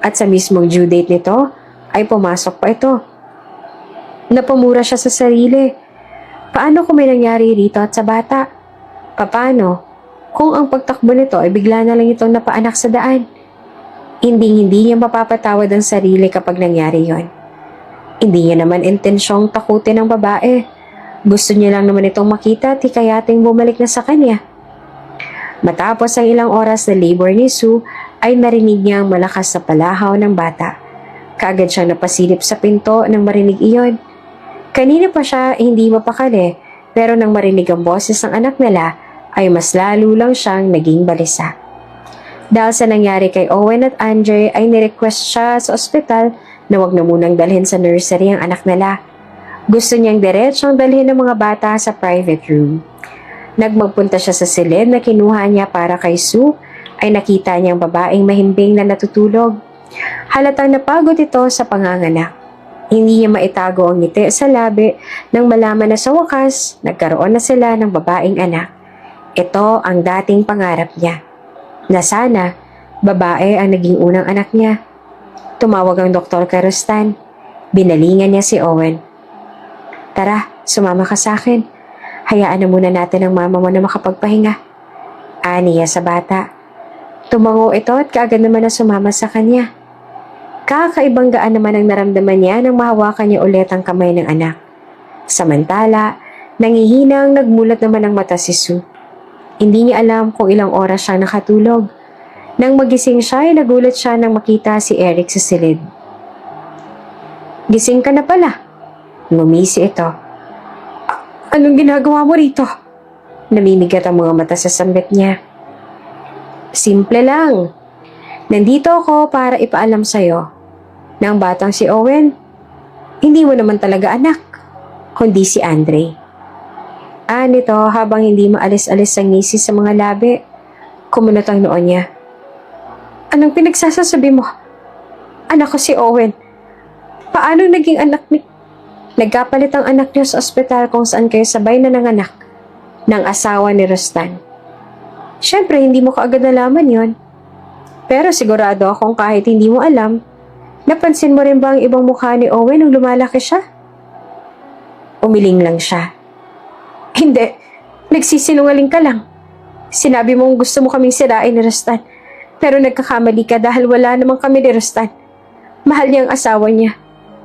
At sa mismong due date nito ay pumasok pa ito. Napamura siya sa sarili. Paano kung may nangyari rito at sa bata? Paano kung ang pagtakbo nito ay bigla na lang itong napaanak sa daan? Hindi niya mapapatawad ang sarili kapag nangyari yon. Hindi niya naman intensyong takutin ang babae. Gusto niya lang naman itong makita at hikayating bumalik na sa kanya. Matapos ang ilang oras na labor ni Sue, ay narinig niya ang malakas na palahaw ng bata. Kaagad siyang napasilip sa pinto nang marinig iyon. Kanina pa siya hindi mapakali, pero nang marinig ang boses ng anak nila, ay mas lalo lang siyang naging balisa. Dahil sa nangyari kay Owen at Andre ay nirequest siya sa ospital na wag na munang dalhin sa nursery ang anak nila. Gusto niyang diretsong dalhin ng mga bata sa private room. Nagmagpunta siya sa silid na kinuha niya para kay Sue ay nakita niyang babaeng mahimbing na natutulog. Halatang napagod ito sa panganganak. Hindi niya maitago ang ngiti sa labi nang malaman na sa wakas nagkaroon na sila ng babaeng anak. Ito ang dating pangarap niya. Na sana, babae ang naging unang anak niya. Tumawag ang doktor kay Rustan. Binalingan niya si Owen. Tara, sumama ka sa akin. Hayaan na muna natin ang mama mo na makapagpahinga. Ani niya sa bata. Tumango ito at kaagad naman na sumama sa kanya. Kakaibang gaan naman ang naramdaman niya nang mahawakan niya ulit ang kamay ng anak. Samantala, nangihinang nagmulat naman ang mata si Sue. Hindi niya alam kung ilang oras siyang nakatulog. Nang magising siya ay nagulat siya nang makita si Eric sa silid. Gising ka na pala. Ngumisi ito. Anong ginagawa mo rito? Namimigat ang mga mata sa sambit niya. Simple lang. Nandito ako para ipaalam sa'yo na ang batang si Owen, hindi mo naman talaga anak, kundi si Andre. Nito habang hindi maalis-alis ang ngisi sa mga labi, kumunot ang noon niya. Anong pinagsasasabi mo? Anak ko si Owen. Paano naging anak ni... Nagkapalit ang anak niyo sa ospital kung saan kayo sabay na nanganak ng asawa ni Rustan. Siyempre, hindi mo kaagad nalaman yon. Pero sigurado akong kahit hindi mo alam, napansin mo rin ba ang ibang mukha ni Owen nung lumalaki siya? Umiling lang siya. Hindi, nagsisinungaling ka lang. Sinabi mong gusto mo kaming sirain ni Rustan, pero nagkakamali ka dahil wala namang kami ni Rustan. Mahal niya ang asawa niya.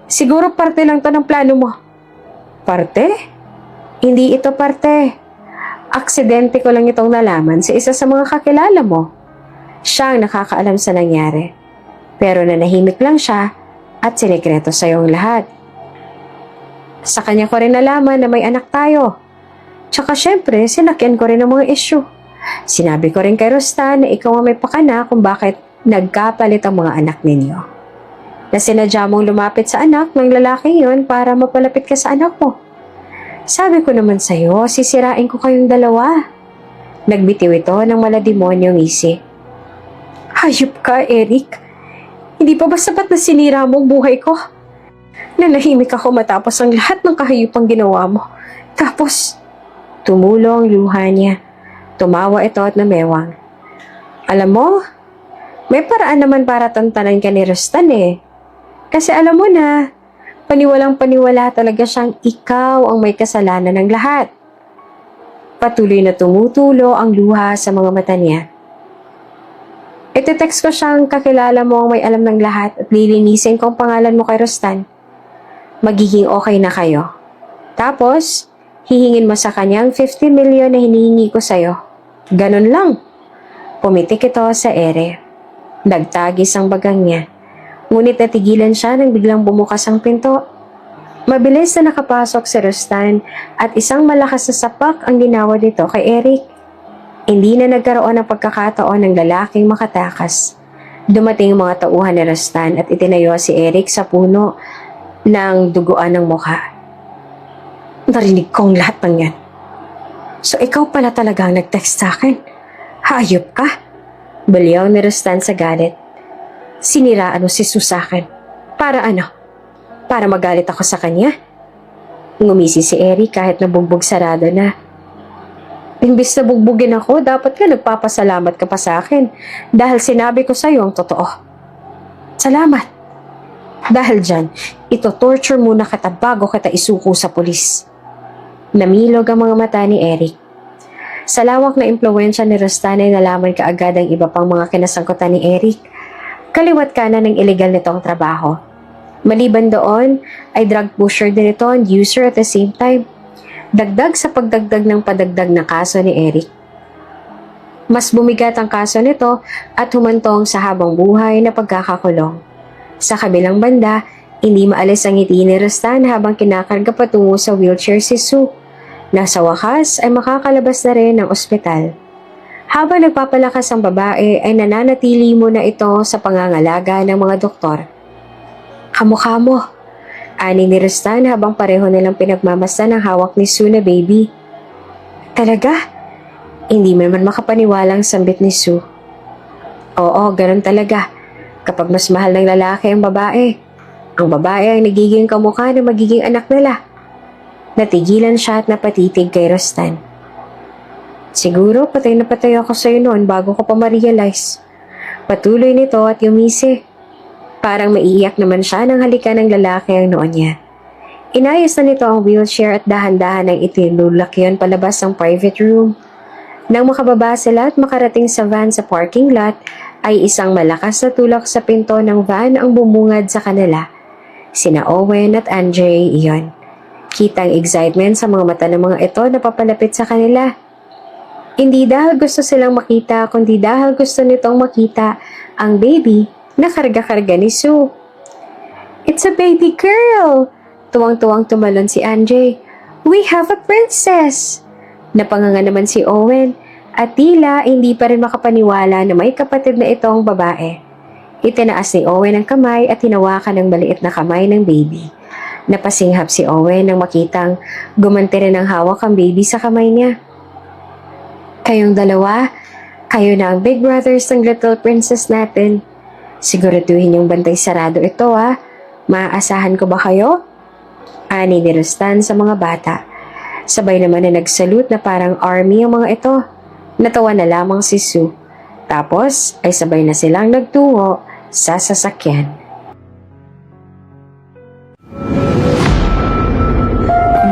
Siguro parte lang to ng plano mo. Parte? Hindi ito parte. Aksidente ko lang itong nalaman sa isa sa mga kakilala mo. Siya ang nakakaalam sa nangyari. Pero nanahimik lang siya at sinekreto sa iyong lahat. Sa kanya ko rin nalaman na may anak tayo. Tsaka syempre, sinakyan ko rin ang mga issue. Sinabi ko rin kay Rustan na ikaw ang may pakana kung bakit nagkapalit ang mga anak ninyo. Na sinadya mong lumapit sa anak ng lalaki yon para mapalapit ka sa anak mo. Sabi ko naman sa'yo, sisirain ko kayong dalawa. Nagbitiw ito ng malademonyong ngisi. Hayop ka, Eric. Hindi pa ba sapat na sinira mo ang buhay ko? Nanahimik ako matapos ang lahat ng kahayupang ginawa mo. Tapos, tumulo ang luha niya. Tumawa ito at namewang. Alam mo, may paraan naman para tantanan ka ni Rustan eh. Kasi alam mo na, paniwalang paniwala talaga siyang ikaw ang may kasalanan ng lahat. Patuloy na tumutulo ang luha sa mga mata niya. Ite-text ko siyang kakilala mo ang may alam ng lahat at lilinisin ko ang pangalan mo kay Rustan. Magiging okay na kayo. Tapos, hihingin mo sa kanyang 50 million na hinihingi ko sa'yo. Ganun lang. Pumitik ito sa ere. Nagtagis ang bagang niya. Ngunit natigilan siya nang biglang bumukas ang pinto. Mabilis na nakapasok si Rustan at isang malakas na sapak ang ginawa nito kay Eric. Hindi na nagkaroon ng pagkakataon ng lalaking makatakas. Dumating ang mga tauhan ni Rustan at itinayo si Eric sa puno ng duguan ng mukha. Narinig kong lahat ng yan. So ikaw pala talagang nag-text sa akin. Hayop ka. Baliw ni Rustan sa galit. Siniraan mo si Sue sa akin. Para ano? Para magalit ako sa kanya? Ngumisi si Eric kahit nabugbog sarado na. Imbis na bugbugin ako, dapat ka nagpapasalamat ka pa sa akin dahil sinabi ko sa'yo ang totoo. Salamat. Dahil dyan, ito-torture muna kita bago kita isuko sa pulis. Namilog ang mga mata ni Eric. Sa lawak na impluwensya ni Rustan ay nalaman kaagad ang iba pang mga kinasangkutan ni Eric. Kaliwat kanan ng illegal nitong trabaho. Maliban doon, ay drug pusher din ito and user at the same time. Dagdag sa pagdagdag ng padagdag na kaso ni Eric. Mas bumigat ang kaso nito at humantong sa habang buhay na pagkakakulong. Sa kabilang banda, hindi maalis ang ngiti ni Rustan habang kinakarga patungo sa wheelchair si Sue. Nasa wakas ay makakalabas na rin ng ospital. Habang nagpapalakas ang babae ay nananatili muna ito sa pangangalaga ng mga doktor. Kamukha mo, ani ni Rustan habang pareho nilang pinagmamasdan ang hawak ni Sue na baby. Talaga? Hindi mo naman makapaniwalang sambit ni Sue. Oo, ganun talaga. Kapag mas mahal ng lalaki ang babae ang nagiging kamukha ng magiging anak nila. Natigilan siya at napatitig kay Rustan. Siguro patay na patay ako sa'yo noon bago ko pa ma-realize. Patuloy nito at yumisi. Parang maiiyak naman siya nang halikan ng lalaki ang noon niya. Inayos na nito ang wheelchair at dahan-dahan ang itinulak yun palabas ng private room. Nang makababa sila at makarating sa van sa parking lot, ay isang malakas na tulak sa pinto ng van ang bumungad sa kanila. Sina Owen at Andre iyon. Kitang excitement sa mga mata ng mga ito na papalapit sa kanila. Hindi dahil gusto silang makita, kundi dahil gusto nitong makita ang baby na karga-karga ni Sue. It's a baby girl! Tuwang-tuwang tumalon si Andre. We have a princess! Napanganga naman si Owen at tila hindi pa rin makapaniwala na may kapatid na itong babae. Itinaas ni Owen ang kamay at hinawakan ng maliit na kamay ng baby. Napasinghap si Owen nang makitang gumanti rin ang hawak ang baby sa kamay niya. Kayong dalawa, kayo na ang big brothers ng little princess natin. Siguraduhin yung bantay sarado ito ha. Maaasahan ko ba kayo? Ani ni Rustan sa mga bata. Sabay naman na nagsalute na parang army ang mga ito. Natawa na lamang si Sue. Tapos ay sabay na silang nagtungo sa sasakyan.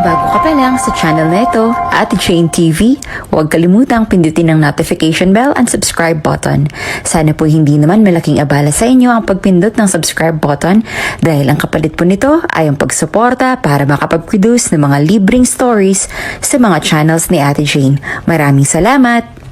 Bago ka pa lang sa channel na ito, Ate Jane TV, huwag kalimutang pindutin ang notification bell and subscribe button. Sana po hindi naman malaking abala sa inyo ang pagpindot ng subscribe button dahil ang kapalit po nito ay ang pagsuporta para makapag-produce ng mga libreng stories sa mga channels ni Ate Jane. Maraming salamat!